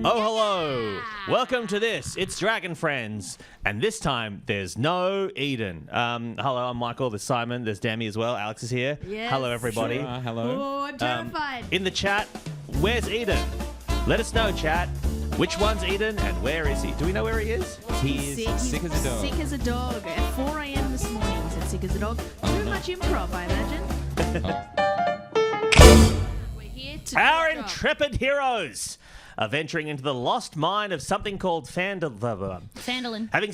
Oh, hello. Welcome to this. It's Dragon Friends. And this time, there's no Eden. Hello, I'm Michael. There's Simon. There's Demi as well. Alex is here. Yes. Hello, everybody. Hello. Oh, I'm terrified. In the chat, where's Eden? Let us know, chat. Which one's Eden and where is he? Do we know where he is? He's sick as a dog. Sick as a dog. At 4 a.m. this morning, he said sick as a dog. Too much improv, I imagine. We're here to Our do a job. intrepid heroes are venturing into the lost mine of something called Fandolin. having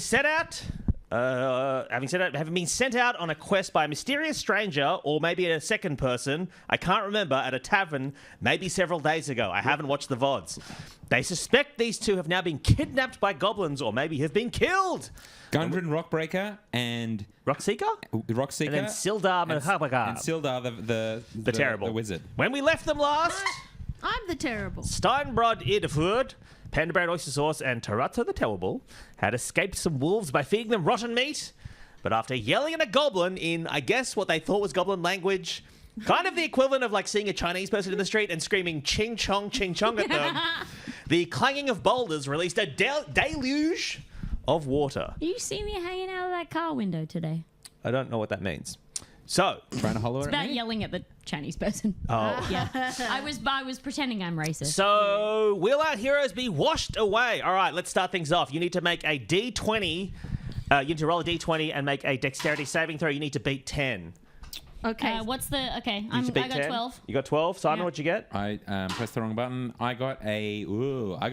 been sent out on a quest by a mysterious stranger, or maybe a second person, I can't remember, at a tavern maybe several days ago. I haven't watched the VODs. They suspect these two have now been kidnapped by goblins, or maybe have been killed. Gundren Rockbreaker and Rockseeker? Rockseeker. And then Sildar and Mahabagar. Sildar the terrible. the wizard. When we left them last, I'm the terrible. Steinbrod Ideford, Pandabrand Oyster Sauce, and Tarata the Terrible had escaped some wolves by feeding them rotten meat. But after yelling at a goblin in, I guess, what they thought was goblin language, kind of the equivalent of like seeing a Chinese person in the street and screaming ching chong at them, the clanging of boulders released a deluge of water. You see me hanging out of that car window today. I don't know what that means. So, Trying to holler It's at about me? yelling at the Chinese person. oh. Yeah. I was pretending I'm racist. So, will our heroes be washed away? All right, let's start things off. You need to make a D20. You need to roll a D20 and make a dexterity saving throw. You need to beat 10. Okay. What's the... Okay, You I need to beat got 10. 12. You got 12. Simon, Yeah. what'd you get? I pressed the wrong button. I got a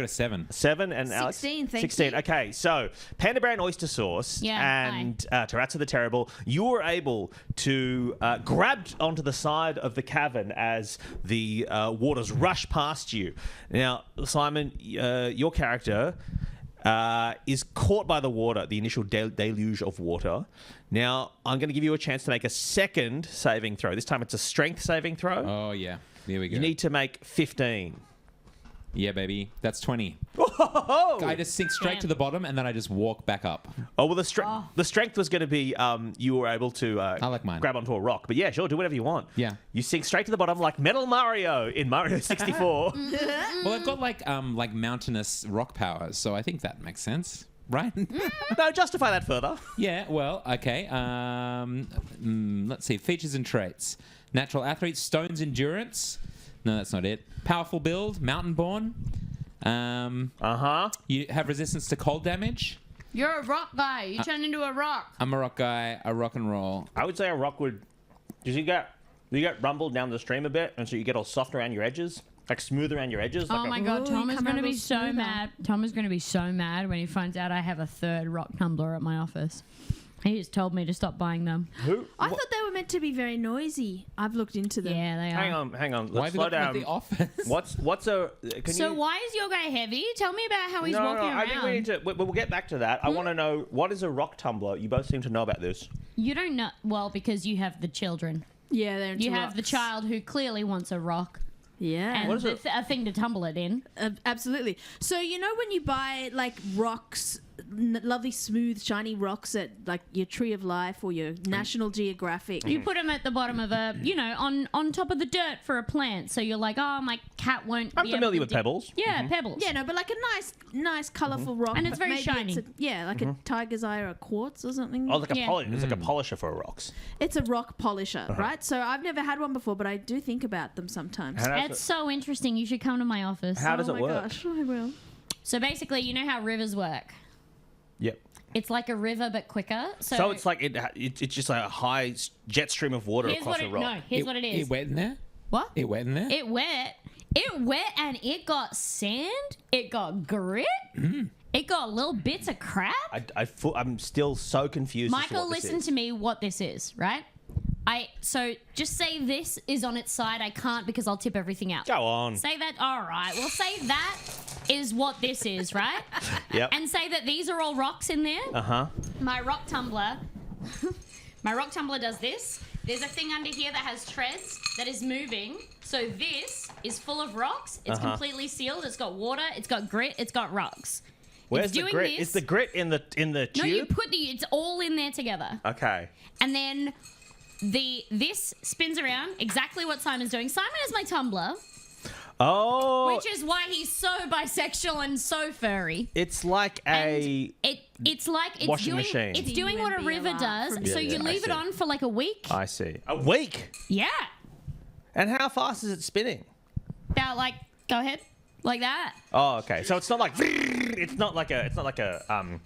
7. 7 and Alex? 16, thank 16. you. Okay, so Pandabrand Oyster Sauce Yeah, and Taratsa the Terrible, you were able to grab onto the side of the cavern as the waters rush past you. Now, Simon, your character is caught by the water, the initial deluge of water. Now, I'm going to give you a chance to make a second saving throw. This time it's a strength saving throw. Oh, yeah. There we go. You need to make 15. Yeah, baby. That's 20. Oh! I just sink straight Damn. to the bottom and then I just walk back up. Oh, well, the strength was going to be you were able to like mine. grab onto a rock. But yeah, sure, do whatever you want. Yeah. You sink straight to the bottom like Metal Mario in Mario 64. Well, I've got like mountainous rock powers, so I think that makes sense. Right? No, justify that further. Yeah, well, okay. Let's see. Features and traits. Natural athlete, stones endurance. No, that's not it. Powerful build, mountain born. Uh-huh. You have resistance to cold damage. You're a rock guy. You turn into a rock. I'm a rock guy, a rock and roll. I would say a rock would... Does you get rumbled down the stream a bit, and so you get all soft around your edges? Like smooth around your edges? Oh like my a, God, Ooh, Tom you is come going to out be all so smoother. mad. Tom is going to be so mad when he finds out I have a third rock tumbler at my office. He just told me to stop buying them. Who? I thought they were meant to be very noisy. I've looked into them. Yeah, they are. Hang on. Why Let's have you slow got them at down. the office? What's a... Can So you... why is your guy heavy? Tell me about how he's No, walking I around. think we need to... We'll get back to that. I want to know, what is a rock tumbler? You both seem to know about this. You don't know... Well, because you have the children. Yeah, they're into You have the rocks. child who clearly wants a rock Yeah. and What is it? a thing to tumble it in. Absolutely. So you know when you buy like rocks, lovely smooth shiny rocks at like your Tree of Life or your National Geographic. You put them at the bottom of a, on top of the dirt for a plant. So you're like, oh, my cat won't I'm be able familiar to with pebbles. Yeah, pebbles. Yeah, no, but like a nice, colourful rock, And it's very Maybe shiny. Like a tiger's eye or a quartz or something. Oh, like a Yeah. It's like a polisher for rocks. It's a rock polisher, right? So I've never had one before, but I do think about them sometimes. How does It's so interesting. You should come to my office. How does oh it my work? gosh, I will. So basically, you know how rivers work? Yep. It's like a river, but quicker. So it's like it's just like a high jet stream of water here's across what a it, rock. no, here's what it is. It wet in there? What? It wet in there? It wet. It wet and it got sand. It got grit. It got little bits of crap. I'm still so confused. Michael, listen to me what this is, right? So just say this is on its side. I can't because I'll tip everything out. Go on. Say that. All right. Well, say that is what this is, right? Yep. And say that these are all rocks in there. Uh-huh. My rock tumbler does this. There's a thing under here that has treads that is moving. So this is full of rocks. It's completely sealed. It's got water. It's got grit. It's got rocks. Where's it's the doing grit? this. Is the grit in the tube? No, you put it's all in there together. Okay. And then this spins around exactly what Simon's doing. Simon is my tumbler. Oh, which is why he's so bisexual and so furry. it's like And it's like it's washing doing machine. it's doing what a UMBLR river does. from So Yeah, you yeah, I leave it see. on for like a week. I see. A week. Yeah, And how fast is it spinning? about like go ahead like that. Oh, okay. So it's not like it's not like a.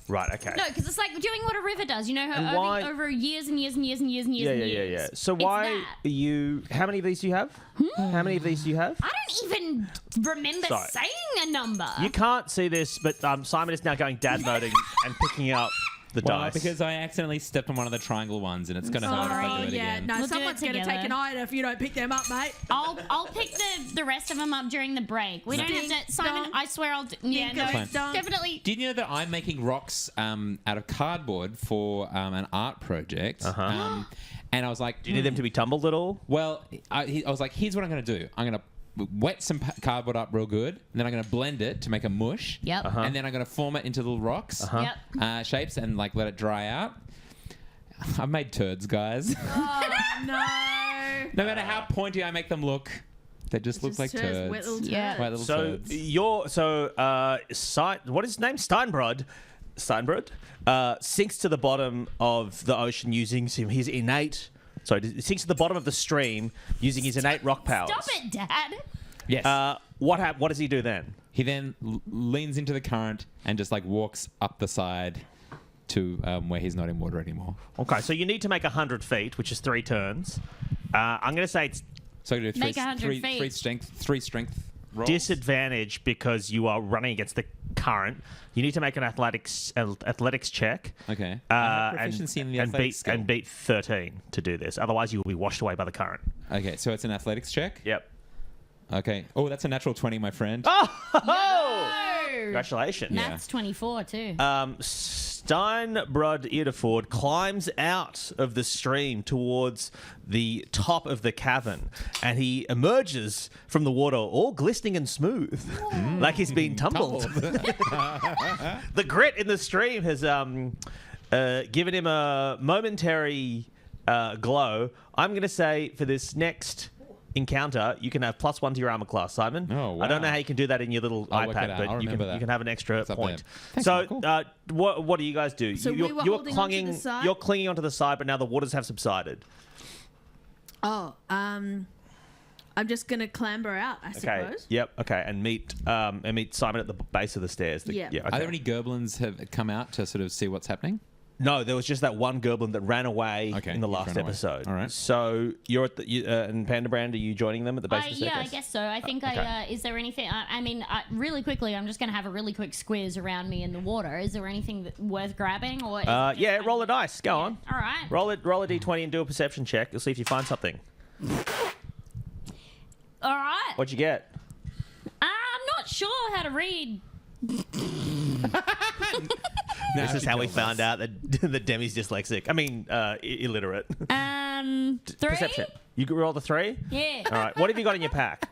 Right. Okay. No, because it's like doing what a river does. You know, And why- over years and years and years and years and years Yeah, and yeah, years. yeah. So It's why that. are you? How many of these do you have? How many of these do you have? I don't even remember Sorry. saying a number. You can't see this, but Simon is now going dad moding and picking up the Well, dice. because I accidentally stepped on one of the triangle ones, and it's going to hurt if I Sorry, do it yeah, again. no, We'll do it someone's going to together. take an item if you don't pick them up, mate. I'll pick the rest of them up during the break. We don't have Ding to. Simon, dong. I swear I'll. Yeah, no, Ding dong. definitely. Did you know that I'm making rocks out of cardboard for an art project? Uh-huh. And I was like, do you need them to be tumbled at all? well, I was like, here's what I'm going to do. I'm going to wet some cardboard up real good, and then I'm going to blend it to make a mush. Yep. Uh-huh. And then I'm going to form it into little rocks, Yep. shapes, and like let it dry out. I've made turds, guys. Oh, no. No matter how pointy I make them look, they just look like Just turds, turds. wet little Yeah. turds. Wet little So turds. what is his name? Steinbrod sinks to the bottom of the ocean using his innate. Sorry, it sinks to the bottom of the stream using his innate rock powers. Stop it, Dad. Yes. What does he do then? He then leans into the current and just like walks up the side to where he's not in water anymore. Okay, so you need to make 100 feet, which is 3 turns. I'm going to say it's So I'm gonna do Make 100 feet. three strength rolls. disadvantage because you are running against the current. You need to make an athletics check. Okay. I have proficiency in the and athletics skill. beat 13 to do this. Otherwise, you will be washed away by the current. Okay, so it's an athletics check. Yep. Okay. Oh, that's a natural 20, my friend. Oh! Congratulations. Math's 24 too. Steinbrod Eardeford climbs out of the stream towards the top of the cavern, and he emerges from the water all glistening and smooth, like he's been tumbled. The grit in the stream has given him a momentary glow. I'm going to say for this next encounter, you can have +1 to your armor class, Simon. Oh, I don't know wow. how you can do that in your little I'll work it iPad, out. but I'll you remember that. can have an extra It's up point. there. Thanks, So, Michael. what do you guys do? So we were you're holding onto the side? You're clinging onto the side, but now the waters have subsided. Oh, I'm just going to clamber out, I Okay. suppose. Yep. Okay. And meet Simon at the base of the stairs. Yeah. Okay. Are there any goblins have come out to sort of see what's happening? No, there was just that one goblin that ran away Okay, in the he's last run away. episode. All right. So you're at the and Panda Brand. Are you joining them at the base of the Yeah, I staircase? guess so. I think Okay. is there anything? I mean, really quickly, I'm just going to have a really quick squiz around me in the water. Is there anything worth grabbing? Or is it just Yeah. kind Roll a of- dice. Go on. All right. Roll a d20 and do a perception check. You'll see if you find something. All right. What'd you get? I'm not sure how to read. This is how we found out that Demi's dyslexic. I mean, illiterate. 3. Perception. You roll the 3? Yeah. All right. What have you got in your pack?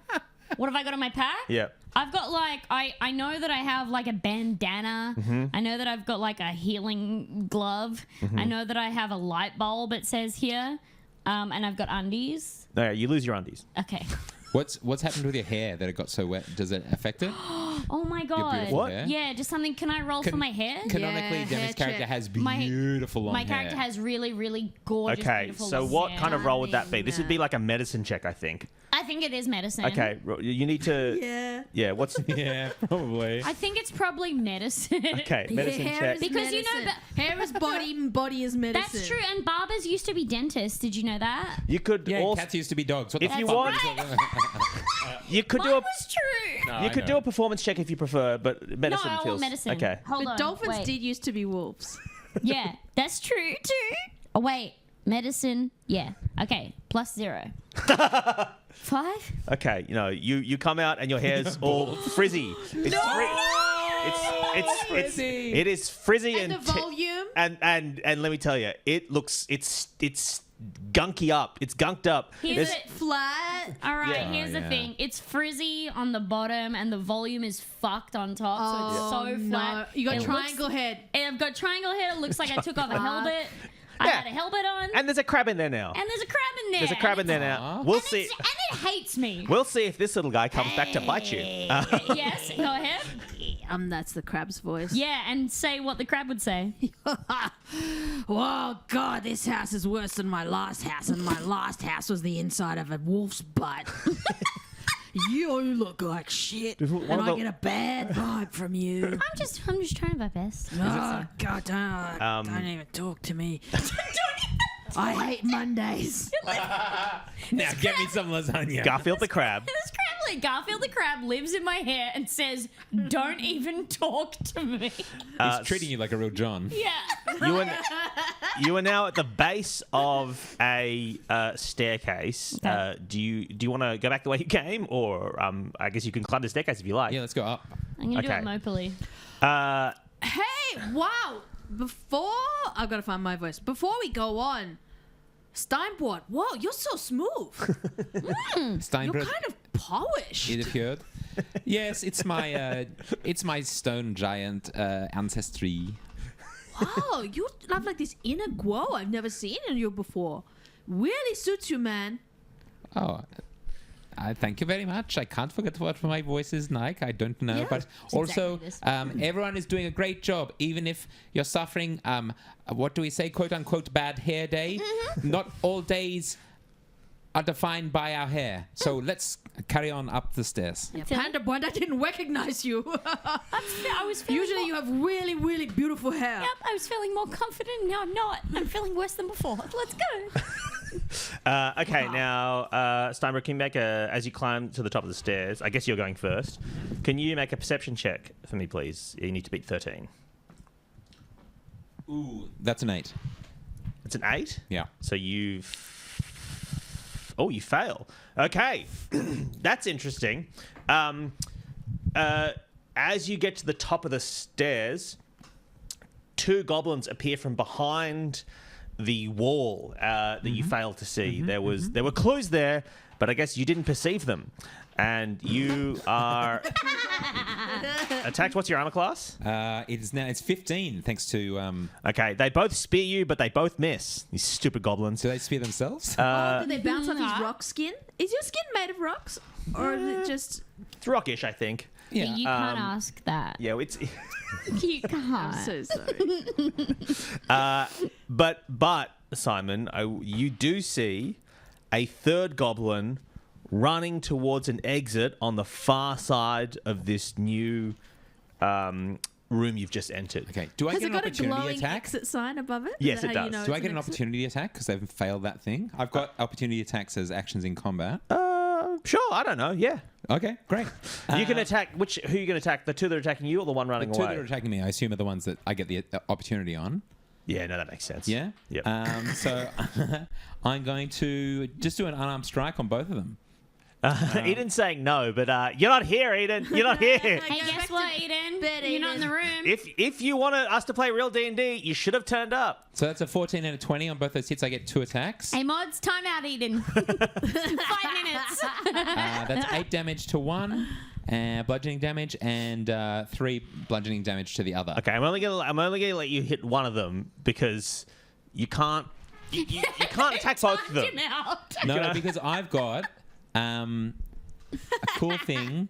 What have I got in my pack? Yeah. I've got like I know that I have like a bandana. Mm-hmm. I know that I've got like a healing glove. I know that I have a light bulb. It says here, and I've got undies. No, you lose your undies. Okay. What's happened with your hair that it got so wet? Does it affect it? Oh my god. beautiful What? hair? Yeah, just something. Can I roll for my hair? Canonically, Yeah, Demi's hair character check. has My- beautiful long My hair. character has really, really gorgeous, Okay. beautiful So long what hair. kind of roll would that be? This would be like a medicine check, I think. I think it is medicine. Okay. You need to. Yeah. Yeah. What's? Yeah, probably. I think it's probably medicine. Okay. Medicine hair check. is Because you know medicine. that- hair is body and body is medicine. That's true. And barbers used to be dentists. Did you know that? You could Yeah, also. cats used to be dogs. What If the you fuck want- is that? You could Mine do a. was true. No, You I could know. do a performance check if you prefer, but medicine no, I feels want medicine. okay. Hold But on. dolphins wait. did used to be wolves. Yeah, that's true too. Oh wait, medicine. Yeah. Okay. +0. 5. Okay, you come out and your hair's all frizzy. It's it's frizzy. it is frizzy And the volume. and let me tell you, it's gunky up. It's gunked up. Here's There's- it. Flat. All right. Yeah. Here's the yeah. thing. It's frizzy on the bottom, and the volume is fucked on top. So it's so no. flat. You got It triangle looks- head. And I've got triangle head. It looks like I took off a helmet. I Yeah. had a helmet on. And there's a crab in there now. And there's a crab in there. There's a crab in there now. We'll and see. And it hates me. We'll see if this little guy comes back to bite you. Yes, go ahead. That's the crab's voice. Yeah, and say what the crab would say. Oh God, this house is worse than my last house, and my last house was the inside of a wolf's butt. You look like shit, and I get a bad vibe from you. I'm just trying my best. Oh God, don't even talk to me. I hate Mondays. Now get me some lasagna. Garfield the crab. Garfield the crab lives in my hair and says, "Don't even talk to me." He's treating you like a real John. Yeah. You are now at the base of a staircase. Okay. Do you want to go back the way you came, or I guess you can climb the staircase if you like. Yeah, let's go up. I'm gonna Okay. do it mopily. Hey, wow! Before I've got to find my voice. Before we go on, Steinbord, whoa, you're so smooth. You're Steinbrück, kind of polished. it appeared. Yes, it's my stone giant ancestry. Wow, you have like this inner glow I've never seen in you before. Really suits you, man. Oh, thank you very much. I can't forget what my voice is like. I don't know, Yeah, but it's also exactly this. everyone is doing a great job, even if you're suffering. What do we say? "Quote unquote" bad hair day. Not all days are defined by our hair. So let's carry on up the stairs. Yeah, Tilly? Panda Boy, I didn't recognize you. I was feeling Usually you have really, really beautiful hair. Yep, I was feeling more confident. Now I'm not. I'm feeling worse than before. Let's go. Okay, now Steinberg, can you make as you climb to the top of the stairs? I guess you're going first. Can you make a perception check for me, please? You need to beat 13. Ooh, that's an 8. It's an 8. Yeah. So you fail. Okay, that's interesting. As you get to the top of the stairs, 2 goblins appear from behind the wall that you failed to see. There were clues there, but I guess you didn't perceive them, and you are attacked. What's your armor class? It's 15, thanks to. Okay, they both spear you, but they both miss. These stupid goblins. Do they spear themselves? Do they bounce off his rock skin? Is your skin made of rocks? Or is it just... It's rockish, I think. yeah. You can't ask that. Yeah, it's. You can't. I'm so sorry. But Simon, you do see a third goblin running towards an exit on the far side of this new room you've just entered. Okay. Do I Has get it an got a opportunity glowing attack? exit sign above it? Yes, Is that it how you does. know Do I it's get an exit? opportunity attack because they've failed that thing? I've got opportunity attacks as actions in combat. Sure, I don't know. Yeah, Okay, great. you can attack. Who are you going to attack? The 2 that are attacking you, or the one running The 2 away? that are attacking me, I assume, are the ones that I get the opportunity on. Yeah, no, that makes sense. Yeah? Yep. So I'm going to just do an unarmed strike on both of them. Eden's saying no, but you're not here, Eden. You're not here. Hey, Go guess back what, to Eden? bed, You're not in Eden. the room. If you wanted us to play real D&D, you should have turned up. So that's a 14 and a 20 on both those hits. I get 2 attacks. Hey, mods, time out, Eden. 5 minutes. That's 8 damage to one, bludgeoning damage, and 3 bludgeoning damage to the other. Okay, I'm only gonna let you hit one of them because you can't. You can't attack both of them. Time out. No, because I've got a cool thing.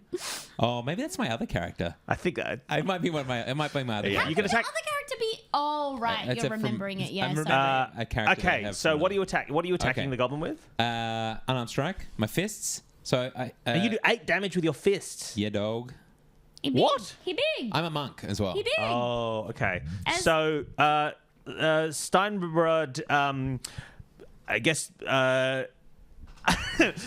Oh, maybe that's my other character. I think It might be one of my. It might be my other. Yeah, character. you can attack. Other character be. Oh, right. That's You're from- remembering it. Yeah. I'm sorry. remembering a character. that I Okay, have so from what are them. you attacking? What are you attacking Okay. the goblin with? Unarmed strike. My fists. So I. And you do 8 damage with your fists. Yeah, dog. He big. What? He big. I'm a monk as well. He big. Oh, okay. As- So Steinbrod, I guess.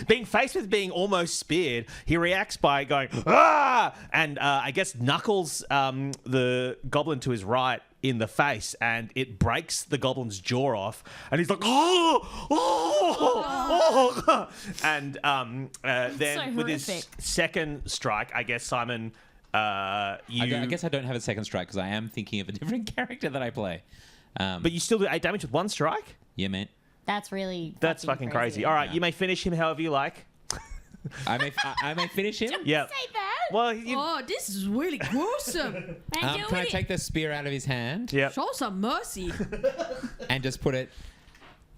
Being faced with being almost speared, he reacts by going ah, and I guess knuckles the goblin to his right in the face, and it breaks the goblin's jaw off, and he's like oh. And then So with his horrific. second strike, I guess Simon, you. I guess I don't have a second strike because I am thinking of a different character that I play. But you still do 8 damage with 1 strike. Yeah, man. That's really. That's fucking crazy. All right, Yeah. you may finish him however you like. I may finish him. Yeah. Say that. Well, you, Oh, this is really gruesome. Man, Can I take the spear out of his hand yeah. Show some mercy. and just put it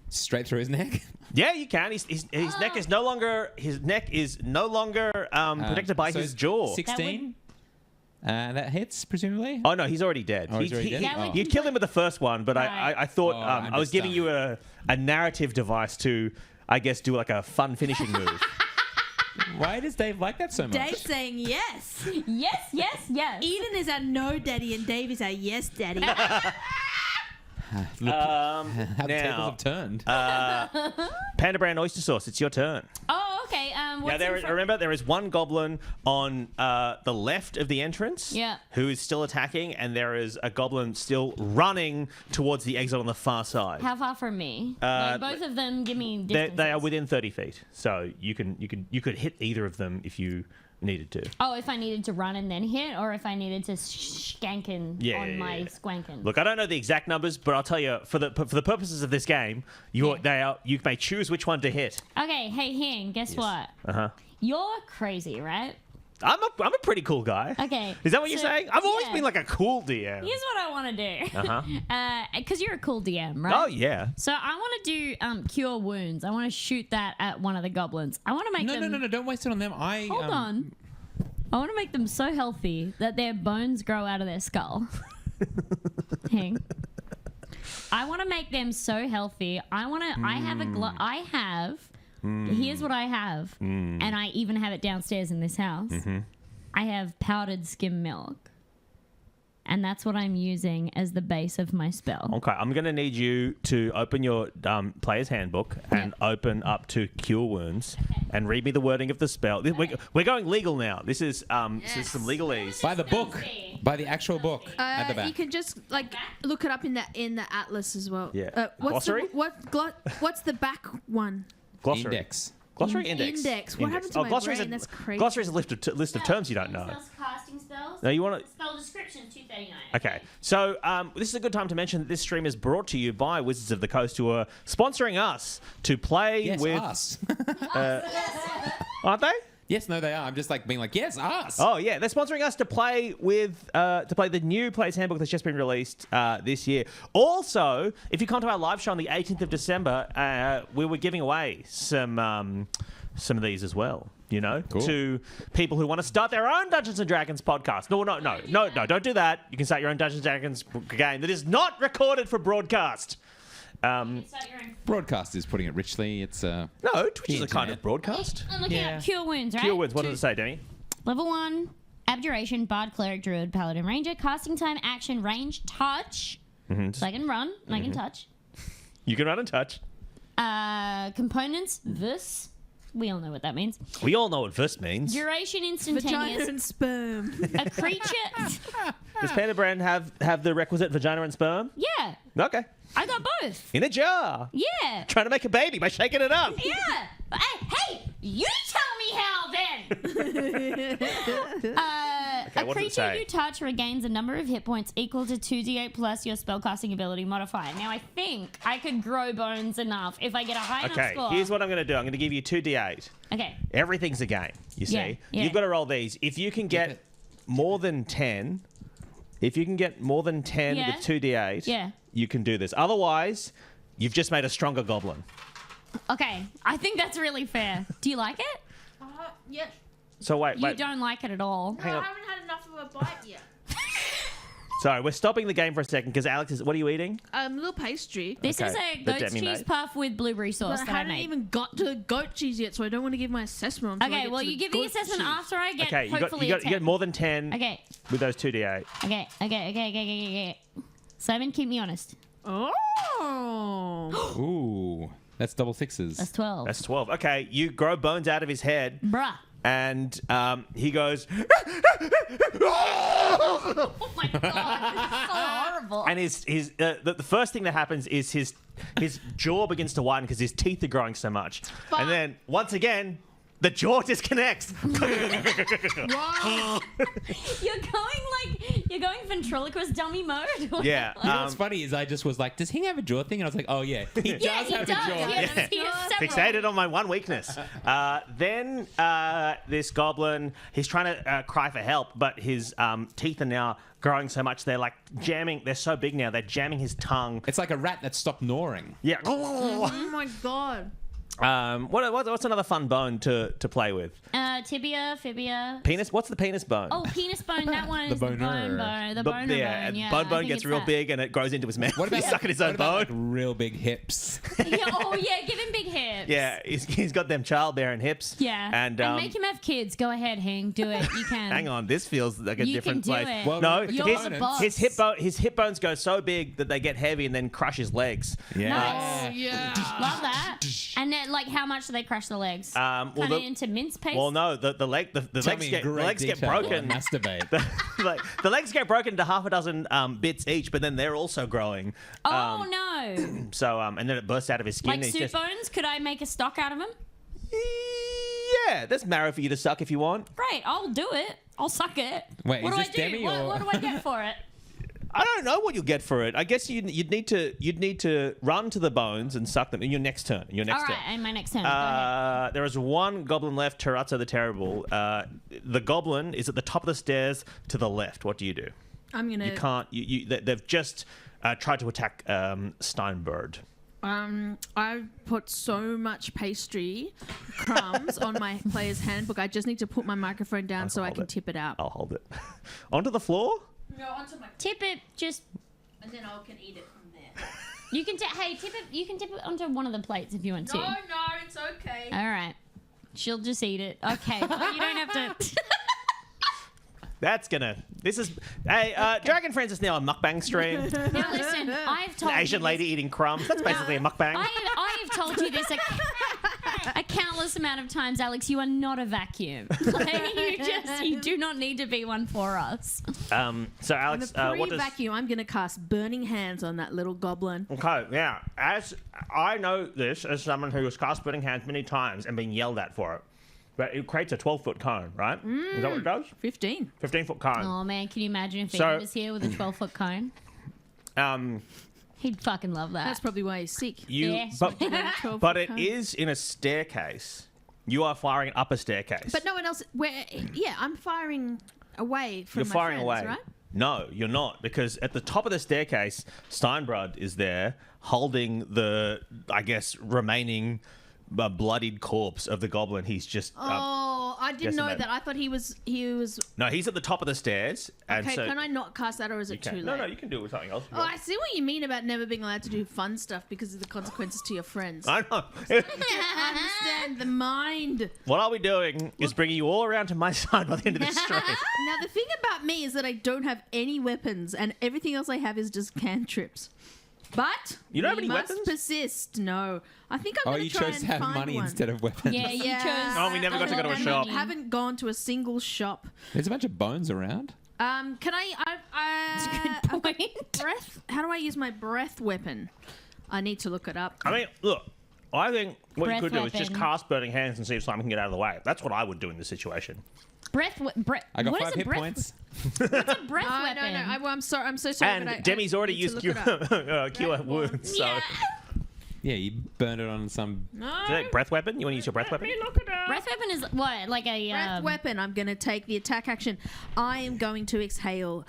straight through his neck? Yeah, you can. His neck is no longer protected by So his jaw. 16. That hits presumably. Oh no, he's already dead. Oh, he's already dead? Yeah, we You'd kill him with the first one, but Right. I thought Oh, I was I'm giving just you a narrative device to, I guess, do like a fun finishing move. Why does Dave like that so much? Dave's saying yes. Yes, yes, yes. Eden is a no daddy and Dave is a yes daddy. Look how the tables now, have turned. Panda Brand Oyster Sauce, it's your turn. Oh, okay. What's in front- Remember, there is one goblin on the left of the entrance Yeah. who is still attacking, and there is a goblin still running towards the exit on the far side. How far from me? Both of them give me They distances. are within 30 feet, so you could hit either of them if you needed to. Oh, if I needed to run and then hit, or if I needed to skankin on my squankin. Look, I don't know the exact numbers, but I'll tell you for the purposes of this game, you may choose which one to hit. Okay, hey Hing, guess what? Uh-huh. You're crazy, right? I'm a pretty cool guy. Okay. Is that what you're so- saying? I've always yeah. been like a cool DM. Here's what I want to do. Uh-huh. Because you're a cool DM, right? Oh yeah. So I want to do cure wounds. I want to shoot that at one of the goblins. I want to make No, them. no. Don't waste it on them. Hold on. I want to make them so healthy that their bones grow out of their skull. Hang. I want to make them so healthy. I want to. I have a. I have. Here's what I have, and I even have it downstairs in this house. I have powdered skim milk, and that's what I'm using as the base of my spell. Okay, I'm going to need you to open your player's handbook and open up to Cure Wounds and read me the wording of the spell. We're going legal now. This is some legalese. By the book. By the actual book at the back. You can just like look it up in the atlas as well. Yeah. Glossary? Glossary? What's the back one? Glossary. Index. Glossary index. What happened to my glossary brain? is That's crazy. Glossary is a list of terms you don't know. Casting spells. No, you want to. Spell description 239. Okay, so this is a good time to mention that this stream is brought to you by Wizards of the Coast, who are sponsoring us to play Yes, with. us. Aren't they? Yes, no, they are. I'm just like being like, yes, us. Oh yeah, they're sponsoring us to play with the new Players Handbook that's just been released this year. Also, if you come to our live show on the 18th of December, we were giving away some of these as well. You know, Cool. to people who want to start their own Dungeons and Dragons podcast. No, don't do that. You can start your own Dungeons and Dragons game that is not recorded for broadcast. Broadcast is putting it richly. It's No, Twitch is a kind of broadcast. I'm looking Yeah. at cure wounds, right? Cure Words, what does it say, Demi? Level 1, Abjuration, Bard, Cleric, Druid, Paladin, Ranger, casting time, action, range, touch. So I can run, and I can touch. You can run and touch. Components, this. We all know what that means. We all know what this means. Duration, Vagina instantaneous. and sperm. A creature. Does Panda Brand have the requisite vagina and sperm? Yeah, Okay. I got both. In a jar. Yeah. Trying to make a baby by shaking it up. Yeah. Hey, you tell me how then. A what does it creature say? you touch regains a number of hit points equal to 2d8 plus your spellcasting ability modifier. Now I think I could grow bones enough if I get a high enough Okay, score. here's what I'm going to do. I'm going to give you 2d8. Okay. Everything's a game, you see. Yeah, yeah. You've got to roll these. If you can get more than 10, with 2d8, Yeah. you can do this. Otherwise, you've just made a stronger goblin. Okay. I think that's really fair. Do you like it? Yeah. So wait. You don't like it at all. Hang on. haven't had enough of a bite yet. Sorry, we're stopping the game for a second because Alex is. What are you eating? Little pastry. This is Okay, a that goat's Demi cheese made. puff with blueberry sauce But I that I haven't made. even got to goat cheese yet, so I don't want to give my assessment until I Okay, get well, to you give the goat assessment cheese. after I get Okay, hopefully you a 10. get more than 10 Okay, with those 2d8. okay. Simon, keep me honest. Oh. Ooh, that's double sixes. That's 12. That's 12. Okay, you grow bones out of his head, Bruh. and he goes, Oh my god, this is so horrible. and the first thing that happens is his jaw begins to widen because his teeth are growing so much, and then once again. The jaw disconnects. You're going like You're going ventriloquist dummy mode. Yeah. You know what's funny is I just was like, does he have a jaw thing? And I was like, oh yeah, he does Yeah, he have does. a jaw. He has several. Fixated on my one weakness. Then this goblin, he's trying to cry for help, but his teeth are now growing so much they're like jamming. They're so big now. They're jamming his tongue. It's like a rat that stopped gnawing. Yeah. Oh my god. What's another fun bone to play with? Tibia, fibia. Penis. What's the penis bone? Oh, penis bone. That one is the boner. bone. The But boner yeah, bone. Yeah. bone I bone think gets it's real that. big and it goes into his mouth. What about He's sucking his own what about, bone? like, real big hips? Yeah. Oh yeah. Give him big hips. Yeah, he's got them childbearing hips. Yeah. And make him have kids. Go ahead, Hang. Do it. You can. hang on, this feels like a You different can do place. it. Well, No, the You're his, the boss. his hip bones go so big that they get heavy and then crush his legs. Yeah. Nice. Yeah. Love that. And then, like, how much do they crush the legs? Well, Kind of into mince paste. well, no, the legs Tell me in get great legs get detail while I broken. Masturbate. Like, the legs get broken into half a dozen bits each, but then they're also growing. Oh no! So and then it bursts out of his skin. Like and he's soup just, bones? Could I make a stock out of them? yeah, there's marrow for you to suck if you want. Great, I'll do it. I'll suck it. Wait, what is do this I do? Demi What, or- what do I get for it? I don't know what you'll get for it. I guess you'd need to run to the bones and suck them in your next turn. All right, in my next turn. Go ahead. There is one goblin left, Tarazzo the Terrible. The goblin is at the top of the stairs to the left. What do you do? I'm gonna. You can't. They've just tried to attack Steinbird. I put so much pastry crumbs on my player's handbook. I just need to put my microphone down so I hold can it. tip it out. I'll hold it. Onto the floor? No, onto my. Tip it. Just And then I can eat it from there. you can. Hey, tip it. You can tip it onto one of the plates if you want to. No, it's okay. All right. She'll just eat it. Okay, but you don't have to. This is. Hey, Dragon Friends is now a mukbang stream. Now listen, I've told An Asian you lady eating crumbs. That's basically a mukbang. I've told you this a countless amount of times, Alex. You are not a vacuum. Like, you do not need to be one for us. So On Alex, the what does? pre-vacuum, I'm gonna cast burning hands on that little goblin. Okay, yeah. As I know this as someone who has cast burning hands many times and been yelled at for it, but it creates a 12-foot cone, right? Is that what it does? 15. 15-foot cone. Oh man, can you imagine if So- Ian was here with a 12-foot cone? He'd fucking love that. That's probably why he's sick. Yes. But it is in a staircase. You are firing up a staircase. But no one else. I'm firing away from You're my firing friends, away. right? No, you're not, because at the top of the staircase, Steinbrod is there holding the, I guess, remaining bloodied corpse of the goblin. He's just. Oh, I didn't know decimated. that. I thought he was. No, he's at the top of the stairs. And Okay, so can I not cast that, or is it too late? No, you can do it with something else. if you Oh, want. I see what you mean about never being allowed to do fun stuff because of the consequences to your friends. I know. I understand the mind. What I'll be doing is bringing you all around to my side by the end of this stream. Now, the thing about me is that I don't have any weapons, and everything else I have is just cantrips. But You don't have we any must weapons? persist. No, I think I'm Oh, going you to try chose and to have find money one. instead of weapons. Yeah, you Yeah. chose. Oh, we never got to go to a And shop. I haven't gone to a single shop. There's a bunch of bones around. Can That's a good point. breath? How do I use my breath weapon? I need to look it up. I mean, look, I think what Breath you could do is just weapon. cast burning hands and see if Simon can get out of the way. That's what I would do in this situation. Breath. I got what 5 is a hit breath? points. What's a breath Oh, weapon? no. I'm sorry. I'm so sorry. And but I Demi's already need to used look cure, it up. cure Breath wounds. So. Yeah. Yeah, you burned it on some. No. Is that breath weapon? You want to use your breath weapon? Breath weapon is what? Like a Breath weapon. I'm going to take the attack action. I am going to exhale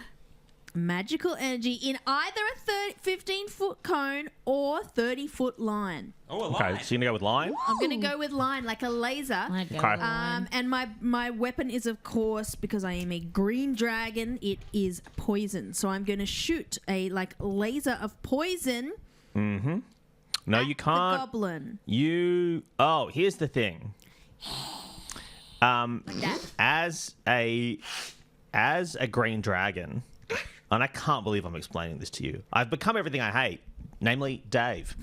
magical energy in either a 15-foot cone or 30-foot line. Oh, Okay, so you're going to go with line? I'm going to go with line, like a laser. I'd go Okay. with one. And my weapon is, of course, because I am a green dragon, it is poison. So I'm going to shoot a laser of poison. No, you The can't. goblin. Here's the thing. As a green dragon, and I can't believe I'm explaining this to you. I've become everything I hate, namely Dave.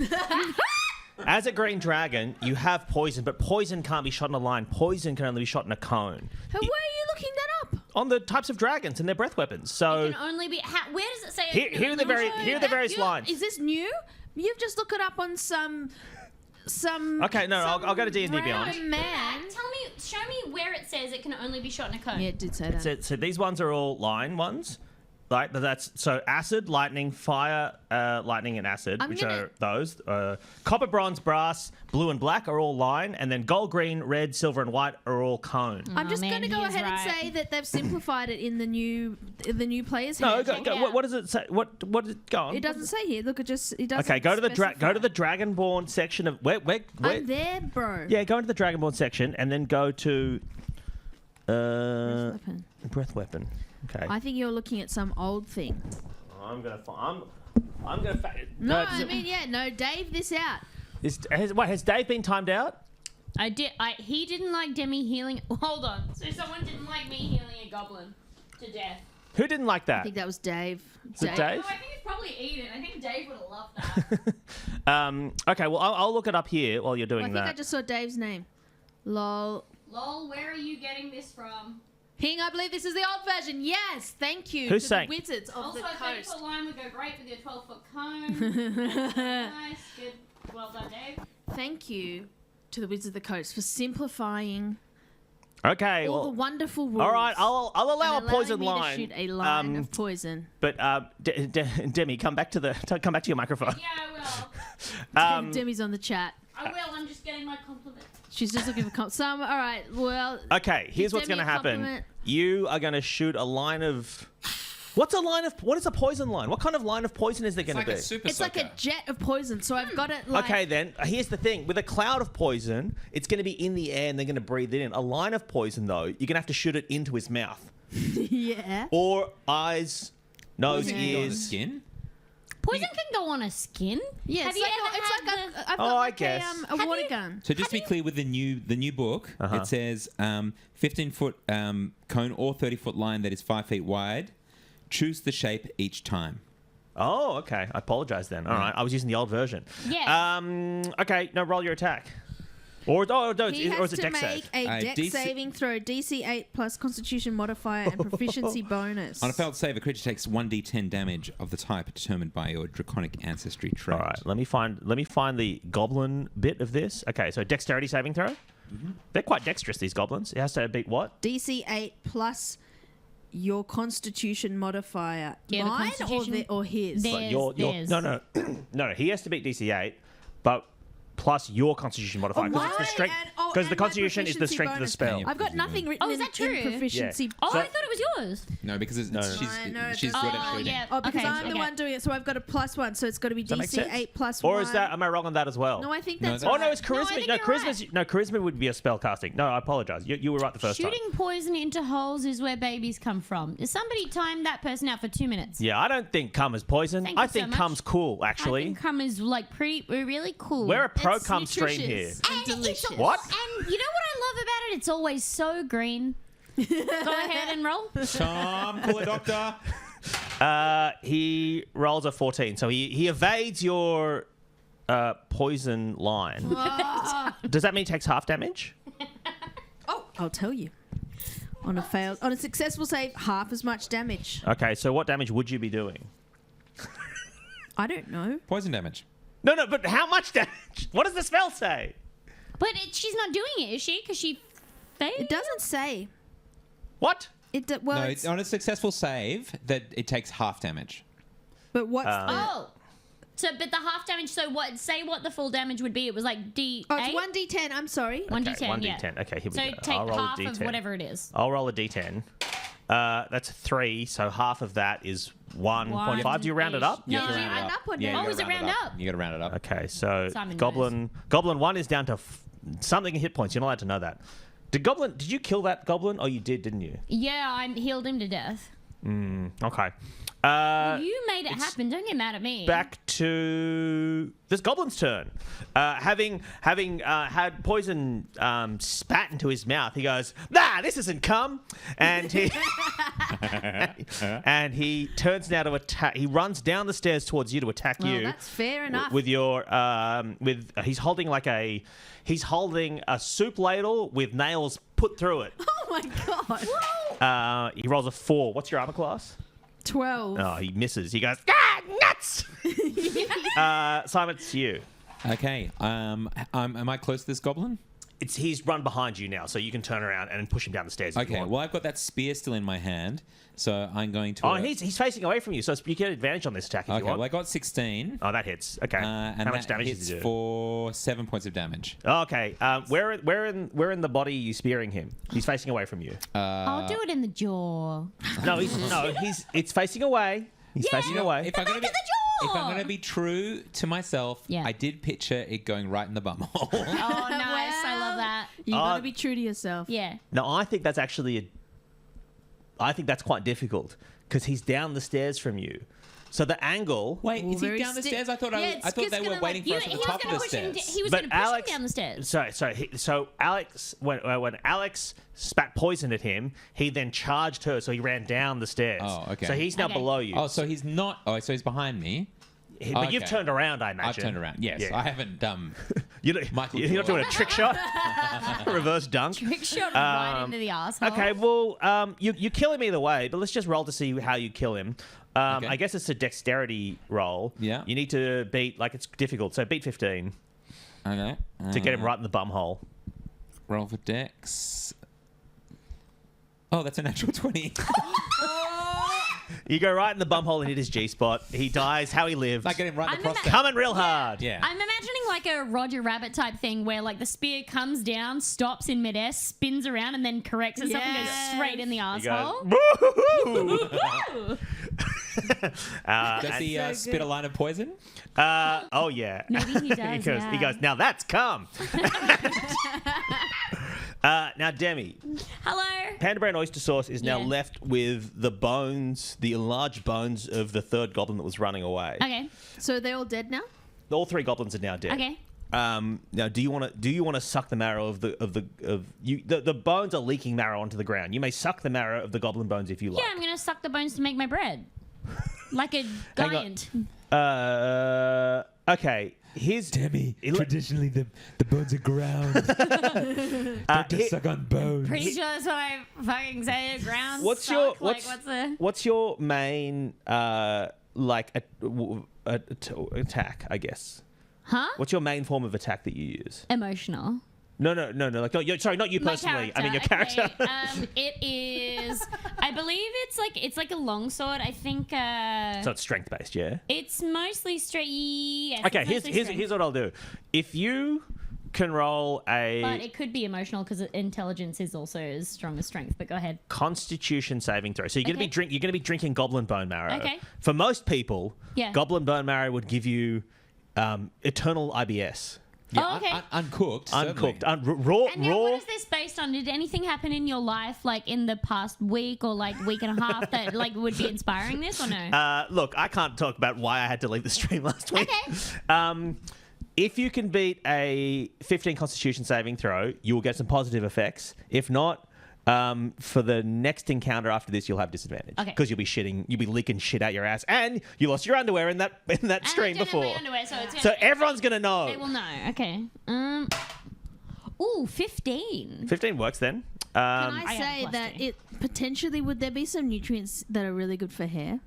As a green dragon, you have poison, but poison can't be shot in a line. Poison can only be shot in a cone. Where are you looking that up? On the types of dragons and their breath weapons. So Can only be. Where does it say? here are the various lines. Is this new? You've just looked it up on some. Okay, no, I'll go to D&D Beyond. random man. Show me where it says it can only be shot in a cone. Yeah, it did say that. So these ones are all line ones. Like that's so acid, lightning, fire, lightning, and acid, I'm which gonna- are those. Copper, bronze, brass, blue, and black are all line, and then gold, green, red, silver, and white are all cone. I'm Oh, just man, going to go he is ahead right. and say that they've simplified it in the new players. No, handbook. what does it say? What is it? Go on. It doesn't say here. Look, it doesn't. Okay, go to the specify. Dragonborn section of where I'm there, bro. Yeah, go into the Dragonborn section and then go to Weapon. breath weapon. Okay. I think you're looking at some old thing. I'm gonna find. I'm gonna. No, I mean, no, Dave this out. Has Dave been timed out? I did. He didn't like Demi healing. Hold on. So someone didn't like me healing a goblin to death. Who didn't like I that? think that was Dave. Is it Dave? No, I think it's probably Eden. I think Dave would have loved that. Okay, well, I'll look it up here while you're Well, doing I think that. I just saw Dave's name. Lol. Lol, where are you getting this from? Ping, I believe this is the old version. Yes, thank you. Who's to saying? the Wizards of Also, the a 30 Coast. foot line would go great with your 12-foot cone. Nice, good. Well done, Dave. Thank you to the Wizards of the Coast for simplifying Okay, all the well, wonderful rules. all right, I'll allow and a allowing poison me line. To shoot a line of poison. But Demi, come back to your microphone. Yeah, I will. Demi's on the chat. I will. I'm just getting my compliment. She's just looking for some. All right. Well. Okay, here's Give what's going to Demi a happen. compliment. You are going to shoot a line of. What is a poison line? What kind of line of poison is there It's going to like be? a super It's like a soaker. jet of poison. So I've got it like. Okay, then here's the thing: with a cloud of poison, it's going to be in the air, and they're going to breathe it in. A line of poison, though, you're going to have to shoot it into his mouth Yeah. or eyes, nose, Poison can go on the ears. skin. Poison can go on a skin. Yeah. Have It's you like, ever it's had like the- I've got Oh, I like guess. a Have water you- gun. So just to be clear, with the new book, Uh-huh. it says 15-foot cone or 30-foot line that is 5 feet wide. Choose the shape each time. Oh, okay. I apologize then. All right, I was using the old version. Yeah. Okay, no, roll your attack. Or no, He or is has it to dex make save? a dex DC saving throw, DC 8 plus Constitution modifier and proficiency bonus. On a failed save, a creature takes 1d10 damage of the type determined by your draconic ancestry trait. All right, let me find the goblin bit of this. Okay, so dexterity saving throw. They're quite dexterous, these goblins. It has to beat what? DC 8 plus your Constitution modifier. Yeah, the Mine Constitution- or his? Theirs. Your no. He has to beat DC 8, but plus your Constitution modifier because it's the Right, strength. and- oh, Because the and my Constitution is the proficiency strength of the bonus. spell. Yeah. I've got nothing written Oh, is in, that true? in proficiency. Yeah. Oh, So- I thought it was yours. No, because I know, she's it good doesn't- at Oh, shooting. yeah. Oh, because Okay, I'm the okay. one doing it, so I've got a +1, so it's got to be Does that make DC sense? 8 plus Or 1. is that? Am I wrong on that as well? No, I think No, that's that's- Oh no, it's No, I charisma. think No, you're charisma. No, charisma would be a spell casting. No, I apologize. You were right the first time. Shooting poison into holes is where babies come from. Is somebody time that person out for 2 minutes? Yeah, I don't think cum is poison. Thank I you so think much. cum's cool, I actually. think cum is like really cool. We're a pro It's cum stream here. nutritious and delicious. What? And you know what I love about it? It's always so green. Go ahead and roll. Tom, call a doctor. He rolls a 14, so he evades your poison line. Does that mean he takes half damage? Oh, I'll tell you. On a successful save, half as much damage. Okay, so what damage would you be doing? I don't know. Poison damage. No, but how much damage? What does the spell say? But she's not doing it, is she? Because she failed. It doesn't say. What? Well, No, it's, on a successful save, that it takes half damage. but what's the... Oh. So, but the half damage. So, what? Say what the full damage would be. It was like D8. Oh, it's 1d10. I'm sorry. 1d10. Okay, 1d10. Yeah. Okay, here we So go. take I'll roll half a of d10. whatever it is. I'll roll a d10. That's 3, so half of that is 1.5. Do you round it up? No. You have to Do you round it round up or Yeah, down? you Oh, gotta is it round round up? You got to round it up. Okay, so Simon Goblin 1 is down to something in hit points. You're not allowed to know that. Did you kill that Goblin? Oh, you did, didn't you? Yeah, I healed him to death. Okay. You made it happen. Don't get mad at me. Back to this Goblin's turn. Having had poison spat into his mouth, he goes, "Ah, this isn't cum," and he and he turns now to attack. He runs down the stairs towards you to attack Well, you. that's fair enough. With your he's holding a soup ladle with nails put through it. Oh my god. He rolls a 4. What's your armor class? 12. Oh, he misses. He goes, nuts! Simon, it's you. Okay. Am I close to this goblin? he's run behind you now, so you can turn around and push him down the stairs. If you Okay, want. well, I've got that spear still in my hand, so I'm going to... Oh, and he's facing away from you, so you get advantage on this attack if Okay, you want. well, I got 16. Oh, that hits. Okay. And How much that damage hits does it do? for 7 points of damage. Oh, okay. Where in the body are you spearing him? He's facing away from you. I'll do it in the jaw. It's facing away. He's facing away. If I'm going to be... If I'm going to be true to myself, Yeah. I did picture it going right in the bumhole. Oh, nice. I love that. You gotta be true to yourself. Yeah. No, I think that's actually I think that's quite difficult because he's down the stairs from you. So the angle. Wait, is he very down the stairs? I thought it's they gonna, were waiting for us at the top of the stairs. He was But going to push Alex- him down the stairs. So Alex, when Alex spat poison at him, he then charged her, so he ran down the stairs. Oh, okay. So he's now Okay. below you. Oh, so he's not... Oh, so he's behind me. But you've okay. turned around, I imagine. I've turned around. Yes, Yeah. I haven't... You're Michael not doing a Jordan. trick shot, reverse dunk. Trick shot right into the asshole. Okay, well, you kill him either way, but let's just roll to see how you kill him. Okay. I guess it's a dexterity roll. Yeah. You need to beat, it's difficult, so beat 15 Okay. to get him right in the bum hole. Roll for dex. Oh, that's a natural 20. You go right in the bum hole and hit his G-spot. He dies how he lived. I get him right in the I'm prostate. Coming real hard. Yeah. I'm imagining like a Roger Rabbit type thing where like the spear comes down, stops in midair, spins around, and then corrects itself and goes Yes. straight in the He asshole. goes, "Woo-hoo-hoo!" Does he spit a line of poison? Oh, yeah. Maybe he does. He goes, now that's cum. Now, Demi, Hello. Panda Brown Oyster Sauce is now Yeah. left with the bones, the enlarged bones of the third goblin that was running away. Okay. So they're all dead now? All three goblins are now dead. Okay. Now, do you want to suck the marrow of the bones are leaking marrow onto the ground. You may suck the marrow of the goblin bones if you like. Yeah, I'm gonna suck the bones to make my bread, like a Hang on. giant. Okay. Here's Demi, It look- traditionally the bones are ground. Don't just suck on bones. Pretty sure that's what I fucking say. Ground. What's suck. your Like, what's the? what's your main attack? I guess. Huh? What's your main form of attack that you use? Emotional. No. Like, sorry, not you My personally. I mean, your character. Okay, it is. I believe it's like a longsword. I think. So it's strength based, yeah. It's mostly straight. Yes, Okay, it's mostly strength. here's what I'll do. If you can roll a But it could be emotional because intelligence is also as strong as strength. But go ahead. Constitution saving throw. So you're Okay. gonna be drinking goblin bone marrow. Okay. For most people, Yeah. goblin bone marrow would give you eternal IBS. Yeah, Oh, okay. uncooked. Uncooked, certainly. raw. And now, what is this based on? Did anything happen in your life, like in the past week or like week and a half, that like would be inspiring this or no? Look, I can't talk about why I had to leave the stream last week. Okay. If you can beat a 15 Constitution saving throw, you will get some positive effects. If not, for the next encounter after this, you'll have disadvantage Okay. because you'll be leaking shit out your ass, and you lost your underwear in that And I stream don't have before. my underwear, so it's So everyone's gonna know. they will know. Okay. Ooh, 15. 15 works then. Can I I have say a that +2. it potentially would there be some nutrients that are really good for hair?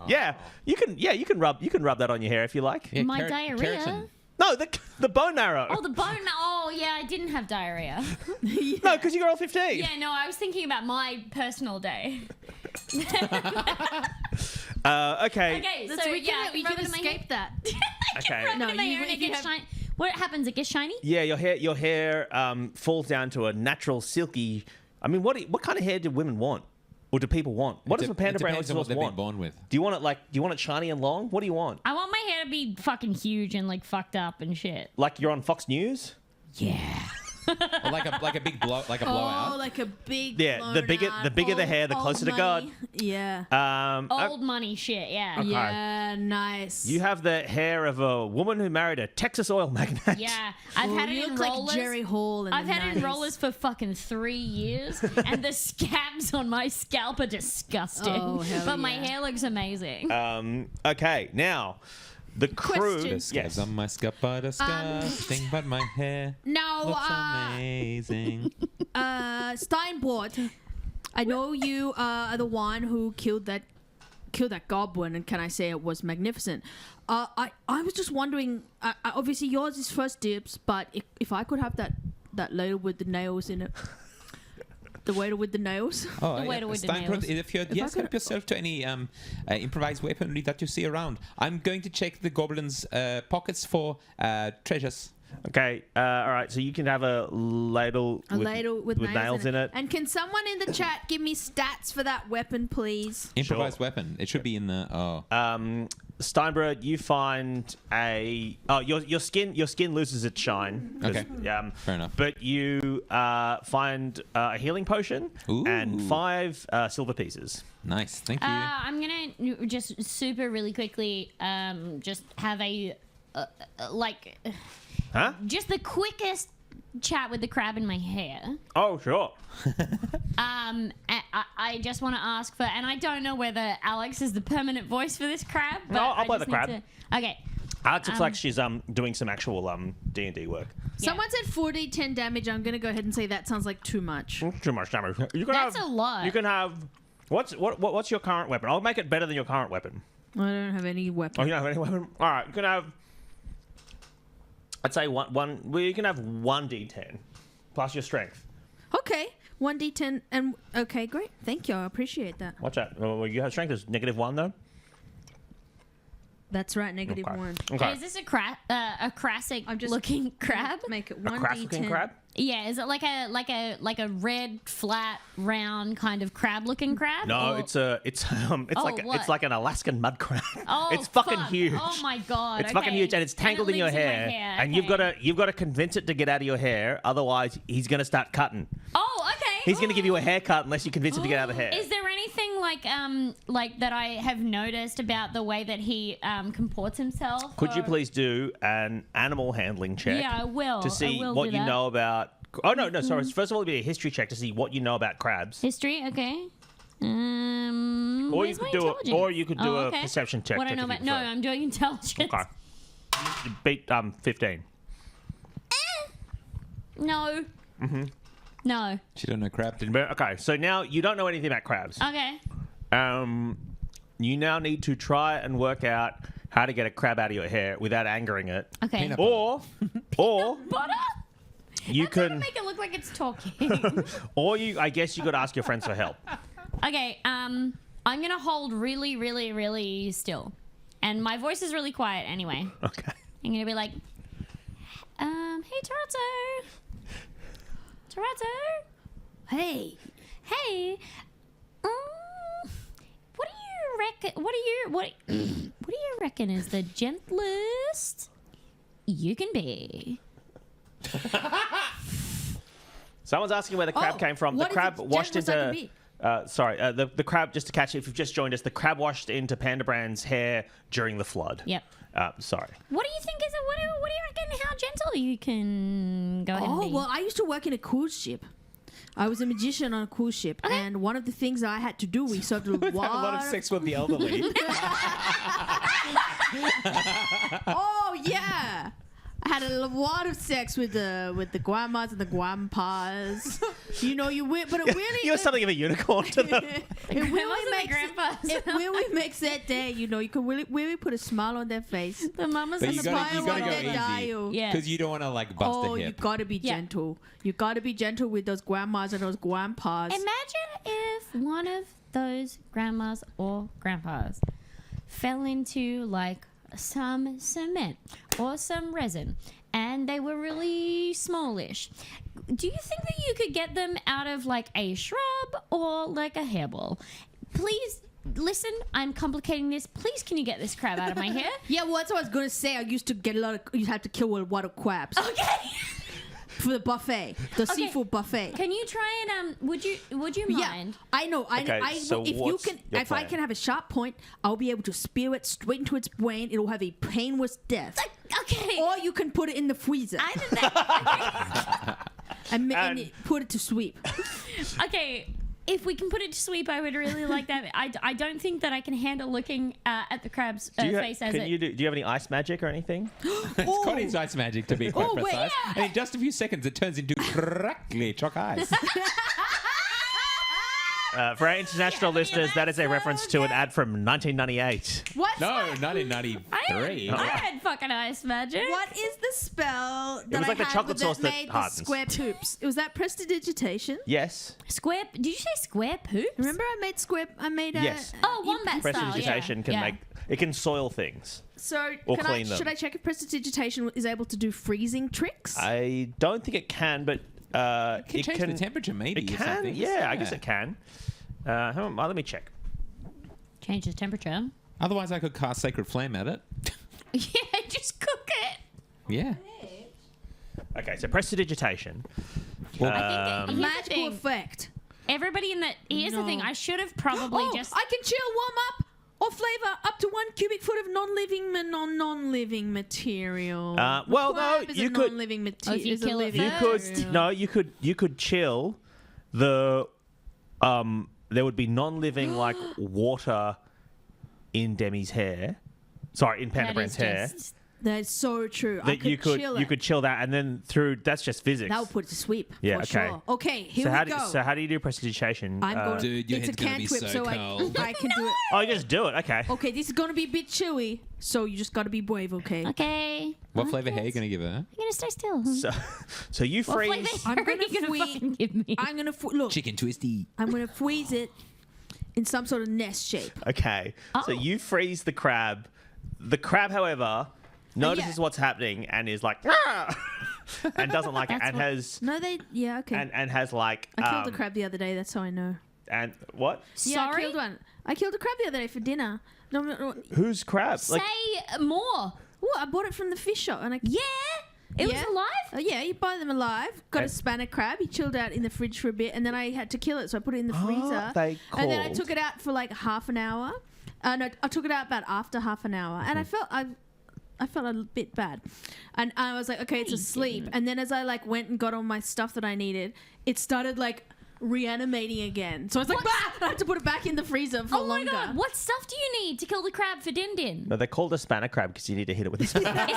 Yeah, you can rub that on your hair if you like. Yeah, My diarrhea. keratin. No, the bone marrow. Oh, the bone. Oh, yeah, I didn't have diarrhea. No, because you got all 15. Yeah, no, I was thinking about my personal day. Okay. Okay, That's- so we yeah, can, we rub can it in my hair. escape that. Okay. Rub it No, in my you- hair and it if you gets have- shiny. What happens? It gets shiny? Yeah, your hair falls down to a natural silky. I mean, what kind of hair do women want, or do people want? What does a panda brown depends on what oyster they've want? been born with. Do you want it shiny and long? What do you want? I want my hair to be fucking huge and like fucked up and shit. Like you're on Fox News? Yeah. Or like a big blowout. Oh, like a big. Yeah, the blown bigger- out the bigger the old- hair, the old closer to God. money. Yeah. Old money shit, yeah. Okay. Yeah, nice. You have the hair of a woman who married a Texas oil magnate. Yeah. I've Oh, had it you in look like rollers. Jerry Hall. In I've the had it in 90s. rollers for fucking 3 years, and the scabs on my scalp are disgusting. Oh, hell but my yeah. hair looks amazing. Okay, now the crew. Question. The scabs on my scalp are disgusting, but my hair Now, looks amazing. Steinbort, I know you are the one who killed that goblin, and can I say it was magnificent? I was just wondering. Obviously, yours is first dibs, but if I could have that that ladle with the nails in it. The waiter with the nails. Oh, The waiter with the Steinbrot, nails. if you're, yes, help yourself to any improvised weaponry that you see around. I'm going to check the goblins' pockets for treasures. Okay, all right. So you can have a ladle with nails in it. And can someone in the chat give me stats for that weapon, please? Improvised weapon. It should be in the. Oh. Steinbrot, you find your skin loses its shine. Okay. Fair enough. But you find a healing potion and 5 silver pieces. Nice. Thank you. I'm gonna just super really quickly just have a Huh? just the quickest chat with the crab in my hair. Oh, sure. I just want to ask for, and I don't know whether Alex is the permanent voice for this crab. But No, I'll I play just the crab. need to- okay. Alex looks like she's doing some actual D&D work. Yeah. Someone said 4d10 damage. I'm gonna go ahead and say that sounds like too much. Too much damage. You can That's have, a lot. You can have what's your current weapon? I'll make it better than your current weapon. I don't have any Oh, weapon. you don't have any weapon? All right, you can have. I'd say one. Well, you can have 1d10 plus your strength. Okay, 1d10 and okay, great. Thank you. I appreciate that. Watch out. Well, you have strength is -1 though. That's right, negative Okay. 1. Okay. Is this a crassic I'm just- looking crab? Make it A 1d10. crass-looking crab. Yeah, is it like a red, flat, round kind of crab-looking crab? No, Or- it's Oh, like what? it's like an Alaskan mud crab. Oh, it's fucking fuck. huge. Oh my god, It's fucking okay. huge, and it's tangled And it in your lives hair, my and okay. you've got to convince it to get out of your hair. Otherwise, he's gonna start cutting. Oh, okay. He's gonna give you a haircut unless you convince him to get out of the hair. Is there anything like that I have noticed about the way that he comports himself? Could you or- please do an animal handling check? Yeah, I will. To I see will what do you that. know about. Oh no, sorry. First of all, it'd be a history check to see what you know about crabs. History, okay. Or you where's could my do intelligence? or you could do Oh, a okay. perception check. What to I know if you about? No, prefer. I'm doing intelligence. Okay. You beat 15. No. Mm-hmm. No. She don't know crab. Okay, so now you don't know anything about crabs. Okay. You now need to try and work out how to get a crab out of your hair without angering it. Okay. Peanut Or Butter? you That's gonna can, make it look like it's talking. or I guess you could ask your friends for help. Okay, I'm gonna hold really, really, really still. And my voice is really quiet anyway. Okay. I'm gonna be like, hey Toronto. Toronto. Hey, Hey. What do you reckon what do you reckon is the gentlest you can be? Someone's asking where the crab Oh, came from. The what is crab it washed gentlest I into. can Sorry, the crab. Just to catch you, if you've just joined us, the crab washed into Panda Brand's hair during the flood. Yep. Sorry. What do you think is it? What do you reckon? How gentle you can go ahead and Oh, be? well, I used to work in a cruise ship. I was a magician on a cruise ship, and one of the things I had to do, we served a Have a lot of sex with the elderly. Oh yeah, I had a lot of sex with the grandmas and the grandpas. You know, but it really You're something of a unicorn to them. it Grandmas really and the makes grandpas. it really makes that day. You know, you can really put a smile on their face. the mamas But and you the gotta pies go and all easy. that. Yeah. Because you don't want to like bust Oh, a you hip. gotta be Yeah. gentle. You gotta be gentle with those grandmas and those grandpas. Imagine if one of those grandmas or grandpas fell into like some cement or some resin and they were really smallish. Do you think that you could get them out of like a shrub or like a hairball? Please listen, I'm complicating this. Please, can you get this crab out of my hair? Yeah, well, that's what I was gonna say. I used to get you have to kill a lot of crabs Okay. for the buffet, the seafood buffet. Can you try and would you Yeah, mind? I know. Okay, so if you what's can, your if I plan? can have a sharp point, I'll be able to spear it straight into its brain. It'll have a painless death. Okay. Or you can put it in the freezer Either that. and And- put it to sweep. Okay, if we can put it to sleep, I would really like that. I don't think that I can handle looking at the crab's face as it. Do you have any ice magic or anything? It's Connie's ice magic to be quite Oh, wait, precise. yeah. And in just a few seconds, it turns into crackly chalk eyes. For our international listeners, that is a reference to an ad from 1998. What's No, my- 1993. I had fucking ice magic. What is the spell that was like I the had chocolate sauce that that made the hardens. square poops? Was that prestidigitation? Yes. Square? Did you say square poops? Remember I made square. I made a. Yes. Oh, wombat style. Prestidigitation Yeah. can Yeah. make it can soil things. So Or clean them. should I check if prestidigitation is able to do freezing tricks? I don't think it can, but Can it change can. the temperature, maybe. It or can. something. Yeah, I guess it can. Hang on, let me check. Change the temperature. Otherwise, I could cast Sacred Flame at it. Yeah, just cook it. Yeah. Okay, so prestidigitation. Well, I think that, here's the Magical thing. effect. Everybody in the here's the thing. I should have probably Oh, just. I can chill, warm up, or flavor up to 1 cubic foot of non-living material. Well, Crab no, is you a could. non-living Oh, if you material. kill it You first. could. No, you could chill the. There would be non-living like water in Demi's hair. Sorry, in Panda That Brand's is hair. just- That's so true. I That could you could chill you it. could chill that, and then through that's just physics. That would put it to sleep. Yeah, for okay. Sure. Okay, here so we how go. so how do you do prestidigitation? I'm going to. Dude, your it's a head's gonna be cantrip, so so cold. I can do it. Oh, you just do it. Okay. Okay, this is going to be a bit chewy, so you just got to be brave, okay? Okay. what flavor hair are you going to give her? I'm gonna stay still. So you What flavor freeze. I'm hair are gonna you gonna freeze- fucking give me? I'm going to look. Chicken twisty. I'm going to freeze it in some sort of nest shape. Okay. So Oh. you freeze the crab. The crab, however, notices what's happening and is like, "Ah!" and doesn't like it, That's and what- has No, yeah, okay. and has like. I killed a crab the other day. That's how I know. And what? Yeah, I Sorry. killed one. I killed a crab the other day for dinner. No. Who's crab? Say more. Oh, I bought it from the fish shop, and I. Yeah. It Yeah. was alive. Oh, yeah, you buy them alive. Got a And- spanner crab. He chilled out in the fridge for a bit, and then I had to kill it, so I put it in the freezer. they And then I called? took it out for like half an hour. No, I took it out about after half an hour, and I felt a bit bad, and I was like, okay, it's you asleep. didn't. And then as I like went and got all my stuff that I needed, it started like reanimating again. So I was like, bah! I had to put it back in the freezer for Oh my longer. god. What stuff do you need to kill the crab for Din Din? No, they're called a spanner crab because you need to hit it with a spanner.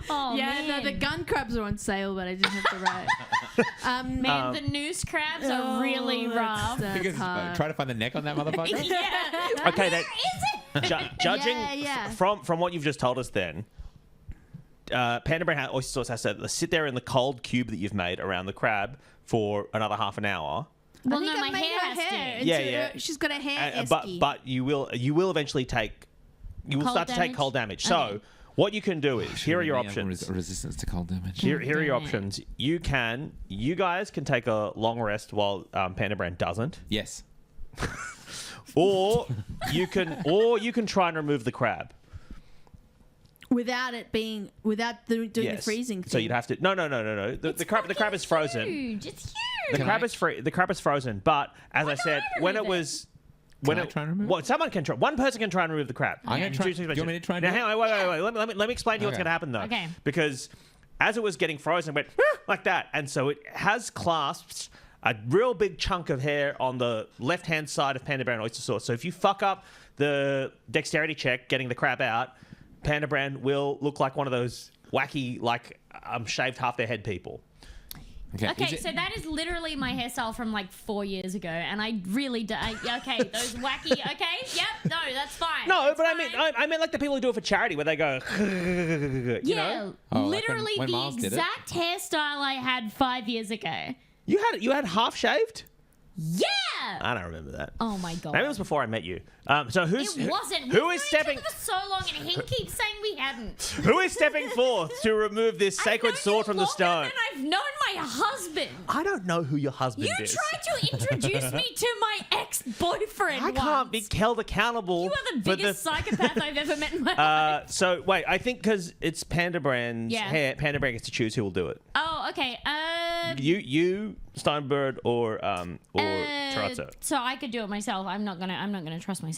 Oh Yeah, man. the gun crabs are on sale, but I didn't have the right. Man, the noose crabs are really rough. That's Because hard. try to find the neck on that motherfucker. Yeah. Okay, that Is it? judging Yeah. from what you've just told us, then Panda Brand oyster sauce has to sit there in the cold cube that you've made around the crab for another half an hour. Well, I think no, I my made hair her has hair. to. Yeah, into- yeah. She's got a hair But esky. you will eventually take you will Cold start to take damage? cold damage. Okay. So what you can do is here are your Maybe I have options. Resistance to cold damage. Here are your Damn it. options. You guys can take a long rest while Panda Brand doesn't, Yes. or you can try and remove the crab. without doing the Yes. freezing thing. So you'd have to no. The crab is frozen. Huge. It's The huge. crab is free. The crab is frozen. But as I said, I when it remove it? was. Can I try and remove it? Well, someone can try. One person can try and remove the crab. I'm gonna try- Choose do you want me to try and Now, do it? hang on, wait. Let me explain to you what's Okay. going to happen though. Okay. Because as it was getting frozen, it went "Ah," like that, and so it has clasped a real big chunk of hair on the left-hand side of Panda Brand oyster sauce. So if you fuck up the dexterity check getting the crab out, Panda Brand will look like one of those wacky, like shaved half their head people. Okay. Okay, Is it- so that is literally my hairstyle from like 4 years ago, and I really do. Okay, those wacky. Okay, yep, no, that's fine. No, that's but fine. I meant like the people who do it for charity, where they go, you Yeah, know. Oh, like literally when the Miles did it? exact hairstyle I had 5 years ago. You had half shaved. Yeah. I don't remember that. Oh my god. Maybe it was before I met you. So who's It wasn't. who We've is known stepping each other for so long, and he keeps saying we hadn't. who is stepping forth to remove this sacred I've known sword you from the longer stone? than I've known my husband. I don't know who your husband You is. tried to introduce me to my ex-boyfriend. I can't be once. held accountable. You are the for biggest psychopath I've ever met in my life. So wait, I think because it's Panda Brand's Yeah. hair, Panda Brand gets to choose who will do it. Oh, okay. You, Steinbird, or Tarazzo. So I could do it myself. I'm not gonna trust myself.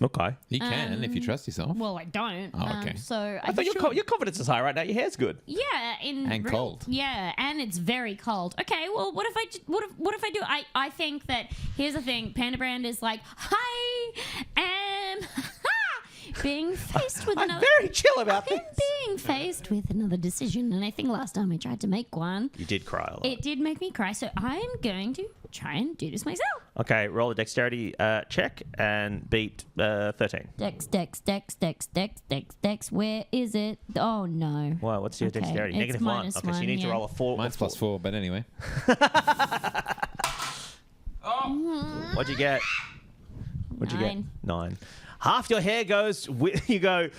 Okay. You can if you trust yourself. Well, I don't. Oh, okay. So I thought your confidence is high right now. Your hair's good. yeah, And cold. Yeah, and it's very cold. Okay, well, what if I do? I think that here's the thing. Panda Brand is like, I am being faced with I'm another. very chill about I'm this. being faced with another decision, and I think last time I tried to make one, You did cry a lot. it did make me cry. So I'm going to try and do this myself. Okay, roll a dexterity check and beat 13. Dex. Where is it? Oh no. Wow, what's your Okay, dexterity? it's -1. minus Okay, so you need to one, roll a 4. Mine's +4, but anyway. What'd you get? What'd you get? 9. 9. Half your hair goes. You go.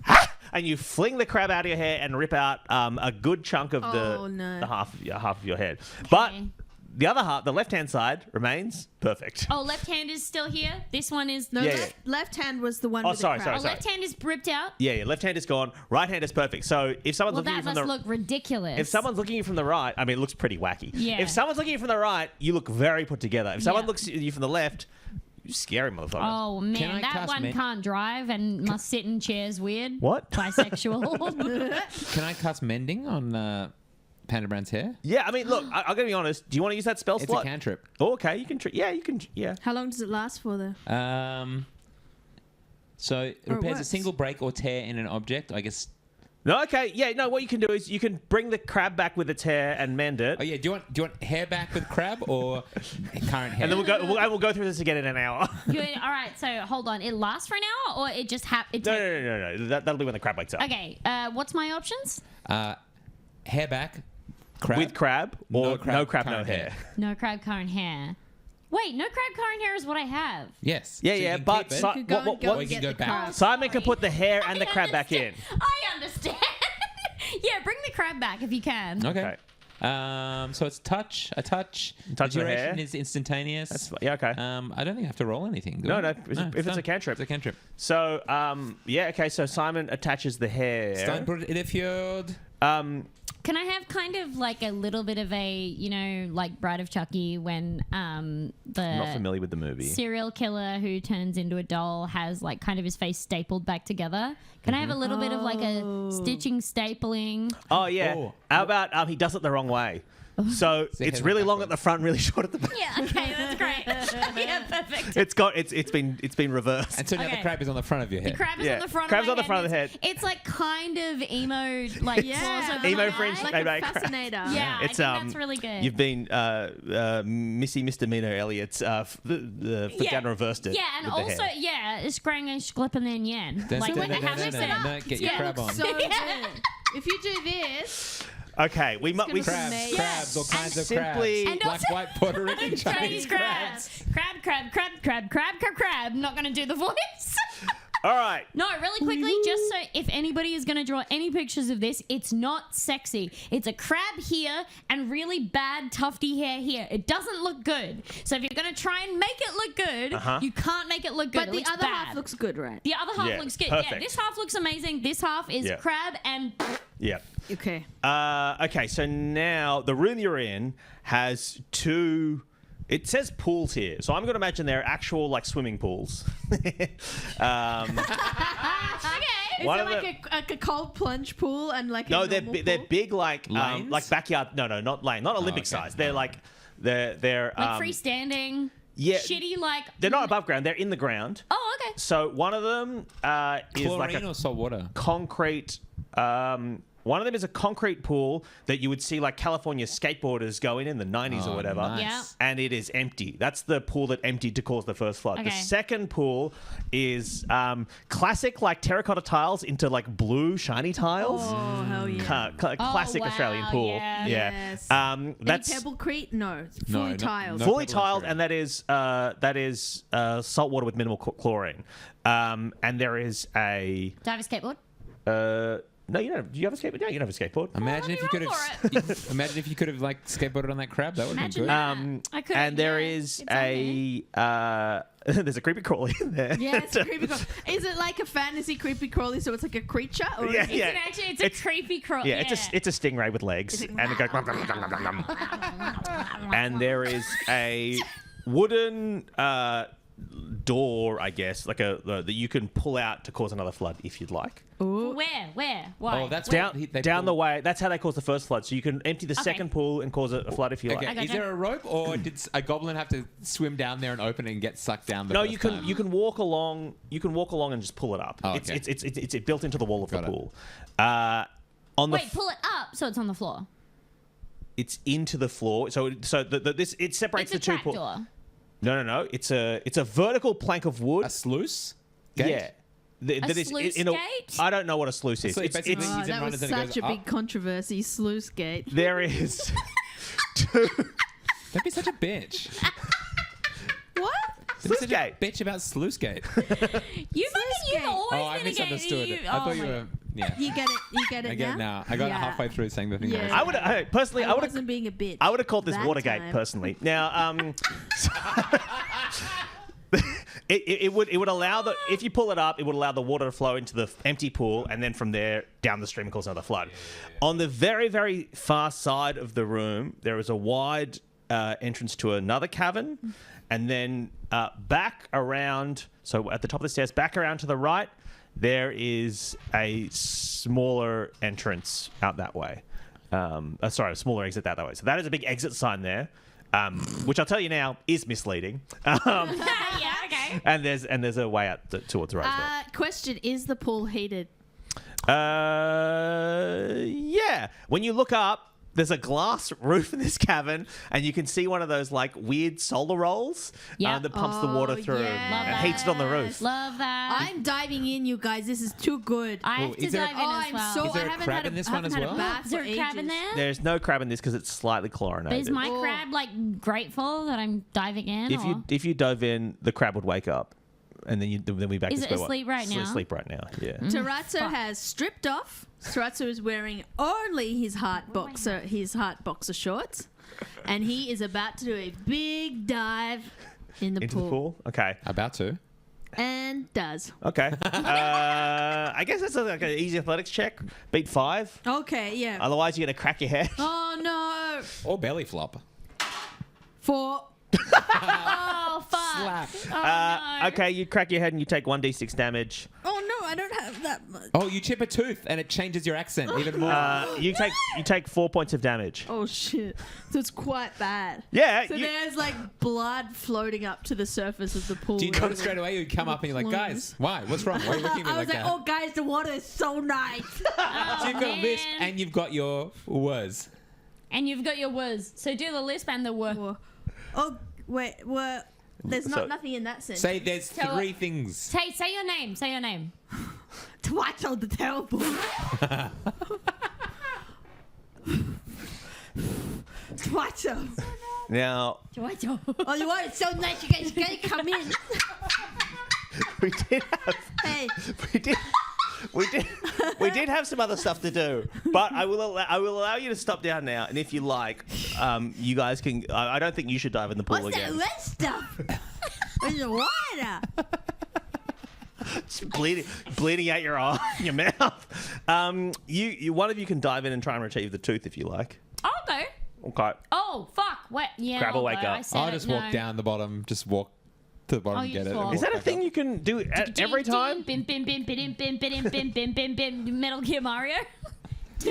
"Ah!" and you fling the crab out of your hair and rip out a good chunk of the half of your head. But the other half, the left-hand side, remains perfect. Oh, left hand is still here. This one is No, Yeah, left hand was the one Oh, with sorry, the sorry, crowd. sorry. left hand is ripped out. Yeah, left hand is gone. Right hand is perfect. So if someone's Well, looking that at you from must the look ridiculous. if someone's looking at you from the right, I mean, it looks pretty wacky. Yeah. If someone's looking at you from the right, you look very put together. If someone Yeah. looks at you from the left, you scary motherfucker. Oh I man, that cast one men- can't drive and must sit in chairs weird. What? Bisexual. Can I cast mending on Panda Brand's hair? Yeah, I mean, look, I'm gonna be honest. Do you want to use that spell It's slot? a cantrip. Oh, okay, you can. Yeah, you can. Yeah. How long does it last for, though? So it Or it repairs a works. single break or tear in an object. I guess. No, okay. Yeah, no. What you can do is you can bring the crab back with its hair and mend it, Oh yeah. Do you want hair back with crab or current hair? and then we'll go through this again in an hour. All right, so hold on. It lasts for an hour, or it just No. That'll be when the crab wakes up. Okay. What's my options? hair back. Crab. With crab or no crab, no current hair. No crab, current hair. Wait, no crab, current hair is what I have. Yes. Yeah, So you yeah, can but keep it. so- You could go what- and go what- Or and you can get go the back. crowd. Simon can put the hair and the crab back in. I understand. Yeah, bring the crab back if you can. Okay. So it's a touch. Touch the the duration hair. is instantaneous. That's yeah, okay. I don't think I have to roll anything. Do No, I? no, if it's done. a cantrip. It's a cantrip. So, yeah, okay. So Simon attaches the hair. Steinbrot Idefjord. Can I have kind of like a little bit of a, like Bride of Chucky when I'm not the familiar with the movie. serial killer who turns into a doll has like kind of his face stapled back together? Can I have a little bit of like a stitching, stapling? Oh yeah. Oh. How about he does it the wrong way? So the it's head really went long at the front, really short at the back. Yeah, okay, that's great. Yeah, perfect. It's been reversed. And so now Okay. the crab is on the front of your head. The crab is Yeah, on the front crab's of on my the front of the head. head. It's like kind of emo, like Yeah. claws over Emo my fringe, eye. Like Maybe a I cry. fascinator. Yeah, It's, I think that's really good. You've been Missy Misdemeanor Elliot's flipped down and reversed it. Yeah, and with the also, hair. Sprang and Schlippen and Yen. Dun, Like dun, when they dun, have dun, it dun, set dun, up. dun, get your Yeah. crab on. So Yeah. good. If you do this, Okay, we gonna we be Crabs, amazing. crabs, all kinds of Simply- crabs. And Black, also- white, Puerto Rican, Chinese Chinese crabs. Crab. Not gonna do the voice. all right. No, really quickly, just so if anybody is gonna draw any pictures of this, it's not sexy. It's a crab here and really bad tufty hair here. It doesn't look good. So if you're gonna try and make it look good, you can't make it look good. but It the looks other bad. half looks good, right? The other half Yeah, looks good. Yeah, perfect. this half looks amazing. This half is Yeah. crab and Yeah. Okay. Okay, so now the room you're in has two. It says pools here, so I'm going to imagine they're actual like swimming pools. okay. Is One it of like a cold plunge pool and like No, a they're normal they're pool? big like Lanes? backyard. No, not lane, not Olympic okay. size. They're like they're Like freestanding. yeah. Shitty like. They're not above ground. They're in the ground. Oh, okay. So one of them is Chlorine like a or salt water? concrete. One of them is a concrete pool that you would see like California skateboarders go in the 90s or Oh, whatever. nice. Yeah. And it is empty. That's the pool that emptied to cause the first flood. The Okay. second pool is classic like terracotta tiles into like blue shiny tiles. Oh hell yeah! Classic wow, Australian pool. yeah. Yes. That's Any pebblecrete? No, it's No, fully no- tiled. no. fully pebble tiled, Australia. and that is salt water with minimal chlorine. And there is a Do I have a skateboard? no, you don't. Do you have a skateboard? No, you don't have a skateboard. Imagine let if me you could roll have. Imagine if you could have like skateboarded on that crab. That would have been Imagine good. that. I could. And there yeah, is it's okay. there's a creepy crawly in there. Yeah, it's a creepy crawly. Is it like a fantasy creepy crawly? So it's like a creature? Or Yeah, is it- yeah. It's a creepy crawl. Yeah, it's a stingray with legs, and it goes. And there is a wooden door, I guess, like that you can pull out to cause another flood if you'd like. Ooh. Where? Why? Oh, that's Down, what they down the pull- way. That's how they cause the first flood. So you can empty the second pool and cause a flood if you like. Okay, I is gotcha. there a rope, or did a goblin have to swim down there and open it and get sucked down? No, you can walk along. You can walk along and just pull it up. Oh, okay. It's built into the wall of Got the it. pool. On the Wait, pull it up so it's on the floor. it's into the floor. So this it separates It's the a two pools. trapdoor. No. It's a vertical plank of wood. a sluice. Gate? Yeah. That is sluice in gate? I don't know what a sluice is. So it basically It's- means it That runs was and it such goes a big up. controversy, sluice gate. there is two Don't be such a bitch. What? Don't be sluice such gate. a bitch about sluice gate. You've gate. always Oh, I been a gate. misunderstood. I thought you were. Yeah. You get it? You get it I get it now? now. I got Yeah. halfway through saying the thing. Yeah. that I would personally I I would wasn't being a bitch. I would have called this that Watergate time. personally. Now, it would allow if you pull it up, it would allow the water to flow into the empty pool, and then from there down the stream and cause another flood. On the very very far side of the room, there is a wide entrance to another cavern, and then back around. So at the top of the stairs, back around to the right, there is a smaller entrance out that way. Sorry, a smaller exit that way. So that is a big exit sign there, which I'll tell you now is misleading. yeah, okay. And there's a way out towards the right as well. Question: is the pool heated? Yeah. When you look up, there's a glass roof in this cavern, and you can see one of those like weird solar rolls Yeah. that pumps the water Oh, through yeah. and heats it on the roof. Love that. I'm diving in, you guys. This is too good. I have Oh, to is there- dive in Oh, as I'm well. so. Is there I a haven't crab had in this I one haven't as had well? a bath Is there for a crab in ages. there? There's no crab in this because it's slightly chlorinated. Is my Oh. crab like grateful that I'm diving in? If you dove in, the crab would wake up, and then we back Is to it square one. asleep right now? Asleep right now. Yeah. Tarazzo Fuck. has stripped off. Tarazzo is wearing only his heart boxer shorts, and he is about to do a big dive in the Into pool. the pool. Okay. About to. And does. Okay. I guess that's like an easy athletics check. Beat 5. Okay, yeah. Otherwise, you're gonna crack your head. Oh no. Or belly flop. 4. Oh fuck! Slap. Oh, no. Okay, you crack your head and you take 1d6 damage. Oh no, I don't have that much. Oh, you chip a tooth and it changes your accent even more. You take 4 points of damage. Oh shit. So it's quite bad. Yeah. So you- there's like blood floating up to the surface of the pool. Do you notice straight away? You'd come up and you're like, guys, why? What's wrong? Why are you looking at me I like was like, that? oh guys, the water is so nice. So you've got lisp man. and you've got your was. And you've got your words. So do the lisp and the word. Oh wait, well, there's So- not nothing in that sense. Say there's So- 3 things. Say your name. Say your name. Twatcho the terrible. Twatcho. now Oh, the water's so nice. You guys gotta come in. we did have Hey, we did have some other stuff to do, but I will allow you to stop down now, and if you like, you guys can. I don't think you should dive in the pool what's that again. red stuff? Where's the water? It's bleeding out your eye, your mouth. You one of you can dive in and try and retrieve the tooth if you like. I'll go. Okay. Oh fuck! What? Yeah. Crab will I'll wake go. up. I said I'll it, just no. walk down the bottom. Just walk to the bottom Oh, and you get it. just walk. and Is that a walk thing back you can do every time? Bim, bim, bim, bim, bim, bim, bim, bim, bim, bim, bim, Metal Gear Mario. up. What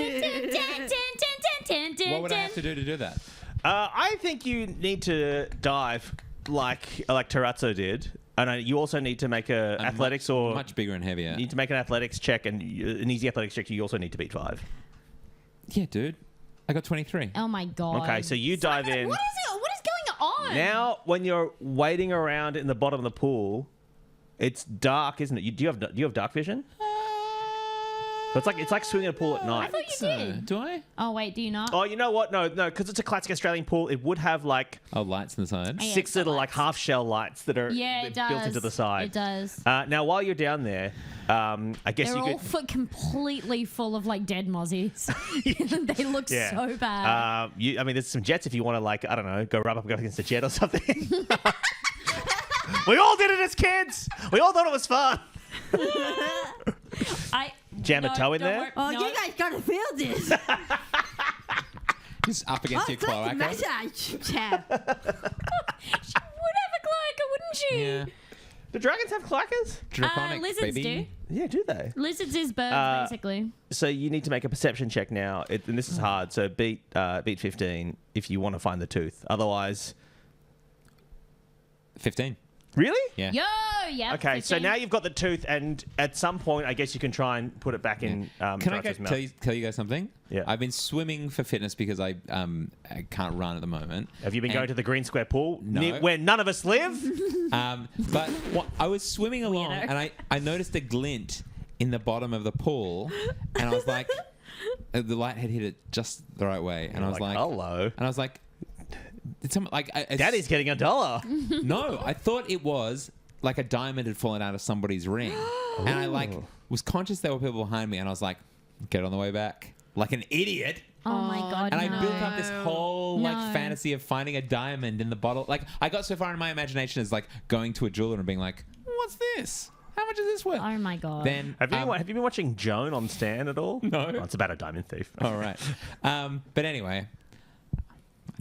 would I have to do that? I think you need to dive like Tarazzo did, and you also need to make a athletics or much bigger and heavier. you need to make an athletics check, and an easy athletics check. You also need to beat 5. Yeah, dude. I got 23. Oh my god. Okay, so you dive in. What is it? What is going on? Now, when you're wading around in the bottom of the pool, it's dark, isn't it? Do you have dark vision? So it's like swimming in a pool at I night. thought you did. Do I? Oh wait, do you not? Oh, you know what? No, because it's a classic Australian pool. It would have like Oh, lights on the side. Yeah, 6 it's got little like lights. half shell lights that are Yeah, it does. built into the side. It does. Now, while you're down there, I guess They're you all could. completely full of like dead mozzies. They look Yeah. so bad. I mean, there's some jets if you want to, like, I don't know, go rub up against a jet or something. We all did it as kids. We all thought it was fun. Jam a toe in don't there? worry- Oh, no. you guys gotta feel this. Just up against Oh, your it's like a cloaca. massage tab. She would have a cloaca, wouldn't she? Yeah. Do dragons have clackers? Draconic, Lizards baby. Yeah, do they? Lizards is birds, basically. So you need to make a perception check now, and this is hard. So beat 15 if you want to find the tooth. Otherwise, 15. really? Yeah. Yo, yeah. Okay, so 15. now you've got the tooth, and at some point, I guess you can try and put it back in. Can I Draco's mouth. tell you guys something? Yeah. I've been swimming for fitness because I can't run at the moment. Have you been going to the green square pool No. where none of us live? But I was swimming along Weirdo. and I noticed a glint in the bottom of the pool, and I was like, the light had hit it just the right way, and I was like, hello. and I was like, did someone like? Daddy's getting $1. No, I thought it was like a diamond had fallen out of somebody's ring, and I like was conscious there were people behind me, and I was like, get on the way back, like an idiot. Oh my god. And no. I built up this whole like No. fantasy of finding a diamond in the bottle. Like I got so far in my imagination as like going to a jeweler and being like, "What's this? How much is this worth?" Oh my god. Then Have you been watching Joan on Stan at all? No. Oh, it's about a diamond thief. all right. But anyway,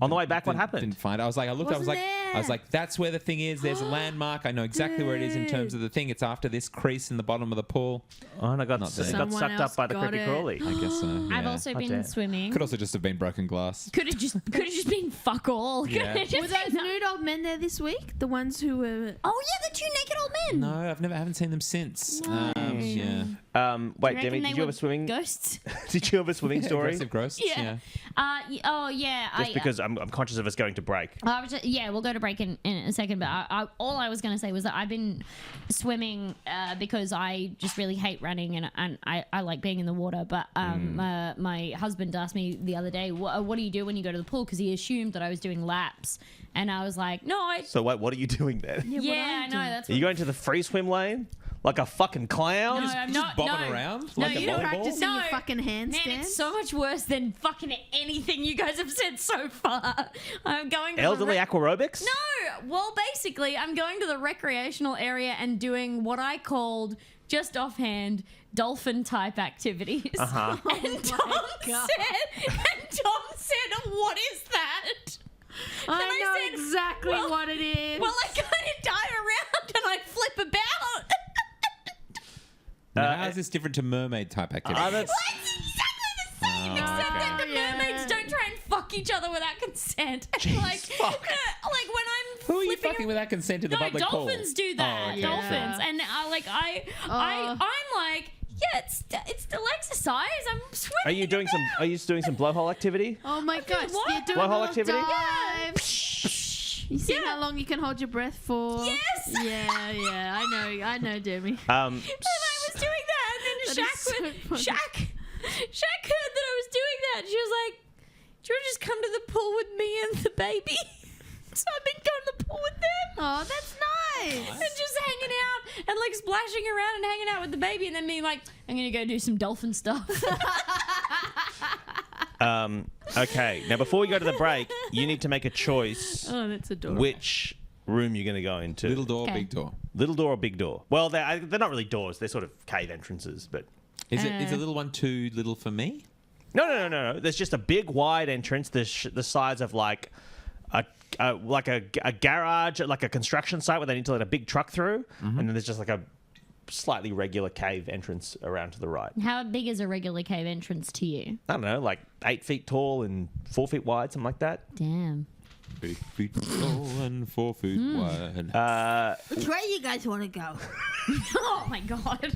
On the way back, what didn't happened? find. I was like, I looked. Wasn't I was like, that's where the thing is. There's a landmark. I know exactly where it is in terms of the thing. It's after this crease in the bottom of the pool. Oh, and I got Not there. got Someone sucked up else by the got creepy it. crawly. I guess so. I've yeah. also Oh, been damn. swimming. Could also just have been broken glass. Could have just been fuck all. Could Yeah. have just Were those been- nude old men there this week? The ones who were. Oh yeah, the two naked old men. No, haven't seen them since. No. Yeah. Wait, You Demi, reckon they did you have were a swimming? ghosts? Did you have a swimming story? Aggressive ghosts. Yeah. Oh yeah. Just because I'm conscious of us going to break. I was yeah, we'll go to break in a second. But all I was going to say was that I've been swimming because I just really hate running and I like being in the water. But my husband asked me the other day, what do you do when you go to the pool? Because he assumed that I was doing laps. And I was like, no, So wait, what are you doing then? yeah, I know. That's Are you going to the free swim lane like a fucking clown? No, I'm not bobbing no. around No, like a you don't volleyball? Practicing No. your fucking handstand. Man, it's so much worse than fucking anything you guys have said so far. I'm going to Elderly the aquarobics? No, well, basically, I'm going to the recreational area and doing what I called just offhand dolphin type activities. Uh-huh. And Tom said, "What is that?" I And know said, exactly well- what it is. Well, I kind of dive around and I flip about. Now, how is this different to mermaid type activity? That's, Well, it's exactly the same, except that the yeah. mermaids don't try and fuck each other without consent. like when I'm Who are you flipping fucking without consent in the No, public pool? dolphins do that. Oh, okay, Dolphins, sure. and I'm like, yeah, it's still exercise. I'm swimming. are you doing some blowhole activity? Oh my gosh, what? you're doing Blowhole a little activity? dive. You see Yeah. how long you can hold your breath for? Yes. Yeah, I know, Demi. And I was doing that, and then That is so funny. Shaq heard that I was doing that. And she was like, "Do you want to just come to the pool with me and the baby?" So I've been going to the pool with them. Oh, that's nice. And just hanging out and like splashing around and hanging out with the baby, and then being like, "I'm gonna go do some dolphin stuff." Okay, now before we go to the break, you need to make a choice Oh, that's adorable. which room you're going to go into. Little door, Okay. big door. Little door or big door? Well, they're not really doors. They're sort of cave entrances, but... Is the little one too little for me? No. There's just a big wide entrance the size of like a garage, like a construction site where they need to let a big truck through, and then there's just like a slightly regular cave entrance around to the right. How big is a regular cave entrance to you? I don't know, like 8 feet tall and 4 feet wide, something like that. Damn. 8 feet tall and 4 feet wide. Which way you guys want to go? Oh my god.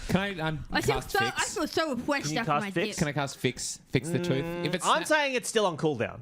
Can I cast fix? I feel so refreshed Can you after cast my fix? dip. Can I cast fix the tooth? If it's I'm saying it's still on cooldown.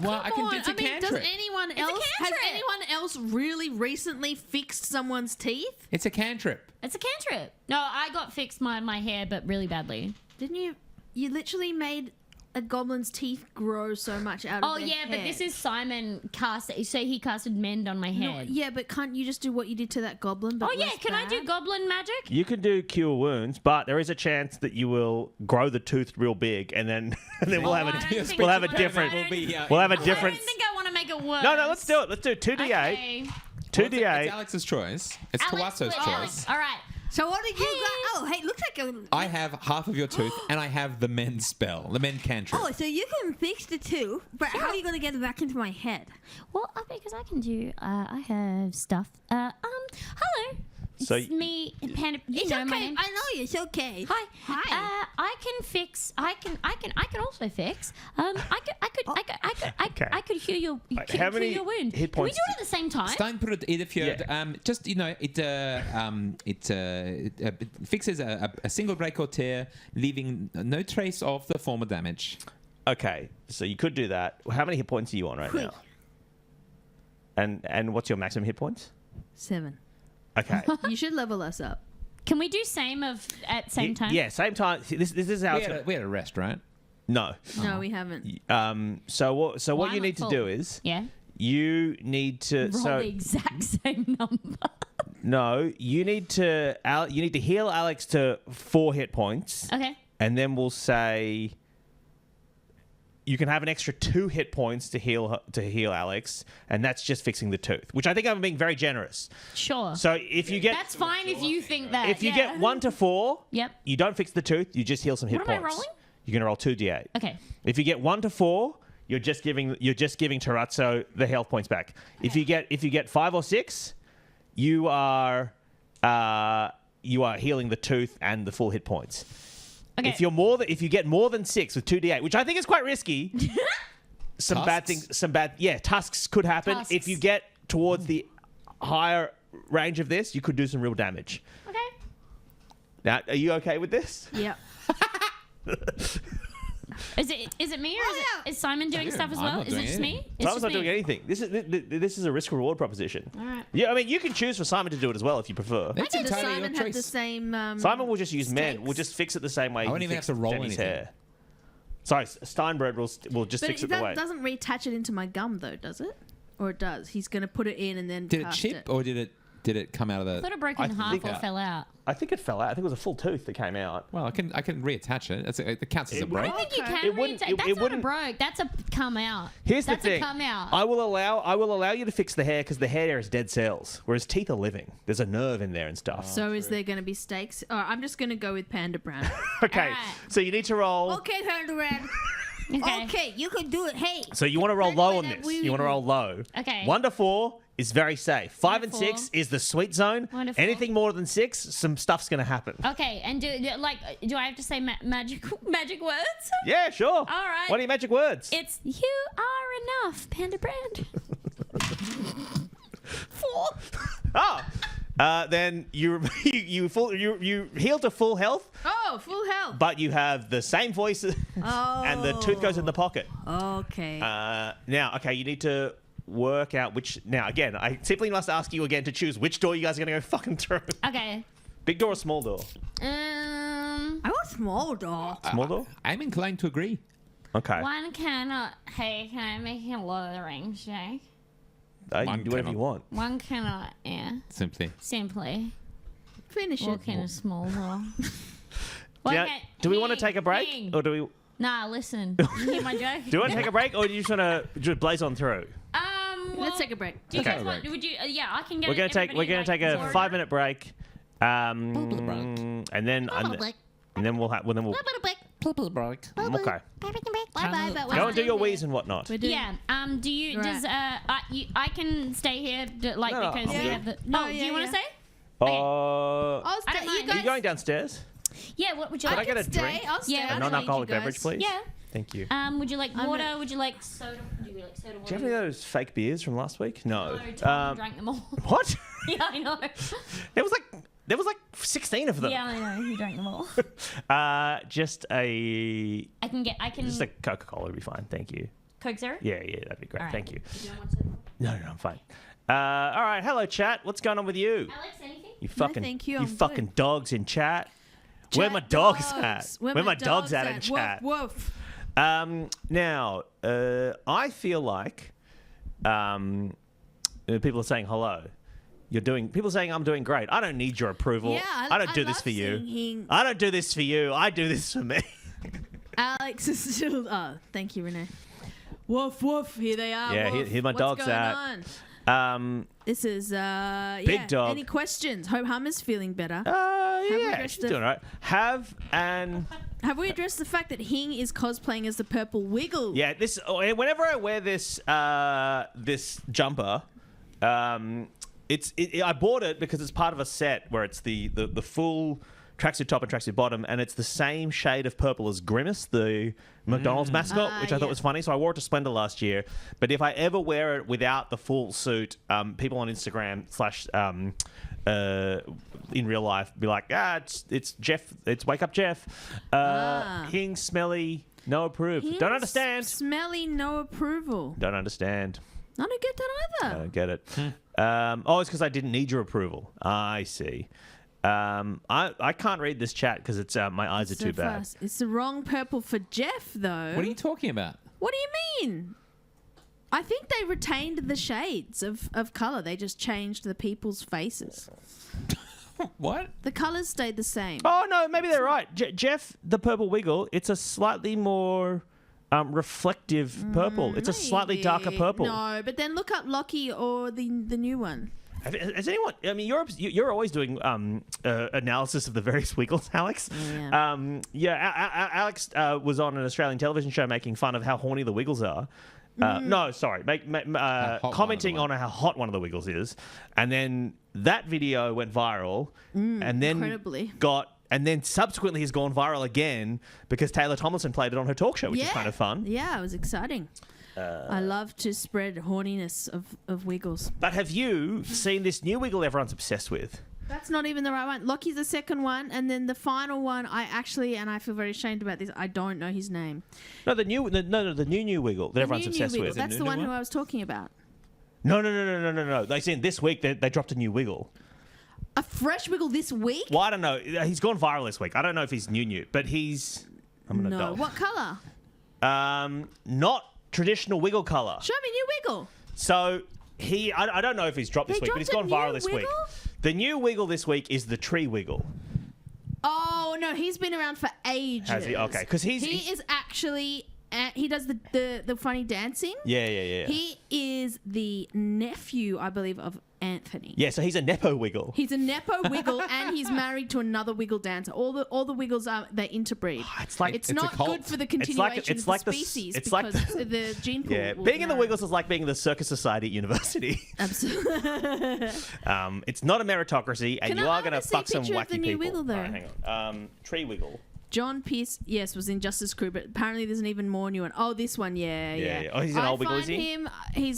well, I can. Come on, It's a I mean, does cantrip. anyone a else has cantrip. anyone else really recently fixed someone's teeth? It's a cantrip. It's a cantrip. No, I got fixed my hair, but really badly. Didn't you? You literally made a goblin's teeth grow so much out of Oh their yeah, but head. this is Simon cast. So he casted mend on my No, head. yeah, but can't you just do what you did to that goblin? But Oh yeah, less can I do bad? goblin magic? You can do cure wounds, but there is a chance that you will grow the tooth real big, and then we'll have I don't a think we'll have a I don't- different I don't- we'll have a I different. don't think I want to make it worse. No, let's do it. Let's do 2d8. Okay. 2d8. It's Alex's choice. It's Alex, Kawato's flip choice. Alex. All right. So what did you got? Oh, hey, looks like a... I have half of your tooth, and I have the mend spell, the mend cantrip. Oh, so you can fix the tooth, but how are you going to get it back into my head? Well, because I can do. I have stuff. Hello. So It's me, Panda. You It's know okay. my name. I know you. It's okay. Hi. Hi. I can fix. I can also fix. I could heal your. How Heal many your wound. hit Can we points do it at the same time? Stein put it either fjord. Yeah. Just it fixes a single break or tear, leaving no trace of the former damage. Okay, so you could do that. How many hit points are you on right now? And what's your maximum hit points? 7. Okay. You should level us up. Can we do same at same time? Yeah, same time. See, this is how it's We had a rest, right? No. No, we haven't. So what Why you not need to full? do is Yeah. you need to Roll the exact same number. no, you need to heal Alex to 4 hit points. Okay. And then we'll say you can have an extra 2 hit points to heal Alex, and that's just fixing the tooth, which I think I'm being very generous. Sure. So if you get That's fine if you think that. if you yeah. get 1 to 4, Yep. you don't fix the tooth, you just heal some hit What am I points. rolling? You're gonna roll 2d8. Okay. If you get 1 to 4, you're just giving Tarazzo the health points back. If you get 5 or 6, you are healing the tooth and the full hit points. Okay. If you get more than 6 with 2d8, which I think is quite risky, tusks could happen. Tusks. If you get towards the higher range of this, you could do some real damage. Okay. Now, are you okay with this? Yep. Is it me or is Simon doing stuff as I'm well? not Is it doing just me? It's Simon's just not me. doing anything. This is a risk-reward proposition. All right. Yeah, I mean, you can choose for Simon to do it as well if you prefer. It's Does entirely Simon your have the choice. same... Simon will just use men. stakes? We'll just fix it the same way. I won't he even fixed have to roll Jenny's anything. hair. Sorry, Steinbred will just But fix it that the way. doesn't reattach it into my gum, though, does it? Or it does? He's going to put it in and then Did it cast chip or did it come out of I thought the? it broke I in half think or that- fell out. I think it fell out. I think it was a full tooth that came out. Well, I can reattach it. It counts as a It break. I think you Okay. can. It wouldn't- That's it not a wouldn't- broke. That's a come out. Here's That's the thing. a come out. I will allow you to fix the hair because the hair is dead cells, whereas teeth are living. There's a nerve in there and stuff. So is there going to be stakes? Oh, I'm just going to go with Panda Brand. Okay, Alright. so you need to roll. Okay, Panda Brand. Okay. Okay, you can do it. Hey. So you want to roll That's low why on that this. we- You want to roll low. Okay. 1 to 4 is very safe. 5 to and 4. 6 is the sweet zone. 1 to 4. Anything more than 6, some stuff's gonna happen. Okay, and do I have to say magic words? Yeah, sure. All right. What are your magic words? It's you are enough, Panda Brand. 4. Oh. Then you heal to full health, Oh, full health. but you have the same voice, and the tooth goes in the pocket. Okay. Now, okay, you need to work out which. Now, again, I simply must ask you again to choose which door you guys are going to go fucking through. Okay. Big door or small door? I want small door. Small door. I'm inclined to agree. Okay. One cannot. Hey, can I make a Lord of the Rings, Jake? You One can do whatever you cannot. want. One cannot. Yeah. Simply. Simply Finish it. walk in a small door. Do we want to take a break, or do we? Nah, listen. You hear my joke? Do you want to take a break, or do you just want to just blaze on through? Well, Let's take a break. Do you Okay. guys want? Would you? Yeah, I can get. We're gonna take a 5-minute break, and then we'll have then we'll okay. Bye-bye. But Go and do your wheeze and whatnot. We're doing... Yeah. Do you? Right. Does I can stay here No, because we yeah. have the. No, Oh, do yeah, you want yeah. to say? I'll I stay. don't You mind. Are guys... you going downstairs? Yeah. What would you Could I like? get a stay. drink? I'll stay. Yeah. I'll A join non-alcoholic you guys. beverage, please. Yeah. Thank you. Would you like I'm water? gonna- Would you like soda? Do you like soda water? Do you have any of those fake beers from last week? No. No, Tom drank them all. What? Yeah, I know. There was like 16 of them. Yeah, I know. He drank them all. Just a I can. just a Coca-Cola would be fine. Thank you. Coke Zero. Yeah, that'd be great. All right. Thank you. Do you want soda? No, I'm fine. All right, hello chat. What's going on with you? Alex, anything? You fucking thank you, you I'm fucking good. dogs in chat. Where my Chat dogs at? dogs. Where my dogs at in chat? Woof, woof. Now, I feel like people are saying hello. People are saying I'm doing great. I don't need your approval. Yeah, I don't do this love for you. singing. I don't do this for you. I do this for me. Alex is still... Oh, thank you, Renee. Woof, woof. Here they are. Yeah, woof. here my What's dogs going at. on? This is Big dog. Any questions? Hope Hummer's feeling better. Yeah, addressed she's the- doing all right. Have we addressed the fact that Hing is cosplaying as the Purple Wiggle? Yeah, this. Whenever I wear this this jumper, I bought it because it's part of a set where it's the full tracksuit top and tracksuit bottom, and it's the same shade of purple as Grimace, the McDonald's mascot, which I thought was funny. So I wore it to Splendor last year. But if I ever wear it without the full suit, people on Instagram / in real life be like, it's Jeff, it's Wake Up Jeff. Hing, smelly, no approve. Hing, Don't understand. Smelly, no approval. Don't understand. I don't get that I either. don't get it. It's because I didn't need your approval. I see. I can't read this chat because it's my eyes are So too bad. fast. It's the wrong purple for Jeff, though. What are you talking about? What do you mean? I think they retained the shades of colour. They just changed the people's faces. What? The colours stayed the same. Oh no, maybe they're right. Jeff, the Purple Wiggle. It's a slightly more reflective purple. It's a slightly darker purple. No, but then look up Lockie or the new one. Has anyone? I mean, you're always doing analysis of the various Wiggles, Alex. Yeah. Alex was on an Australian television show making fun of how horny the Wiggles are. No, sorry, commenting on how hot one of the Wiggles is, and then that video went viral, and then incredibly. And then subsequently has gone viral again because Taylor Tomlinson played it on her talk show, which is kind of fun. Yeah, it was exciting. I love to spread horniness of Wiggles. But have you seen this new Wiggle everyone's obsessed with? That's not even the right one. Lockie's the second one, and then the final one. I feel very ashamed about this. I don't know his name. No, the new Wiggle that everyone's obsessed with. That's the one who I was talking about. No. They said this week they dropped a new Wiggle. A fresh Wiggle this week? Well, I don't know. He's gone viral this week. I don't know if he's new, but he's. I'm an adult. What colour? Not traditional Wiggle colour. Show me new Wiggle. So I don't know if he's dropped this week, but he's gone viral this week. The new Wiggle this week is the tree Wiggle. Oh no, he's been around for ages. Has he? Okay, because he is actually. He does the funny dancing. Yeah. He is the nephew, I believe, of Anthony. Yeah, so he's a Nepo Wiggle. He's a Nepo Wiggle, and he's married to another Wiggle dancer. All the Wiggles they interbreed. It's not good for the continuation of the species because the gene pool. Yeah, being in the Wiggles is like being in the Circus Society at university. Absolutely. It's not a meritocracy, and you are going to fuck some wacky the new people. Wiggle, though? All right, hang on. Tree Wiggle. John Pierce, yes, was in Justice Crew, but apparently there's an even more new one. Oh, this one, yeah. Oh, he's an old Wiggle, is he?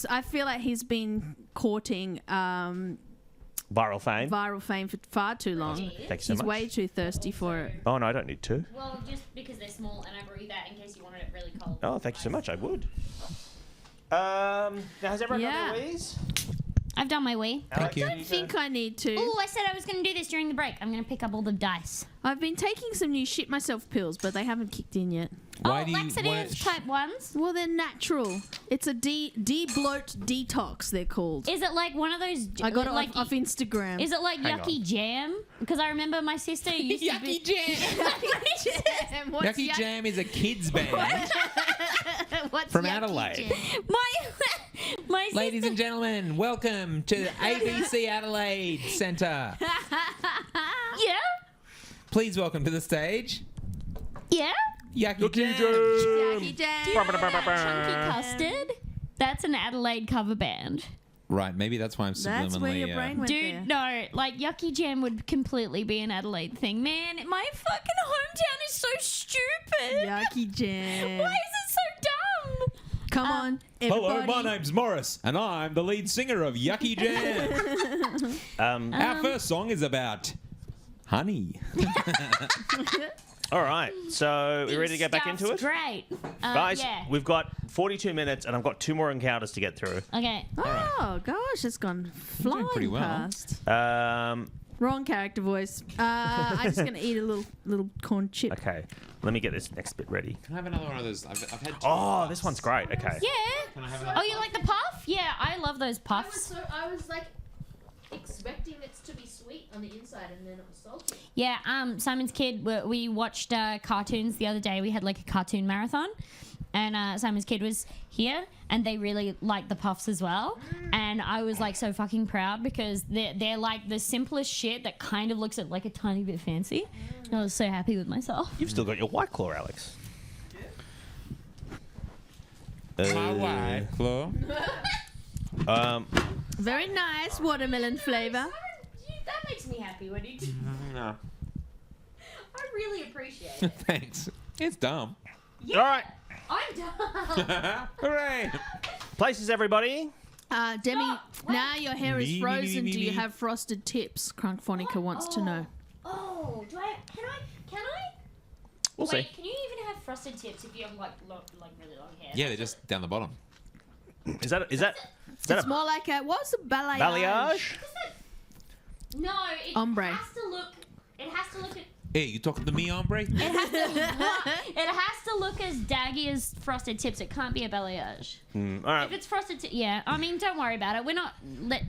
I feel like he's been courting viral fame for far too long. Thank you so He's much. way too thirsty for it. Oh, no, I don't need to. Well, just because they're small, and I brought you that in case you wanted it really cold. Oh, thank you so much. I would. Now, has everyone done their wheeze? I've done my wee. Thank you. I think I need to. Oh, I said I was going to do this during the break. I'm going to pick up all the dice. I've been taking some new shit myself pills, but they haven't kicked in yet. Laxatives type ones. Well, they're natural. It's a de-bloat detox, they're called. Is it like one of those? I got it like off Instagram. Is it like Hang yucky on. jam? Because I remember my sister used to be. Yucky Jam. Jam? What's Yucky Jam is a kids band What's from Yucky Adelaide. Jam? My Ladies sister. and gentlemen, welcome to ABC Adelaide Centre. Yeah. Please welcome to the stage, Yeah. Yucky Jam. Yucky Jam. Do you know that Chunky Custard? That's an Adelaide cover band. Right, maybe that's why I'm subliminally. That's where your brain went there. Dude, no, like Yucky Jam would completely be an Adelaide thing. Man, my fucking hometown is so stupid. Yucky Jam. Why is it so dumb? Come on, Hello, everybody. my name's Morris, and I'm the lead singer of Yucky Jam. Our first song is about honey. All right, so we ready to get back into it? Great. Guys, yeah. we've got 42 minutes, and I've got 2 more encounters to get through. Okay. Oh, gosh, it's gone flying pretty well. past. Um, Wrong character voice. I'm just going to eat a little corn chip. okay, let me get this next bit ready. Can I have another one of those? I've had two Oh, this one's great. Okay. Yeah. Can I have another? Oh, you like the puff? Yeah, I love those puffs. I was like expecting it to be sweet on the inside, and then it was salty. Yeah, Simon's kid, we watched cartoons the other day. We had like a cartoon marathon. and Simon's kid was here, and they really liked the puffs as well. And I was like so fucking proud because they're like the simplest shit that kind of looks like a tiny bit fancy. I was so happy with myself. You've still got your White Claw, Alex. My White Claw. Very nice watermelon flavour. That makes me happy when you do. No. I really appreciate it. Thanks. It's dumb. Yeah, All right. I'm done. Hooray! Places, everybody. Demi, Stop. now your hair is Me, me, frozen. me, Do you me. have frosted tips? Crunkphonica wants to know. Oh, Can I? We'll Wait, see. can you even have frosted tips if you have like really long hair? Yeah, they're just down the bottom. Is that It's a more like a what's a balayage? balayage? No, it Ombre. has to look. It has to look. Hey, you talking to me, hombre? It has to. It has to look as daggy as frosted tips. It can't be a balayage. All right. If it's frosted tips, yeah. I mean, don't worry about it. We're not.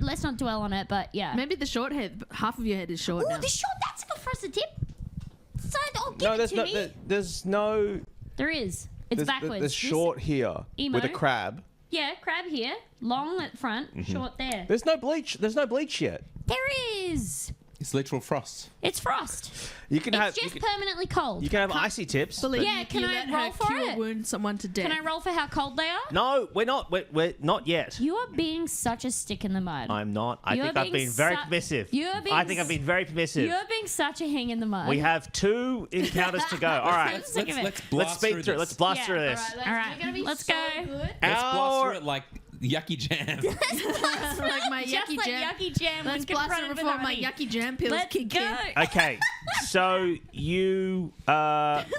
Let's not dwell on it. But yeah. Maybe the short head. Half of your head is short Oh, now. the short. That's a frosted tip. So, give No, it there's to no. me. There's no. There is. It's backwards. There's This- short here Emo? with a crab. Yeah, crab here, long at front, Mm-hmm. short there. There's no bleach. There's no bleach yet. There is. It's literal frost. It's frost. You can It's have just permanently cold. you can have icy tips. Believe but- Yeah, you, can you I let roll her for cure it? wound someone to death. Can I roll for how cold they are? No, we're not. We're not yet. You are being such a stick in the mud. I'm not. I You're think I've being been very su- permissive. You're being I think I've been very permissive. You're being such a hang in the mud. We have 2 encounters to go. All right. I'm sick of it. Let's Let's blast speed through through. this. Let's blast Yeah, through this. All right, let's go. Let's blast Our- through it like yucky jam. like my Just yucky like jam. yucky jam. Let's when blast it confronted with before my honey. yucky jam pills Let's kick go. in. Okay, so you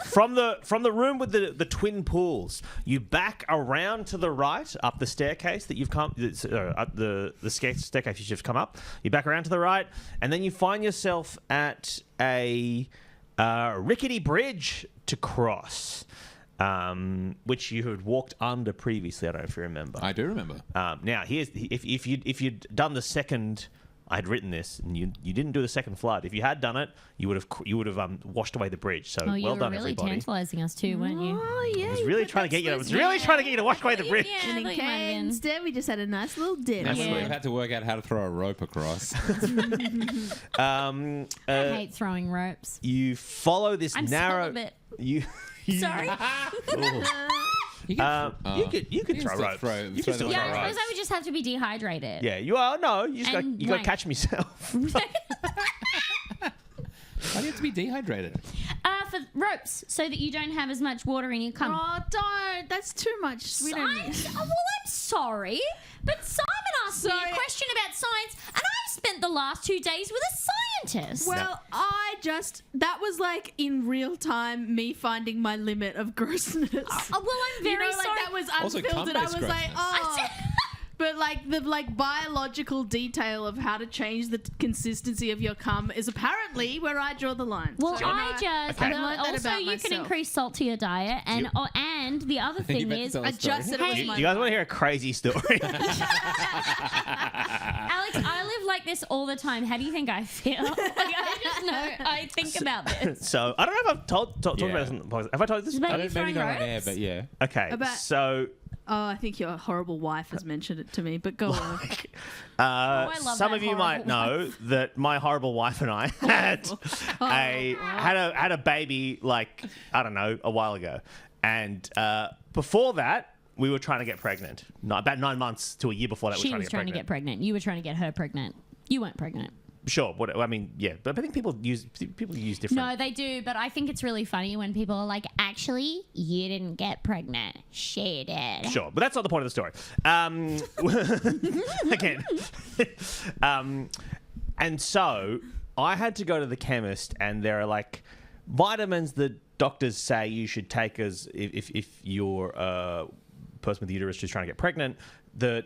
from the room with the twin pools, you back around to the right up the staircase that you've come up the staircase you've just come up. You back around to the right, and then you find yourself at a rickety bridge to cross, which you had walked under previously. I don't know if you remember. I do remember. Now, here's if you'd done the second, I'd written this, and you didn't do the second flood. If you had done it, you would have washed away the bridge. So Oh, you well were done, really everybody. tantalizing us too, weren't you? Oh yeah. I was really trying to get you. I was really trying to get you to wash away the bridge. Yeah, And I thought you might have been. instead, we just had a nice little dip. That's Yeah. where I've had to work out how to throw a rope across. I hate throwing ropes. You follow this I'm narrow. celibate. You. Sorry. You can, You could throw still roughs. throw- You throw can still them throw Yeah, I ropes. suppose I would just have to be dehydrated. Yeah, you are. No, you just got And you got to wank. catch them yourself. Why do you have to be dehydrated? For ropes, so that you don't have as much water in your cum. Oh, don't. That's too much. We don't need. I'm sorry, but Simon asked me Sorry. a question about science, and I've spent the last 2 days with a scientist. Well, that was like in real time me finding my limit of grossness. well, I'm very you know, like sorry. that was Also unfiltered. I was cum-based like, grossness. oh. But like the biological detail of how to change the consistency of your cum is apparently where I draw the line. Well, So I just I've learned that also about you can myself. increase salt to your diet, and and the other You thing meant to is, tell a story. adjust it. Hey, was Do my you guys want to hear a crazy story? Alex, I live like this all the time. How do you think I feel? Like, I just know I think about this. So I don't know if I've talked Yeah. about this. In the podcast. Have I told you this? About I you don't, throwing maybe not on air, ropes? but yeah. Okay, About- so Oh, I think your horrible wife has mentioned it to me, but go on. I love some that of you might horrible know that my horrible wife and I had a baby like I don't know a while ago, and before that we were trying to get pregnant. About 9 months to a year before that, She we were was trying trying to get pregnant. You were trying to get her pregnant. You weren't pregnant. Sure, I mean, yeah, but I think people use different. No, they do, but I think it's really funny when people are like, actually, you didn't get pregnant. She did. Sure, but that's not the point of the story. Again, and so I had to go to the chemist, and there are like vitamins that doctors say you should take as if you're a person with a uterus who's trying to get pregnant. The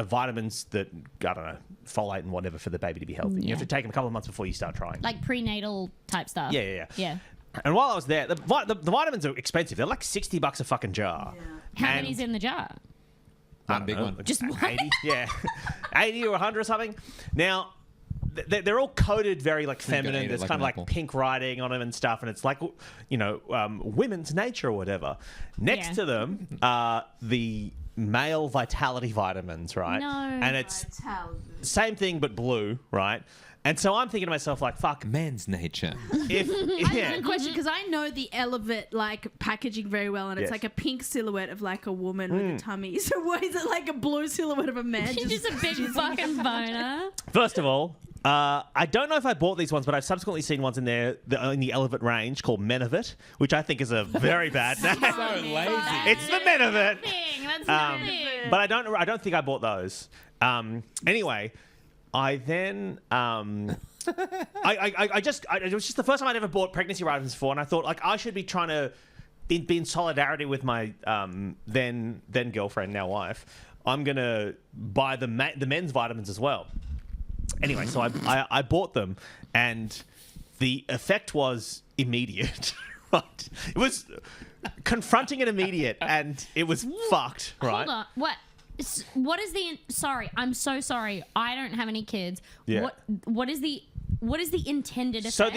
vitamins that I don't know, folate and whatever for the baby to be healthy. You have to take them a couple of months before you start trying. Like prenatal type stuff. Yeah. Yeah. And while I was there, the vitamins are expensive. They're like $60 a fucking jar. How And- many's in the jar? I One don't big know, one. like Just one? 80, yeah, 80 or 100 or something. Now, they're all coded very like You gotta feminine. eat it There's like kind an of apple. like pink writing on them and stuff, and it's like women's nature or whatever. Next Yeah. to them are the male vitality vitamins, right? No. And it's same thing but blue, right? And so I'm thinking to myself like, fuck, Men's nature. if I yeah. have a question because I know the Elevate like packaging very well, and it's Yes. like a pink silhouette of like a woman with a tummy. So why is it like a blue silhouette of a man? She's just a big fucking boner. First of all, I don't know if I bought these ones, but I've subsequently seen ones in there in the Elevate range called Menavit, which I think is a very bad name. So lazy. It's the Menavit. That's nothing. But I don't think I bought those. Anyway, I then it was just the first time I'd ever bought pregnancy vitamins before, and I thought like I should be trying to be in solidarity with my then girlfriend, now wife. I'm gonna buy the men's vitamins as well. Anyway, so I bought them, and the effect was immediate. Right, it was confronting and immediate, and it was fucked. Right. Hold on. What is the? Sorry, I'm so sorry. I don't have any kids. Yeah. What is the intended effect? So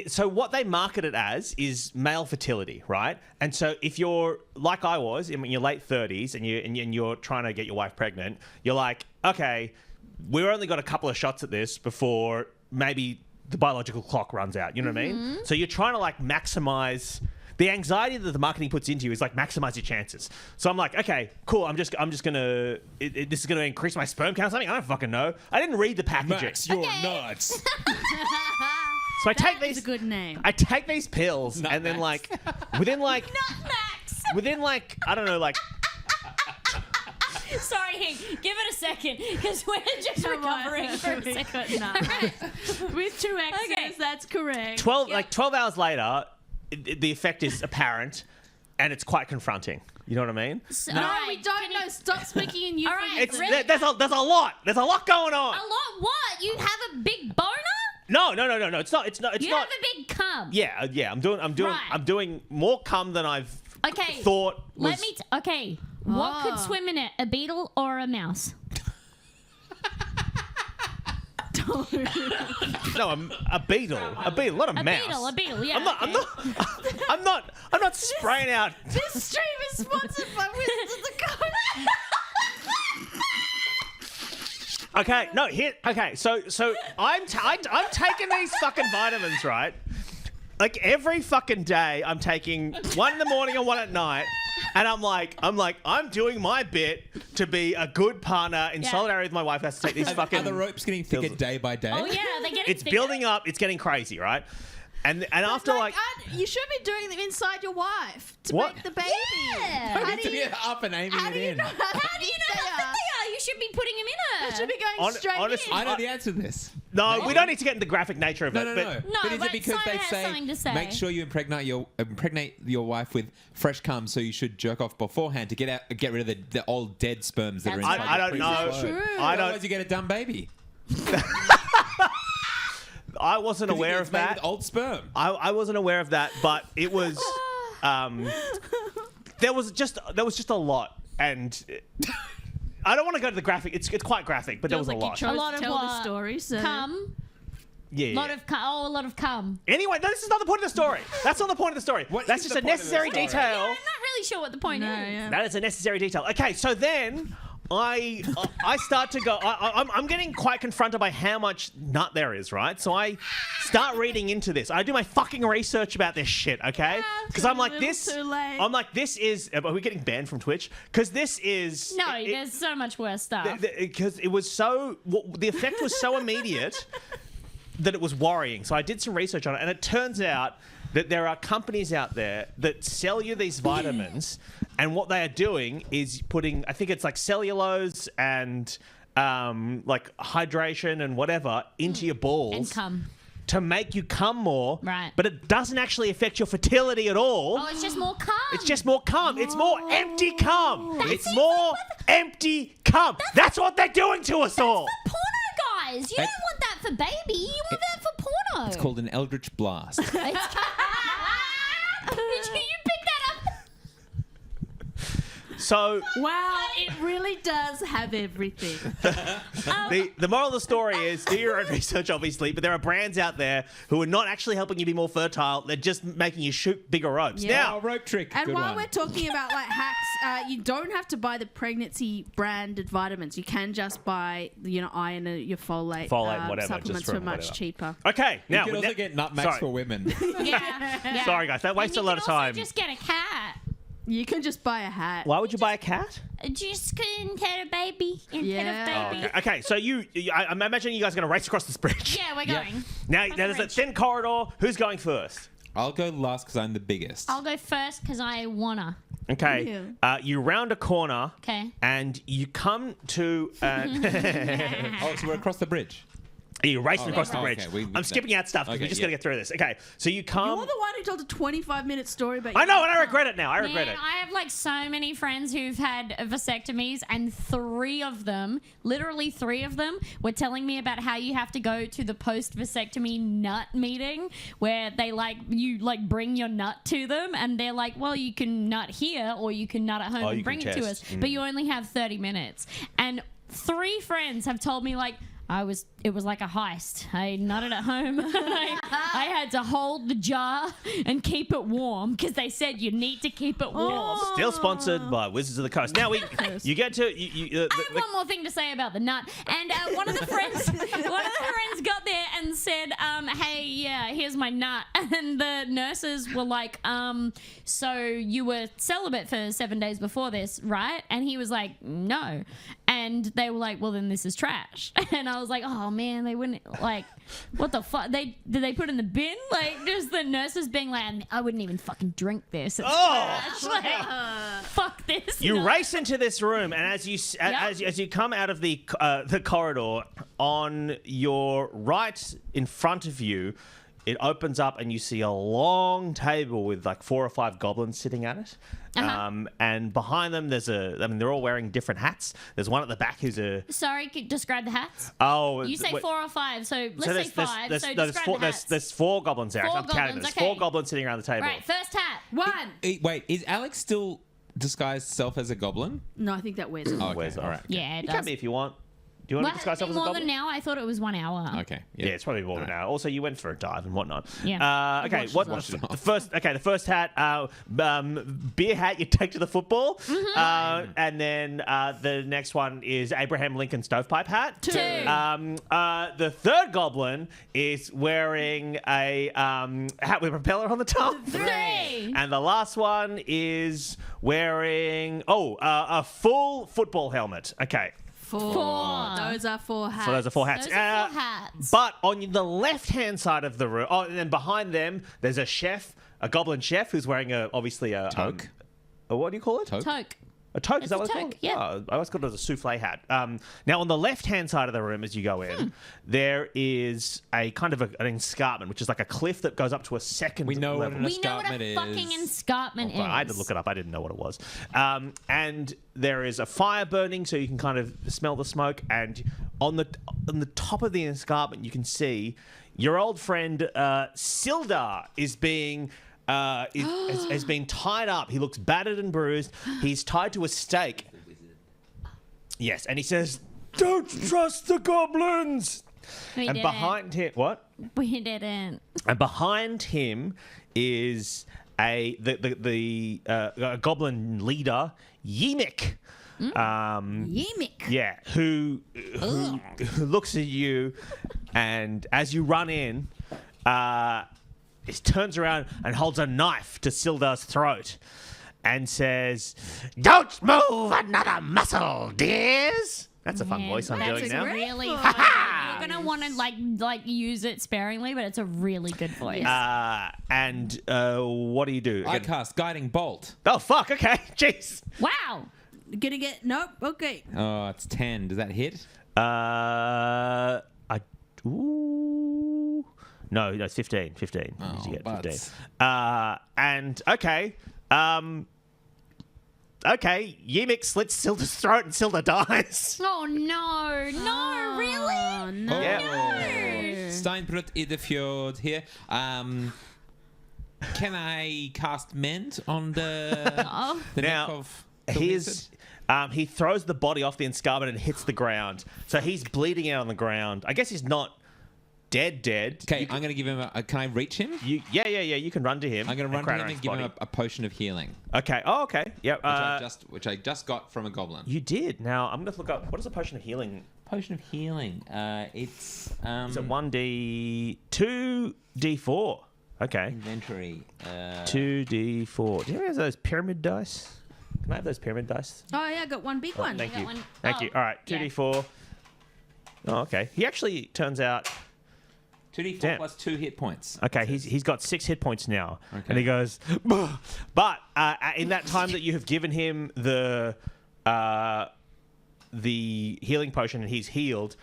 so what they market it as is male fertility, right? And so if you're like I was in your late 30s and you're trying to get your wife pregnant, you're like, okay, we've only got a couple of shots at this before maybe the biological clock runs out. You know what I mean? So you're trying to like maximize. The anxiety that the marketing puts into you is like maximize your chances. So I'm like, okay, cool. I'm just gonna. This is gonna increase my sperm count or something. I don't fucking know. I didn't read the packaging. Max, you're nuts. So I take That is these. a good name. I take these pills Nut and then Max. within like Max. within like I don't know like Sorry, Hank. Give it a second, because we're just recovering for a second. No. With two X's, Okay. that's correct. 12 hours later, the effect is apparent, and it's quite confronting. You know what I mean? So, No, all right, we don't can know. you- Stop speaking in All right, euphemisms. It's really? there's a lot. There's a lot going on. A lot. What? You have a big boner? No. It's not. You not. have a big cum. Yeah. I'm doing more cum than I've Okay. thought was. Let me. Okay. What could Oh. swim in it? A beetle or a mouse? No, a beetle, not a mouse. A beetle. Yeah. I'm not spraying out. This stream is sponsored by Wizards of the Coast. Okay, no, here. Okay, so I'm taking these fucking vitamins, right? Like every fucking day, I'm taking one in the morning and one at night, and I'm doing my bit to be a good partner in Yeah. solidarity with my wife. Has to take these fucking. Are the ropes getting thicker day by day? Oh yeah, they're getting. It's thicker. building up. It's getting crazy, right? And after like you should be doing them inside your wife to What? make the baby. Yeah. How Need do to you, get up and aiming how it do you in. know how How do you know how thick they are? You should be putting them in It her. should be going straight honestly, in. I know the answer to this. no, we don't need to get into the graphic nature of No, it. no, but no. No, But is but it because Simon they has say, something to say. make sure you impregnate your wife with fresh cum, so you should jerk off beforehand to get rid of the old dead sperms that are That's inside I your don't know. previous load. True. I don't. Otherwise, you get a dumb baby. I wasn't aware It's of made that. with old sperm. I wasn't aware of that, but it was there was just a lot, and I don't want to go to the graphic. It's quite graphic, but there was a lot. chose A lot to of tell the what? story. So Cum. Yeah. A lot of cum. Oh, a lot of cum. Anyway, no, this is not the point of the story. That's not the point of the story. What That's is just the a point of the necessary story? detail. I'm not really sure what the point no, is. yeah. That is a necessary detail. Okay, so then I start to go. I'm getting quite confronted by how much nut there is, right? So I start reading into this. I do my fucking research about this shit, okay? Because I'm like little this. too late. I'm like this is. Are we getting banned from Twitch? Because this is. No, there's so much worse stuff. Because it was so. The effect was so immediate that it was worrying. So I did some research on it, and it turns out that there are companies out there that sell you these vitamins, and what they are doing is putting, I think it's like cellulose and like hydration and whatever into your balls And cum. to make you cum more. Right. But it doesn't actually affect your fertility at all. Oh, it's just more cum. It's just more cum. It's more empty cum. It's more empty cum. That's what they're doing to us all. porno, guys. You don't want that for baby. You want that for porno. It's called an eldritch blast. Did you pick that up? So Wow, it really does have everything. the moral of the story is do your own research, obviously, but there are brands out there who are not actually helping you be more fertile. They're just making you shoot bigger ropes. Yeah. Now, Oh, rope trick. And Good while one. we're talking about like hacks, you don't have to buy the pregnancy branded vitamins. You can just buy, iron, your folate, Folate, whatever, supplements just from for much whatever. cheaper. okay, You now can also get nut max sorry. for women. Yeah. Sorry, guys, that wastes a lot of time. Just get a cat. You can just buy a hat. Why would you buy a cat? Just couldn't have a baby and Yeah. have a baby. Okay, so I'm imagining you guys are going to race across this bridge. Yeah, we're Yeah. going. Now, Cross there's the a bridge. thin corridor. Who's going first? I'll go last because I'm the biggest. I'll go first because I wanna. Okay, you round a corner. Okay. And you come to. Oh, so we're across the bridge. You're racing Oh, across okay. the bridge. Okay, we I'm skipping out stuff because Okay, we just yeah. got to get through this. Okay, so you come. You're the one who told a 25-minute story about. I know, and I regret it now. I regret Man, it. I have like so many friends who've had vasectomies, and literally three of them, were telling me about how you have to go to the post vasectomy nut meeting where they you bring your nut to them, and they're like, well, you can nut here or you can nut at home you and can bring it to test. us, but you only have 30 minutes. And 3 friends have told me it was like a heist. I nutted at home. I had to hold the jar and keep it warm because they said you need to keep it warm. Still sponsored by Wizards of the Coast. Now you get to I have one more thing to say about the nut. And one of the friends got there and said, "Hey, yeah, here's my nut." And the nurses were like, "So you were celibate for 7 days before this, right?" And he was like, "No." And they were like, "Well, then this is trash." And I was like, "Oh man, they wouldn't what the fuck? Did they put it in the bin? Just the nurses being like, I wouldn't even fucking drink this. It's trash. Fuck this. You nut." race into this room, and as you come out of the corridor, on your right in front of you, it opens up, and you see a long table with 4 or 5 goblins sitting at it. And behind them, they're all wearing different hats. There's one at the back who's a. Sorry, describe the hats. Oh, You say wait. 4 or 5, so let's say 5. There's, so there's, describe four, the hats. there's 4 goblins there. 4 I'm counting them. goblins, There's okay. 4 goblins sitting around the table. Right, first hat. One. Wait, is Alex still disguised self as a goblin? No, I think that wears it. Oh, okay. Where's All that? right. Yeah, it You does. can be if you want. Do you want to disguise yourself as a more goblin? than now? I thought it was 1 hour. Okay. Yeah, it's probably more than an hour. Also, you went for a dive and whatnot. Yeah. Okay. Washed it The off. first? Okay, the first hat, beer hat you take to the football, and then the next one is Abraham Lincoln stovepipe hat. 2. The third goblin is wearing a hat with a propeller on the top. 3. And the last one is wearing a full football helmet. Okay. 4. 4. Those are 4 hats. So those are 4 hats. Those are 4 hats. But on the left-hand side of the room, and then behind them, there's a chef, a goblin chef, who's wearing obviously a Toque? what do you call it? Toque? Toque. A toque, is It's that a what it's toque, called? yeah. Oh, I always called it as a souffle hat. Now, on the left-hand side of the room, as you go in, there is a kind of an escarpment, which is like a cliff that goes up to a second We know what level. an We know what a escarpment fucking is. escarpment is. I had to look it up. I didn't know what it was. And there is a fire burning, so you can kind of smell the smoke. And on the top of the escarpment, you can see your old friend Sildar is being. Has been tied up. He looks battered and bruised. He's tied to a stake. Yes, and he says, "Don't trust the goblins." We And didn't. behind him, what? We didn't. And behind him is a goblin leader, Yemik. Yemik. Yeah, who looks at you, and as you run in, he turns around and holds a knife to Sildar's throat, and says, "Don't move another muscle, dears." That's a fun Man, voice I'm that's doing a now. really fun. You're gonna want to like use it sparingly, but it's a really good voice. And what do you do? I cast Guiding Bolt. Oh fuck! Okay, jeez. Wow. Gonna get. Nope. Okay. Oh, it's 10. Does that hit? Ooh. No, it's 15. 15. Oh, You get but- 15. And okay. Okay, Yemik slits Silda's throat and Silda dies. Oh no! No, really? Oh, no. Yeah. Steinbrut Idefjord here. Can I cast Mend on the Oh. the Now- neck of... He throws the body off the escarpment and hits the ground. So he's bleeding out on the ground. I guess he's not dead. Okay, I'm going to give him can I reach him? Yeah. You can run to him. I'm going to run to him and give him a potion of healing. Okay. Oh, okay. Yep. Which I just got from a goblin. You did. Now, I'm going to look up, what is a potion of healing? Potion of healing. It's... It's a 1D... 2D4. Okay. Inventory. 2D4. Do you have those pyramid dice? Can I have those pyramid dice? Oh, yeah, I got one big one. Thank got you. one. Thank you. All right, 2D4. Oh, okay. He actually turns out... 2d4 plus 2 hit points. Okay, he's got 6 hit points now. Okay. And he goes... But in that time that you have given him the healing potion and he's healed,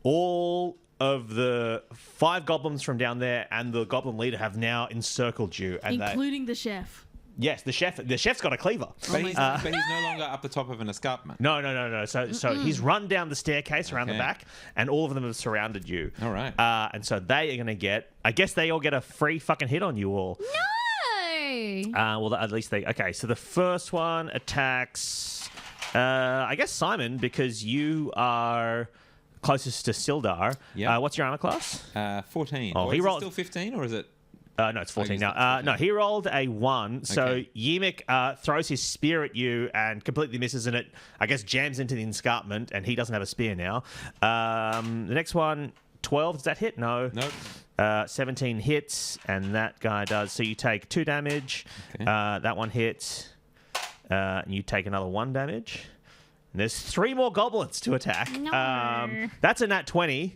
all of the 5 goblins from down there and the goblin leader have now encircled you. And Including the chef. yes, the chef's got a cleaver. But he's no longer up the top of an escarpment. No. So he's run down the staircase around the Okay. back, and all of them have surrounded you. All right. And so they are going to get... I guess they all get a free fucking hit on you all. No. Well, at least they... Okay, so the first one attacks... I guess Simon, because you are closest to Sildar. Yep. What's your armor class? 14. Oh, Or he is it rolled- still 15, or is it... No, it's 14 he's now. not 14. No, he rolled a 1. So Okay. Yimik throws his spear at you and completely misses, and it, I guess, jams into the escarpment, and he doesn't have a spear now. The next one, 12. Does that hit? No. Nope. 17 hits, and that guy does. So you take 2 damage. Okay. That one hits. And you take another 1 damage. And there's 3 more goblins to attack. No. That's a nat 20.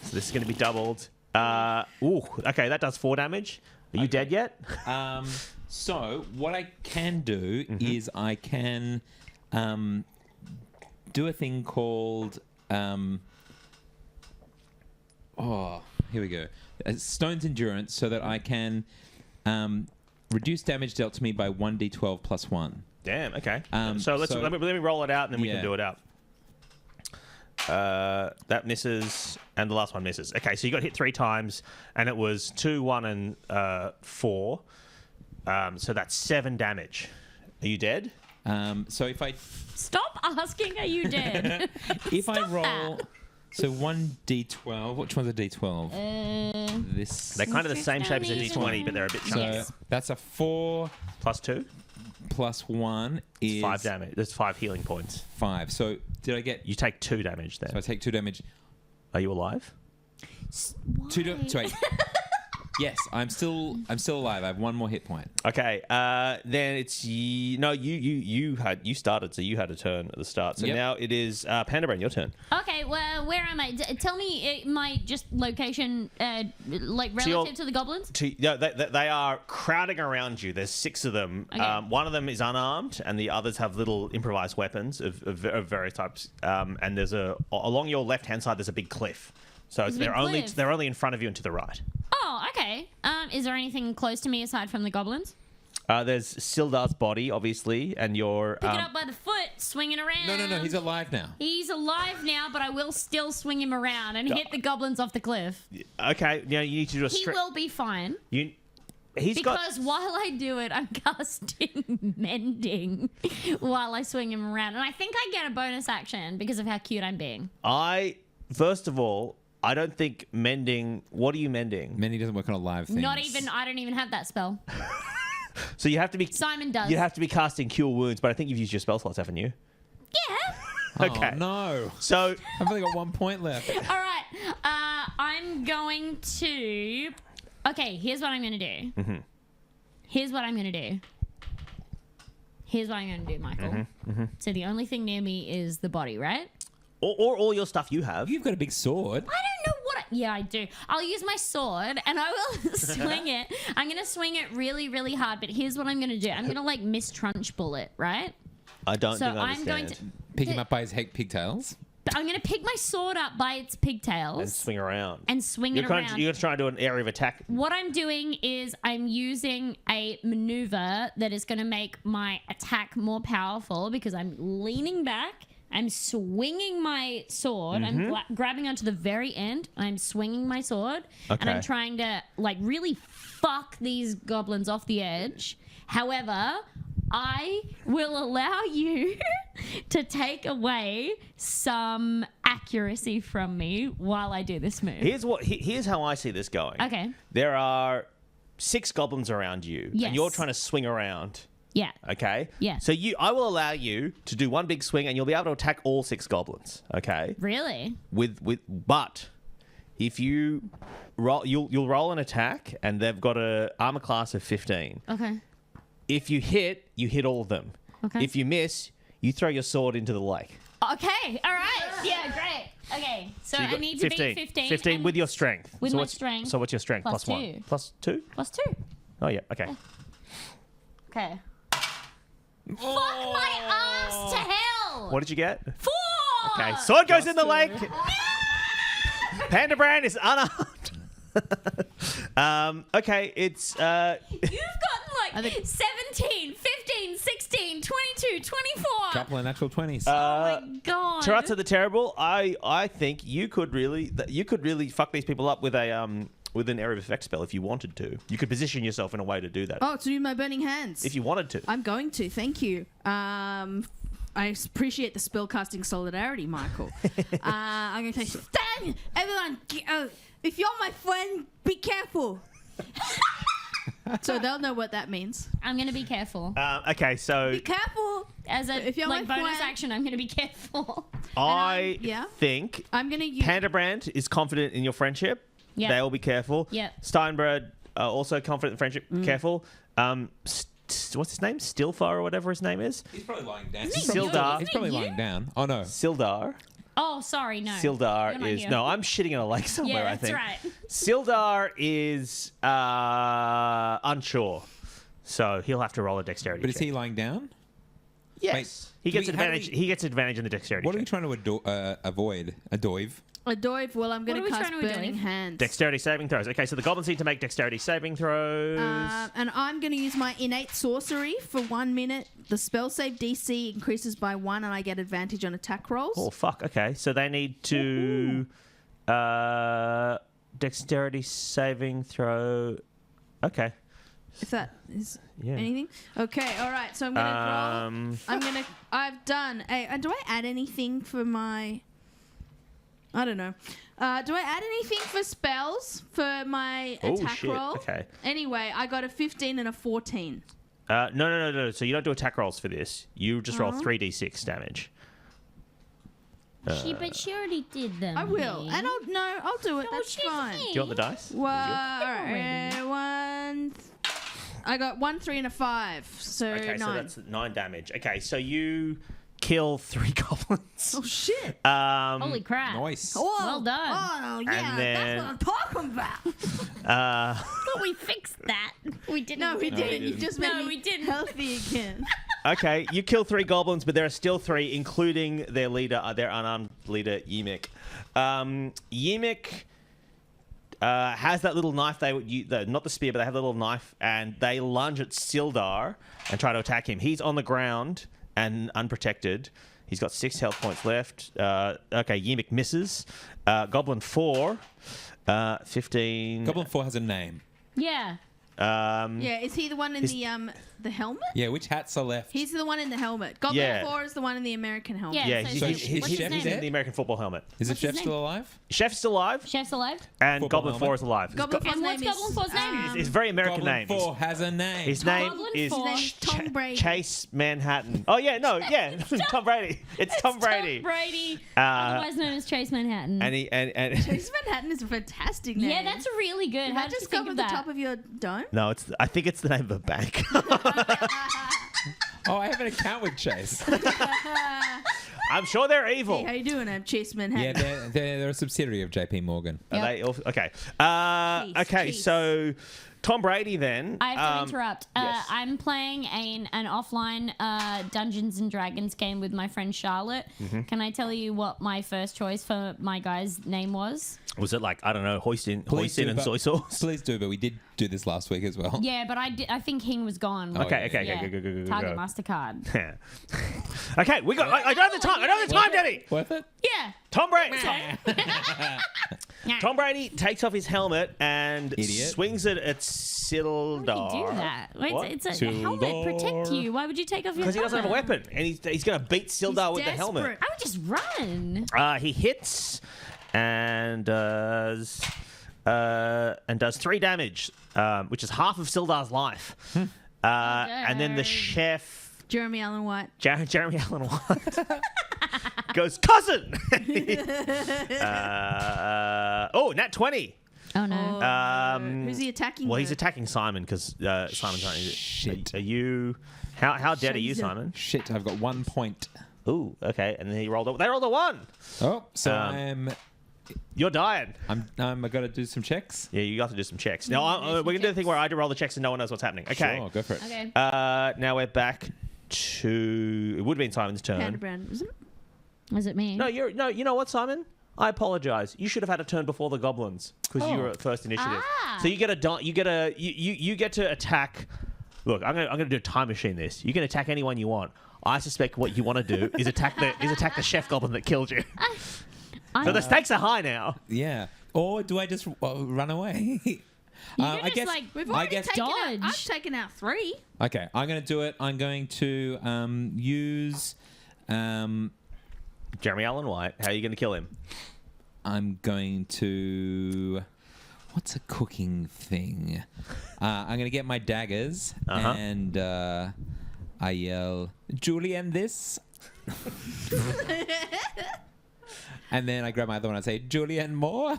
So this is going to be doubled. Okay, that does 4 damage. Are you dead yet? So what I can do is I can do a thing called here we go. Stone's Endurance, so that I can reduce damage dealt to me by 1d12 plus 1. Damn. Okay. So so- let me roll it out, and then we Yeah. can do it out. That misses, and the last one misses. Okay, so you got hit 3 times, and it was 2, 1, and 4. So that's 7 damage. Are you dead? So if I Stop asking, are you dead? if I Stop roll, that. so 1d12. Which one's a d12? This. They're kind of the Just same shape as a amazing. d20, but they're a bit So chunky. that's a 4 Plus 2, plus 1 is 5 damage. There's 5 healing points. 5. So did I get? You take 2 damage then. So I take 2 damage. Are you alive? Wait. Yes, I'm still alive. I have 1 more hit point. Okay. Then it's you started, so you had a turn at the start. So Yep. now it is Pandabrain, your turn. Okay, well, where am I? Tell me my just location, like So you're- relative to the goblins. They are crowding around you. There's 6 of them. Okay. One of them is unarmed, and the others have little improvised weapons of various types. And there's along your left hand side. There's a big cliff. So There's a big cliff. they're only in front of you and to the right. Oh, okay. Is there anything close to me aside from the goblins? There's Sildar's body, obviously, and your Pick it up by the foot, swing it around. No. He's alive now. He's alive now, but I will still swing him around and hit the goblins off the cliff. okay. Now you need to do a He will be fine. He's got. Because while I do it, I'm casting mending while I swing him around. And I think I get a bonus action because of how cute I'm being. First of all, I don't think mending. What are you mending? Mending doesn't work on a live thing. I don't even have that spell. So you have to be. Simon does. You have to be casting Cure Wounds, but I think you've used your spell slots, haven't you? Yeah. Okay. Oh, no. So I've only got 1 point left. All right. I'm going to. Okay, here's what I'm going to do. Mm-hmm. Here's what I'm going to do. Here's what I'm going to do, Michael. Mm-hmm. So the only thing near me is the body, right? or all your stuff you have. You've got a big sword. I don't know what. Yeah, I do. I'll use my sword and I will swing it. I'm going to swing it really, really hard. But here's what I'm going to do. I'm going to like miss Trunchbull it, right? I don't So think I I'm understand. going to. Pick him up by his pigtails. I'm going to pick my sword up by its pigtails and swing around. and swing You're it going around. to try and do an area of attack. What I'm doing is I'm using a maneuver that is going to make my attack more powerful because I'm leaning back. I'm swinging my sword. I'm grabbing onto the very end. I'm swinging my sword. And I'm Okay. trying to, like, really fuck these goblins off the edge. However, I will allow you to take away some accuracy from me while I do this move. Here's how I see this going. Okay. There are 6 goblins around you, Yes. and you're trying to swing around. Yeah. Okay. Yeah. So I will allow you to do one big swing, and you'll be able to attack all 6 goblins. Okay. Really? But if you roll, you'll roll an attack, and they've got a armor class of 15. Okay. If you hit all of them. Okay. If you miss, you throw your sword into the lake. Okay. All right. Yeah, great. Okay. So, you I got need to be 15. 15 and with your strength. With so my what's, strength. So what's your strength? Plus 1. 2. Plus 2? Plus 2. Oh, yeah. Okay. Okay. Fuck my ass to hell. What did you get? 4. Okay. Sword goes in the lake. Panda Brand is unarmed. Okay. It's... You've gotten like 17, 15, 16, 22, 24. Couple of natural 20s. Oh my god. Tarata the Terrible, I think you could really fuck these people up with an area of effect spell if you wanted to. You could position yourself in a way to do that. Oh, to do my burning hands. If you wanted to. I'm going to. Thank you. I appreciate the spellcasting solidarity, Michael. I'm going to say, Stan, everyone, if you're my friend, be careful. So they'll know what that means. I'm going to be careful. Okay, so Be careful. As a if you're like my bonus friend- action, I'm going to be careful. I yeah. think I'm going to use... Panda Brand is confident in your friendship. Yeah. They will be careful. Yeah. Steinbird, also confident in friendship. Careful. What's his name? Stilfar or whatever his name is? He's probably lying down. Sildar. He's probably lying down. Oh, no. Sildar. Oh, sorry, no. Sildar You're not is... here. No, I'm shitting in a lake somewhere, Yeah, I that's think. right. Sildar is unsure. So he'll have to roll a dexterity But is check. he lying down? Yes. Wait, He do gets we- how do advantage. we- He gets advantage in the dexterity What are we check. trying to avoid? A doive? A doive. Well, I'm going What to are we cast trying to do? burning hands. Dexterity saving throws. Okay, so the goblins need to make dexterity saving throws. And I'm going to use my innate sorcery for 1 minute. The spell save DC increases by 1, and I get advantage on attack rolls. Oh, fuck. Okay, so they need to... dexterity saving throw... Okay. If that is Yeah. anything. Okay, all right. So I'm going to roll. I've done. And do I add anything for my... I don't know. Do I add anything for spells for my Oh, attack shit. roll? Okay. Anyway, I got a 15 and a 14. No. So you don't do attack rolls for this. You just roll 3d6 damage. But she already did them. I will. And I'll do it. No, That's she's fine. Do you want the dice? Well, already. I got 1, 3, and a 5. So Okay, 9. so that's 9 damage. Okay, so you kill 3 goblins. Oh, shit. Holy crap. Nice. Whoa. Well done. Oh, yeah. then- That's what I'm talking about. But we fixed that. We didn't. No, we didn't. You didn't. just made No, me we didn't. healthy again. Okay, you kill 3 goblins, but there are still 3, including their leader, their unarmed leader, Yimik. Yimik has that little knife. Not the spear, but they have a little knife, and they lunge at Sildar and try to attack him. He's on the ground and unprotected. He's got 6 health points left. Okay, Yimik misses. Goblin 4, 15. Goblin 4 has a name. Yeah. Yeah, is he the one in the helmet? Yeah, which hats are left? He's the one in the helmet. Goblin Yeah. 4 is the one in the American helmet. Yeah. Yeah, So he's, So he's, is he's, Chef he's dead? in the American football helmet. Is the What's his chef name? still alive? Chef's still alive, Chef's alive. and Football Goblin helmet. 4 is alive. Goblin 4's And what's name Goblin 4's name? It's a very American Goblin name. 4 has a name. His name Goblin is four. His name's Tom Brady. Chase Manhattan. Oh yeah, no, yeah, Tom Brady. It's Tom Brady. Tom Brady, Uh, otherwise known as Chase Manhattan. And he and Chase Manhattan is a fantastic name. yeah, that's really good. Did How that did just you come think at of the that? top of your dome? no, I think it's the name of a bank. Oh, I have an account with Chase. I'm sure they're evil. Hey, how you doing? I'm Chase Yeah, Manhattan. they're a subsidiary of JP Morgan. Are Yep. they also, okay. Jeez, Okay, jeez. so Tom Brady then. I have to interrupt. yes. I'm playing an offline Dungeons and Dragons game with my friend Charlotte. Mm-hmm. Can I tell you what my first choice for my guy's name was? Was it like, I don't know, hoisin do, and but- soy sauce? Please do, but we did do this last week as well. Yeah, but I think Hing was gone. Oh, Okay, yeah. okay, Yeah. go. Target Mastercard. Okay, we got. I don't have the time. I don't have the time, Daddy. Worth it? Yeah. Tom Brady. Tom Brady takes off his helmet and Idiot. swings it at Sildar. Why would you do that? Wait, What? it's a helmet protect you. Why would you take off your helmet? Because he doesn't have a weapon, and he's going to beat Sildar with the helmet. desperate. I would just run. He hits and does 3 damage, which is half of Sildar's life. And then the chef, Jeremy Allen White. Jeremy Allen White, goes, cousin! Nat 20. Oh no. Who's he attacking? Well, he's though? attacking Simon because Simon's not. Shit. Are you? How dead are you, Shit. Simon? Shit, I've got 1 point. Ooh, okay. And then they rolled a 1. Oh, so Um, You're dying. I got to do some checks. Yeah, you got to do some checks. Now we're gonna do the thing where I do roll the checks and no one knows what's happening. Okay. Sure, go for it. Okay. Now we're back to. It would have been Simon's turn. Panda Brand, isn't it? Was it me? No, you know what, Simon? I apologize. You should have had a turn before the goblins because you were at first initiative. Ah. So you get you get to attack. Look, I'm gonna do a time machine. This you can attack anyone you want. I suspect what you want to do is attack the chef goblin that killed you. So the stakes are high now. Yeah. Or do I just run away? I just, guess. like, We've I already guess. taken out, Dodge. I've taken out 3. Okay, I'm going to do it. I'm going to use. Jeremy Allen White. How are you going to kill him? I'm going to. What's a cooking thing? I'm going to get my daggers and I yell, Julian, this. And then I grab my other one and say, Julian, more.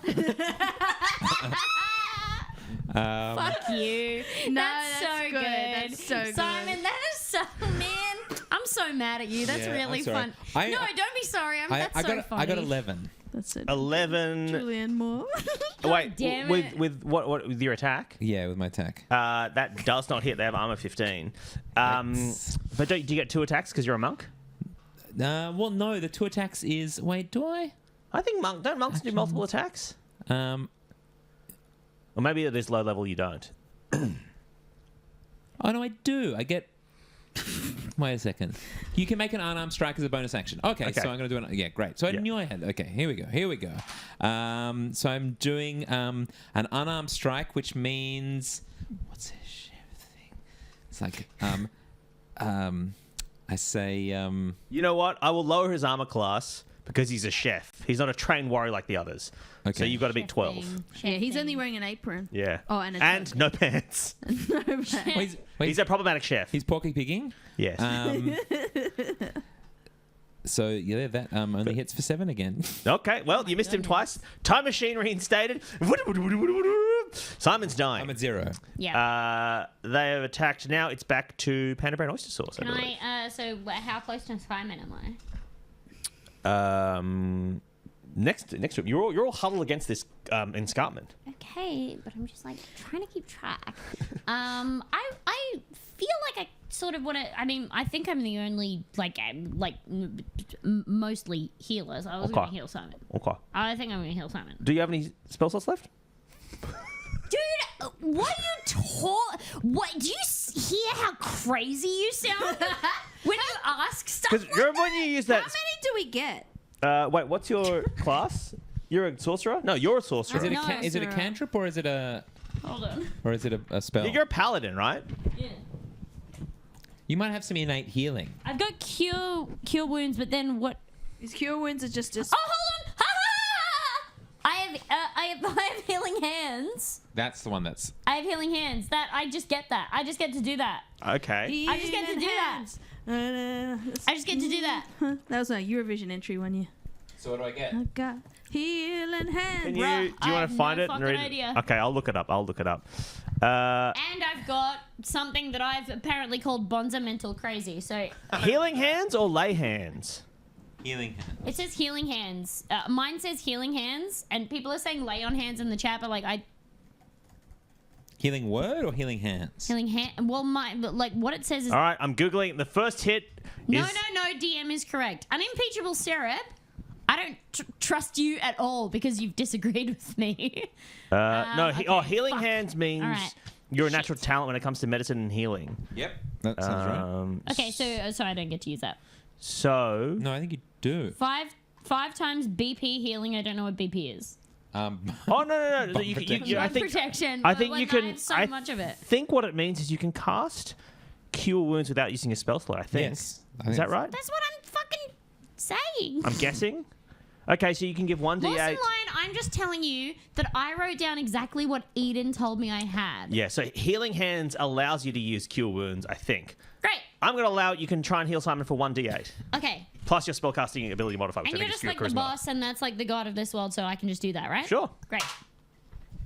Fuck you. No, that's so that's good. good. That's so good. Simon, that is so man. I'm so mad at you. That's Yeah, really I'm sorry. fun. No, don't be sorry. That's I so got, funny. I got 11. That's it. 11. Julianne Moore. Wait, damn with it. what with your attack? Yeah, with my attack. That does not hit. They have armor 15. Thanks. But do you get 2 attacks because you're a monk? Well, no, the 2 attacks is. Wait, do I? I think monks do multiple attacks? Or maybe at this low level you don't. Oh, no, I do. I get. Wait a second. You can make an unarmed strike as a bonus action. Okay. So I'm going to do it. Yeah, great. So I knew I had. Okay, here we go. So I'm doing an unarmed strike, which means. What's this chef thing? It's like. I say. You know what? I will lower his armor class because he's a chef. He's not a trained warrior like the others. Okay. So you've got to beat Chef 12. thing. Yeah, Chef he's thing. only wearing an apron. Yeah. Oh, and a and no pants. no, but- Wait, He's a problematic chef. he's porky pigging. Yes. So yeah, that only hits for 7 again. Okay, well, you missed him twice. Time machine reinstated. Simon's dying. I'm at 0. Yeah. They have attacked. Now it's back to Panda Brown Oyster Sauce. Can believe. so how close to Simon am I? Next to him. You're all huddled against this escarpment. Okay, but I'm just like trying to keep track. I feel like I sort of want to. I mean, I think I'm the only mostly healer. So I was going to heal Simon. Okay. I think I'm going to heal Simon. Do you have any spell slots left? Dude, what are you What do you hear? How crazy you sound when you ask stuff Because like remember when that? you use How that? many do we get? Wait, what's your class? You're a sorcerer? No, you're a sorcerer. Is it, No, is it a sir. cantrip or is it a Hold on. a spell? You're a paladin, right? Yeah. You might have some innate healing. I've got cure wounds, but then what? His cure wounds are just. Oh, hold on! Ha ha! I have healing hands. That's the one that's. I have healing hands. That I just get that. I just get to do that. Okay. I just get to do that. I just get to do that. That was a Eurovision entry one year. So what do I get? I got healing hands. Can you? Bruh, Do you I want have to find no it and fucking read idea. it? Okay, I'll look it up. And I've got something that I've apparently called Bonza Mental Crazy. So Healing hands or lay hands? Healing hand. it says healing hands. Mine says healing hands, and people are saying lay on hands in the chat, but Healing word or healing hands? healing hand. Well, but what it says is All right, I'm googling. The first hit no. is DM is correct. Unimpeachable syrup. I don't trust you at all because you've disagreed with me. no. okay, Healing fuck. hands means All right. you're a natural talent when it comes to medicine and healing. Yep. That sounds right. Okay, so I don't get to use that. So No, I think you do. Five times BP healing. I don't know what BP is. Um, Oh no! Bomb You, protection. I Blood think protection. I think Like, you I can. have so I much of it. think what it means is you can cast Cure Wounds without using a spell slot. I think. yes. Is that right? That's what I'm fucking saying. I'm guessing. Okay, so you can give one Lost in d8. line, I'm just telling you that I wrote down exactly what Eden told me I had. Yeah, so Healing Hands allows you to use Cure Wounds, I think. Great. I'm going to allow you can try and heal Simon for 1d8. Okay. Plus your spellcasting ability modifier, which And I you're think is just your like the charisma. boss, and that's like the god of this world, so I can just do that, right? Sure. Great.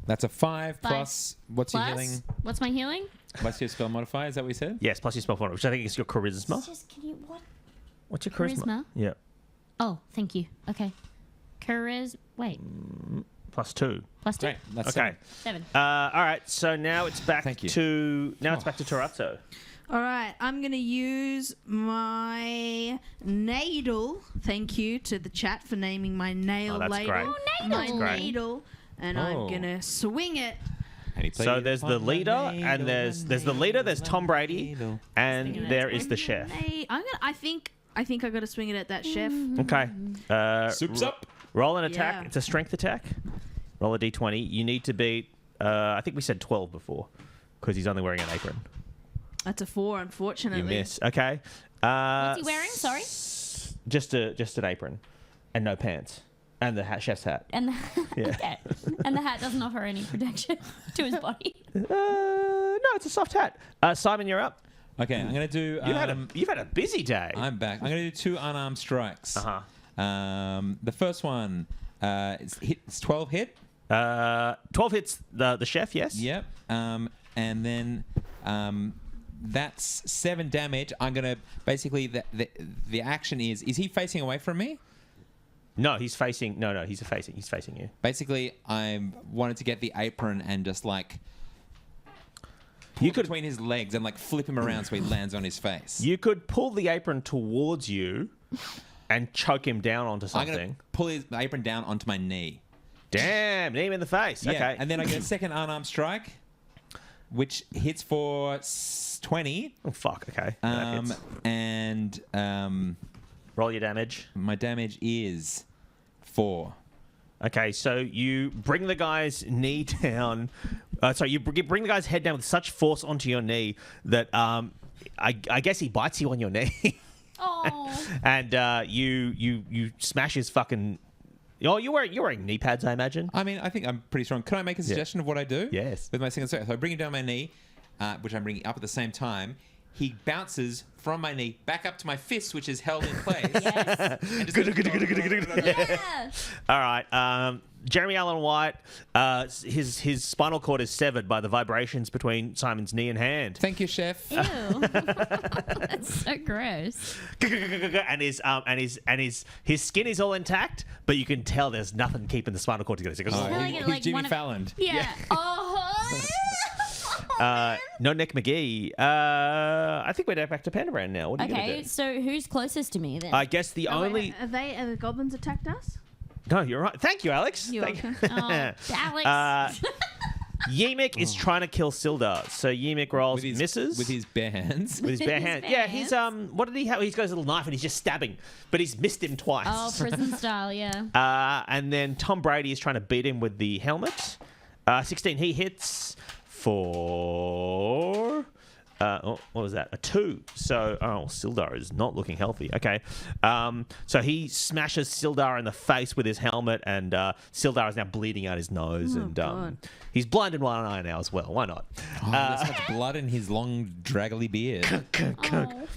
That's a 5 Five. plus. What's your Plus, healing? what's my healing? What's your spell modifier? Is that what you said? Yes, plus your spell modifier, which I think is your charisma. Just can you what? What's your charisma? Charisma? Yeah. Oh, thank you. Okay. Wait. Plus 2. Plus 2. Great. That's Okay. 7. All right, so now it's back Thank you. to it's back to Torazzo. All right, I'm going to use my Nadle. Thank you to the chat for naming my nail Oh, that's ladle. great. Oh, My Nadle. great. Needle. And Oh. I'm going to swing it. And he played So it there's the upon leader, ladle, and there's the leader. There's Tom Brady, and Swinging there it. is the chef. I think I got to swing it at that chef. Okay. Soup's up. Roll an attack. Yeah. It's a strength attack. Roll a d20. You need to beat. I think we said 12 before, because he's only wearing an apron. That's a 4, unfortunately. You miss. Okay. What's he wearing? Sorry? Just an apron, and no pants, and the chef's hat. And the, Yeah. okay. And the hat doesn't offer any protection to his body. No, it's a soft hat. Simon, you're up. Okay, I'm gonna do. You've had a busy day. I'm back. I'm gonna do 2 unarmed strikes. The first one, it's 12 hit. 12 hits the chef. Yes. Yep. And then that's 7 damage. I'm gonna basically the action is he facing away from me? No, he's facing. No, he's facing you. Basically, I wanted to get the apron and just like You could between his legs and like flip him around so he lands on his face. You could pull the apron towards you and choke him down onto I'm something. gonna pull his apron down onto my knee. Damn, knee him in the face. Yeah, Okay. and then I get a second unarmed strike, which hits for 20. Oh, fuck. Okay. That hits. And Roll your damage. my damage is 4. Okay, so you bring the guy's knee down. You bring the guy's head down with such force onto your knee that I guess he bites you on your knee, Oh. and you smash his fucking. Oh, you're wearing knee pads, I imagine. I mean, I think I'm pretty strong. Can I make a suggestion of what I do? Yes. With my second strike. So I bring him down my knee, which I'm bringing up at the same time. He bounces from my knee back up to my fist, which is held in place. Yes. And just Yeah. All right. Jeremy Allen White, his spinal cord is severed by the vibrations between Simon's knee and hand. Thank you, chef. Ew. That's so gross. And his skin is all intact, but you can tell there's nothing keeping the spinal cord together. So it goes, Oh, feel like he's it, like, Jimmy one of- Fallon. Yeah. Oh. no Nick McGee. I think we're back to Pandabrand now. What are you Okay, gonna do? so who's closest to me then? I guess the only. Are the goblins attacked us? No, you're right. Thank you, Alex. You're Thank you. Oh, Alex. Yemik is trying to kill Sildar. So Yemik rolls misses with his bare hands. with his bare his hand. bare Yeah, he's hands. what did he have? He's got his little knife and he's just stabbing, but he's missed him twice. Oh, prison style, yeah. And then Tom Brady is trying to beat him with the helmet. 16, he hits for. What was that? A 2. So, Sildar is not looking healthy. Okay. So he smashes Sildar in the face with his helmet, and Sildar is now bleeding out his nose, and God. he's blind in one eye now as well. Why not? Oh, there's so much blood in his long, draggly beard. Oh.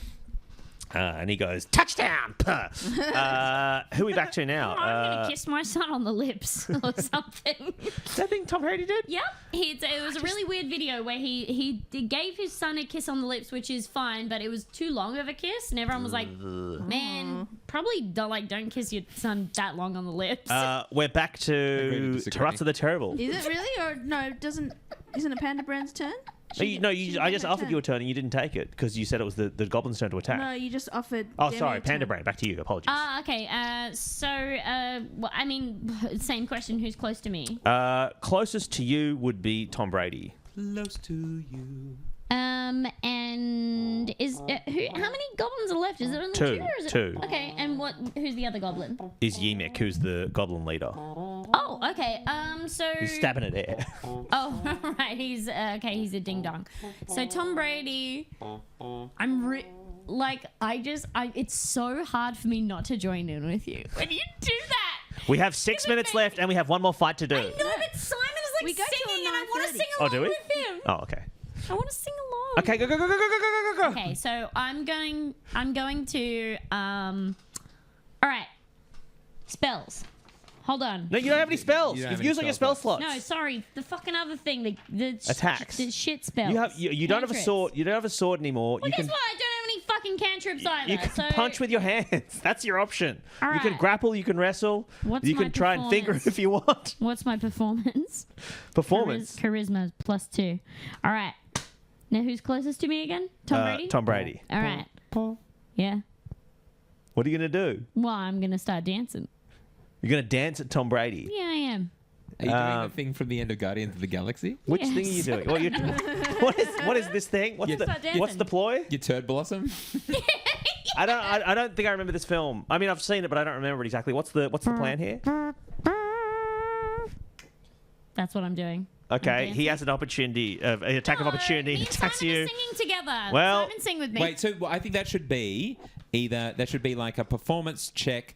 And he goes, touchdown! Who are we back to now? I'm gonna kiss my son on the lips or something. That thing Tom Brady did? Yep, it was a really weird video where he gave his son a kiss on the lips, which is fine, but it was too long of a kiss, and everyone was like, "Man, probably don't kiss your son that long on the lips." We're back Agree to to disagree. Taratza the Terrible. Is it really? Or no, isn't it Panda Brand's turn? I just offered you a turn and you didn't take it because you said it was the goblin's turn to attack. No, you just offered. Oh, Demi sorry, a Panda turn. Brand. Back to you. Apologies. Okay. Well, I mean, same question. Who's close to me? Closest to you would be Tom Brady. Close to you. And is how many goblins are left? Is it only Two. two? Or is it, Two. Okay, and who's the other goblin? Is Yemik, who's the goblin leader. Oh, okay. So. He's stabbing at air. Oh, right. He's okay. He's a ding dong. So Tom Brady. It's so hard for me not to join in with you when you do that. We have 6 minutes left, and we have one more fight to do. I know, but Simon is We like go till singing, and I want to 9:30. sing Oh, along do we? with him. Oh, okay. I want to sing along. Okay, go, go, go, go, go, go, go, go, go. Okay, so I'm going to all right. Spells. Hold on. No, you don't have any spells. You don't You've have any used all your spell spell slots. No, sorry. The fucking other thing. The Attacks. The shit spells. You don't have a Cantrips. sword. You don't have a sword anymore. Well, you guess can what? I don't have any fucking cantrips either. you can so punch with your hands. That's your option. All You can right. grapple. You can wrestle. What's you my can try and finger performance? if you want. What's my performance? Performance. Charisma +2. All right. Now who's closest to me again? Tom Brady. Tom Brady. All right. Yeah. What are you gonna do? Well, I'm gonna start dancing. You're gonna dance at Tom Brady. Yeah, I am. Are you doing the thing from the end of Guardians of the Galaxy? Which Yes. thing are you doing? What is this thing? What's Yeah. Start dancing. what's the ploy? Your turd blossom? I don't think I remember this film. I mean, I've seen it, but I don't remember it exactly. What's the plan here? That's what I'm doing. Okay, he dancing. has an opportunity, an attack of opportunity. Me He and attacks Simon you. are singing together. Well- Simon, sing with me. Wait, so I think that should be like a performance check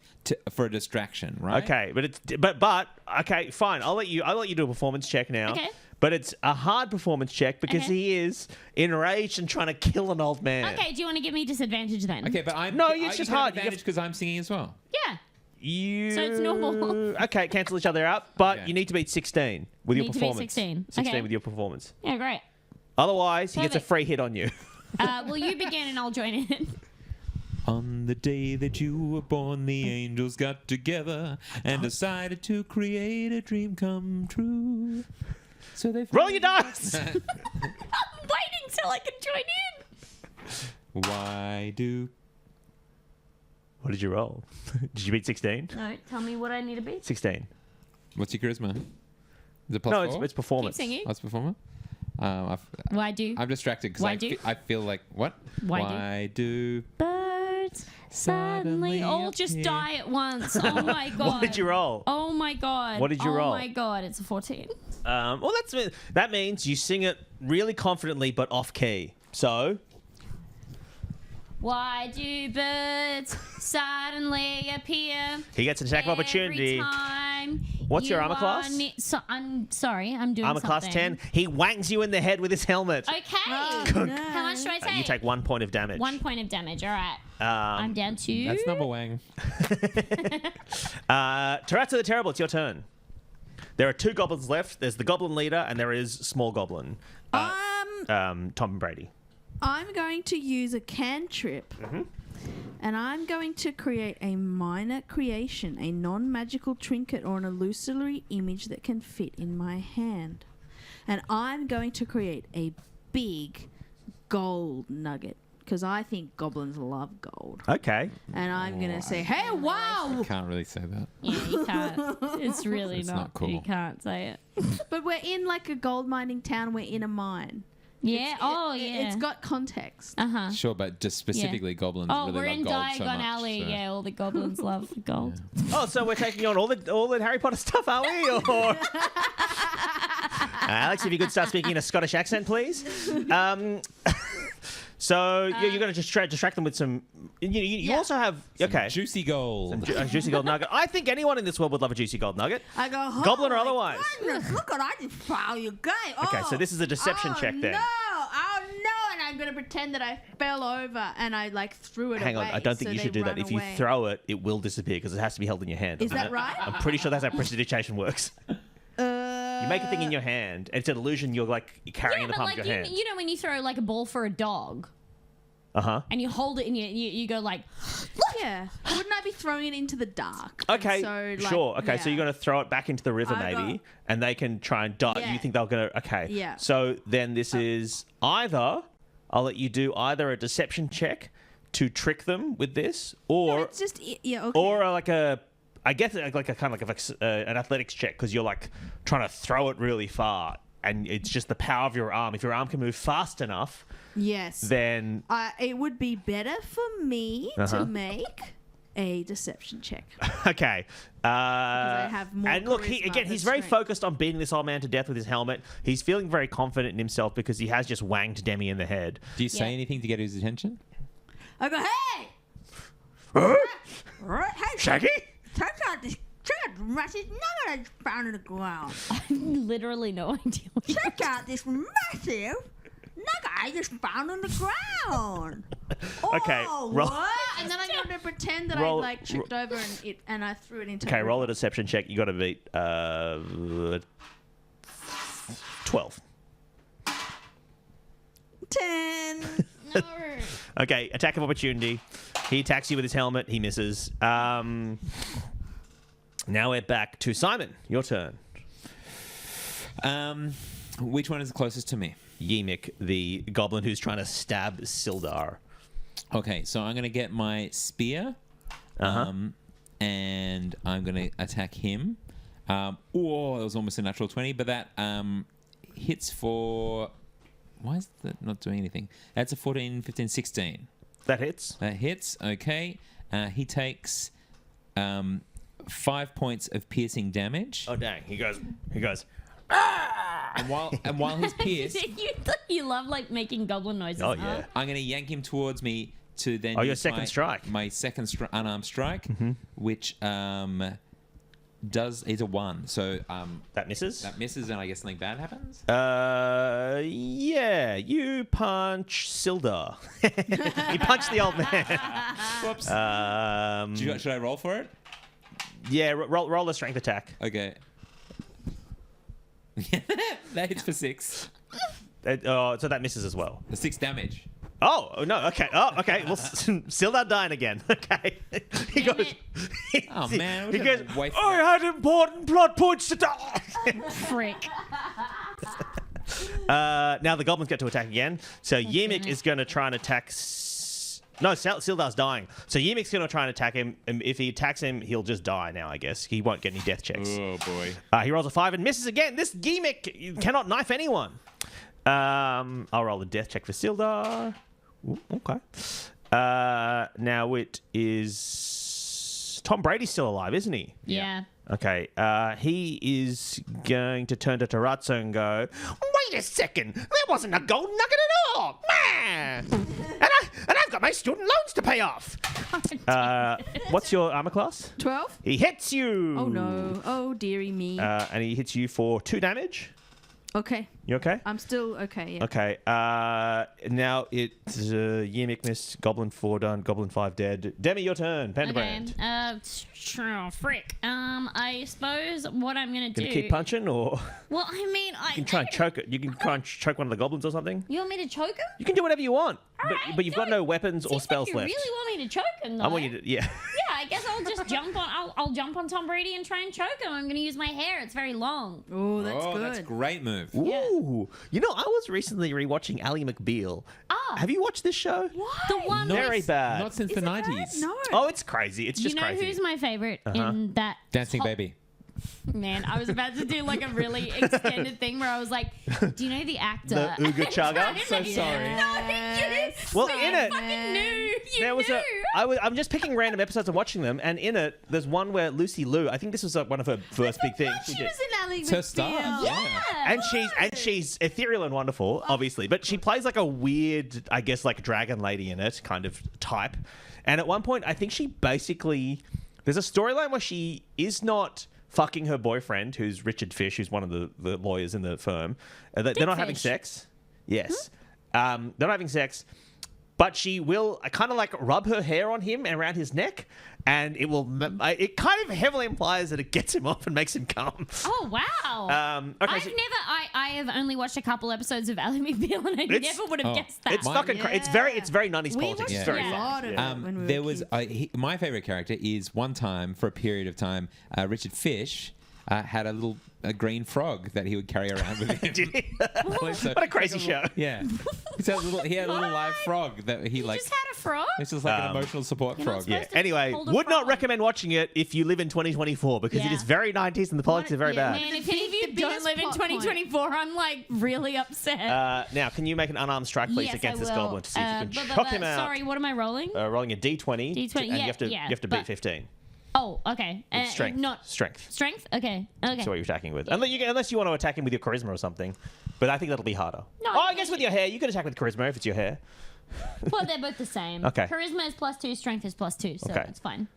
for a distraction, right? Okay, but okay, fine. I'll let you do a performance check now. Okay. But it's a hard performance check because Okay. he is enraged and trying to kill an old man. Okay, do you want to give me disadvantage then? Okay, but I'm No, it's just hard. You advantage because I'm singing as well. Yeah. You So it's normal. Okay, cancel each other out, but Okay. you need to beat 16 with your Need to beat performance. 16. 16 Okay. with your performance. Yeah, great. Otherwise, he gets a Perfect. free hit on you. Well, you begin and I'll join in. On the day that you were born, the angels got together and decided to create a dream come true. So they Roll your dice. I'm waiting till I can join in. Why do What did you roll? Did you beat 16? No, tell me what I need to be. 16. what's your charisma? Is it plus No, 4? it's performance. Keep singing. Oh, it's performer. Why do I'm distracted Why because do? I feel like what? Why do? do? birds suddenly Suddenly all just appear. die at once? Oh my god. What did you roll? Oh my god. What did you roll? Oh my god, it's a 14. Well, that means you sing it really confidently but off key. So Why do birds suddenly appear? he gets an attack of opportunity. Every time What's your you armor are class? I'm sorry, I'm doing Armor class something. 10. He wangs you in the head with his helmet. Okay. Oh, How no. much do I take? You take 1 point of damage. 1 point of damage. All right. I'm down to. That's number wang. Taratsa the Terrible, it's your turn. There are 2 goblins left. There's the goblin leader, and there is small goblin. Tom Brady. I'm going to use a cantrip. And I'm going to create a minor creation, a non-magical trinket or an illusory image that can fit in my hand. And I'm going to create a big gold nugget because I think goblins love gold. Okay. And I'm going to say, hey, wow! Can't really say that. Yeah, you can't. It's really It's not. not cool. You can't say it. But we're in like a gold mining town. We're in a mine. Yeah. Yeah. It's got context. Uh-huh. Sure, but just specifically goblins Oh, really we're love in gold Diagon so much. Alley. so- Yeah, all the goblins love gold. Oh, so we're taking on all the Harry Potter stuff, are we? Or Alex, if you could start speaking in a Scottish accent, please. So you're going to just distract them with some. You Yeah. also have okay. Juicy gold. A juicy gold nugget. I think anyone in this world would love a juicy gold nugget. I go, oh Goblin or my otherwise? goodness, look what I just found you guys. Okay, so this is a deception check then. Oh no, and I'm gonna pretend that I fell over and I like threw it Hang away. on, I don't think so you they should do that. run If you away. throw it, it will disappear because it has to be held in your hand. Is that right? I'm pretty sure that's how prestidigitation works. You make a thing in your hand, and it's an illusion you're like carrying Yeah, in the but palm like of your hand. you know when you throw like a ball for a dog Uh-huh. and you hold it and you go like, Yeah, wouldn't I be throwing it into the dark? Okay, So, like, sure. Okay, so yeah. you're going to throw it back into the river, I maybe, got- and they can try and dive. Yeah. You think they're going to? Okay. Yeah. So then this is either I'll let you do either a deception check to trick them with this, or It's just yeah. Okay. or like a I guess like a kind of like an athletics check because you're like trying to throw it really far, and it's just the power of your arm. If your arm can move fast enough, yes. then It would be better for me Uh-huh. to make a deception check. Okay. I have more and look, charisma than he's very strength. focused on beating this old man to death with his helmet. He's feeling very confident in himself because he has just wanged Demi in the head. Do you say Yeah. anything to get his attention? I go, hey! Huh? Right, hey, Shaggy? check out this massive nugget I found in the ground. Literally no idea what you're Check out this massive nugget I just found on the ground. Okay, Oh, roll- what? And then I'm going to pretend that I Roll- like tripped over and I threw it into. Okay, a roll a river. deception check. You got to beat 12. 10. No. Okay, attack of opportunity. He attacks you with his helmet. He misses. Now we're back to Simon. Your turn. Which one is the closest to me? Yemik, the goblin who's trying to stab Sildar. Okay, so I'm going to get my spear, and I'm going to attack him. That was almost a natural 20, but that hits for... Why is that not doing anything? That's a 14, 15, 16. That hits. That hits, okay. He takes 5 points of piercing damage. Oh, dang. He goes. And while he's pierced, you love like making goblin noises. Oh, huh? yeah. I'm going to yank him towards me to then Oh, your use second strike. My second unarmed strike, which is a 1. So That misses. that misses, and I guess something bad happens. Yeah. You punch Sildar. You punch the old man. Whoops. Should I roll for it? Yeah, roll a strength attack. Okay. That hits for 6. So that misses as well. The 6 damage. Oh, no, okay. Oh, okay. Well, Sildar dying again. Okay. He Damn goes... Oh, man, He we goes, gotta wait for I that." had important plot points to die. Frick. Now the goblins get to attack again. So Yemik damn it. is going to try and attack... No, Sildar's dying. So Yemik's going to try and attack him. And if he attacks him, he'll just die now, I guess. He won't get any death checks. Oh, boy. He rolls a 5 and misses again. This Yemik cannot knife anyone. I'll roll a death check for Sildar. Ooh, okay. Now it is... Tom Brady's still alive, isn't he? Yeah. Okay. He is going to turn to Tarazzo and go, wait a second. There wasn't a gold nugget at all. Man. And I've got my student loans to pay off. What's your armor class? 12? He hits you. Oh, no. Oh, dearie me. And he hits you for 2 damage. Okay. You okay? I'm still okay, yeah. Okay. Now it's Yemik missed, Goblin 4 done, Goblin 5 dead. Demi, your turn. Okay. Penderbrand. Frick. I suppose what I'm gonna do. Gonna keep punching, or Well, I mean, you can try and choke it. You can try and choke one of the goblins or something. You want me to choke him? You can do whatever you want, Alright, but you've got do no it. weapons or Seems spells like you left. really want me to choke him, though. I want you to, yeah. Yeah, I guess I'll just jump on. I'll jump on Tom Brady and try and choke him. I'm gonna use my hair. It's very long. Oh, that's good. That's a great move. Ooh. You know, I was recently rewatching Ally McBeal. Ah. Have you watched this show? The one. No. with- Very bad. Not since the Is it bad? 90s. No. Oh, it's crazy. It's You just know crazy. who's my favorite in that? Dancing top- Baby. Man, I was about to do like a really extended thing where I was like, "Do you know the actor?" The Ooga Chugga? I'm So like, sorry. No, you. Well, I in it- fucking knew. You There was knew. I'm just picking random episodes and watching them, and in it, there's one where Lucy Liu, I think this was one of her first big things. She did. was in Ally It's her star. McBeal. Yeah. And she's ethereal and wonderful, obviously, but she plays like a weird, I guess, like dragon lady in it, kind of type. And at one point, I think she basically, there's a storyline where she is not fucking her boyfriend, who's Richard Fish, who's one of the lawyers in the firm. They're not having Fish. sex. Yes, they're not having sex. But she will kind of like rub her hair on him and around his neck, and it will. It kind of heavily implies that it gets him off and makes him come. Oh wow. Okay, I've so- never. I have only watched a couple episodes of Ally McBeal, and I It's- never would have Oh. guessed that. It's fucking. It's very 90s We politics. watched It's Yeah. very a fun. lot of Yeah. it when we were There was kids. my favorite character is one time for a period of time. Richard Fish had a green frog that he would carry around with him. Did he? So- What a crazy show. Yeah, he had a little live frog that he You like. just had a frog. It's just like an emotional support You're not frog. supposed Yeah. to Anyway, hold a would not frog. recommend watching it if you live in 2024 because it Yeah. is very 90s and the politics are very yeah, bad. Man, if any of you The don't biggest live in plot point. 2024. I'm like really upset. Now, can you make an unarmed strike, please, Yes, against I this will. goblin to see if you can But choke him out? Sorry, what am I rolling? Rolling a d20. D20, and yeah, you have to yeah, beat but- 15. Oh, okay. It's strength. Not Strength. strength. Okay. Okay. That's what you're attacking with. Unless you want to attack him with your charisma or something. But I think that'll be harder. No, I guess with your hair, you could attack with charisma if it's your hair. Well, they're both the same. Okay. Charisma is +2, strength is +2, so Okay. it's fine.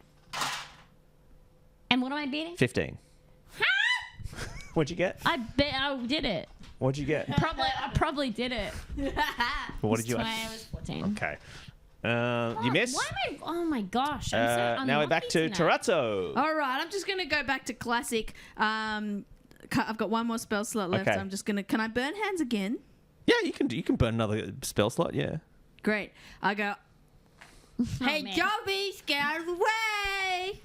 And what am I beating? 15. What'd you get? I bet I did it. What'd you get? I probably did it. What did you That's get? why I was 14. Okay. You miss. Why am I? Oh my gosh! I'm so Now we're back to unlucky tonight. Tarazzo. All right, I'm just gonna go back to classic. I've got one more spell slot left. Okay. So I'm just gonna. Can I burn hands again? Yeah, you can burn another spell slot. Yeah. Great. I go. Hey, man. Jobbies, get out of the way!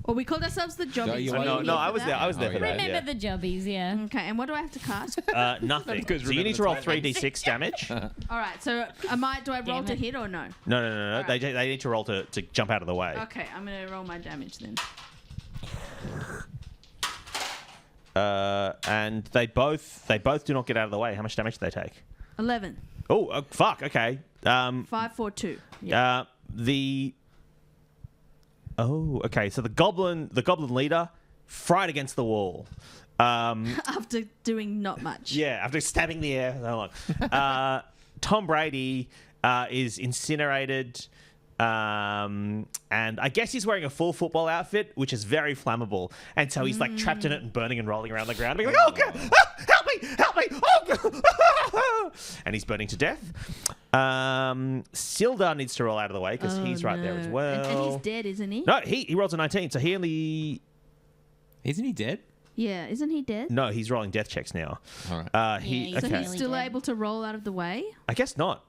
Or we called ourselves the Jobbies. you Were want- you No, here no, for I was that? there. I was there Oh, for yeah. that. Remember the jobbies, yeah. Okay, and what do I have to cast? Nothing. Because So you remember need to the roll time. 3d6 damage. All right, so do I roll Damn to it. hit or no? No. right. They need to roll to jump out of the way. Okay, I'm gonna roll my damage then. And they both do not get out of the way. How much damage do they take? 11. Oh, fuck. Okay. 5, 4, 2. Yeah. Okay. So the goblin leader, fried against the wall. After doing not much. Yeah, after stabbing the air so long. Tom Brady is incinerated. And I guess he's wearing a full football outfit, which is very flammable. And so he's like trapped in it and burning and rolling around the ground. Being like, oh, God, help me, oh, God. And he's burning to death. Sildar needs to roll out of the way because he's right there as well. And he's dead, isn't he? No, he rolls a 19, so he only... Isn't he dead? Yeah, isn't he dead? No, he's rolling death checks now. All right. Yeah, He he's So okay. he's still able to roll out of the way? I guess not.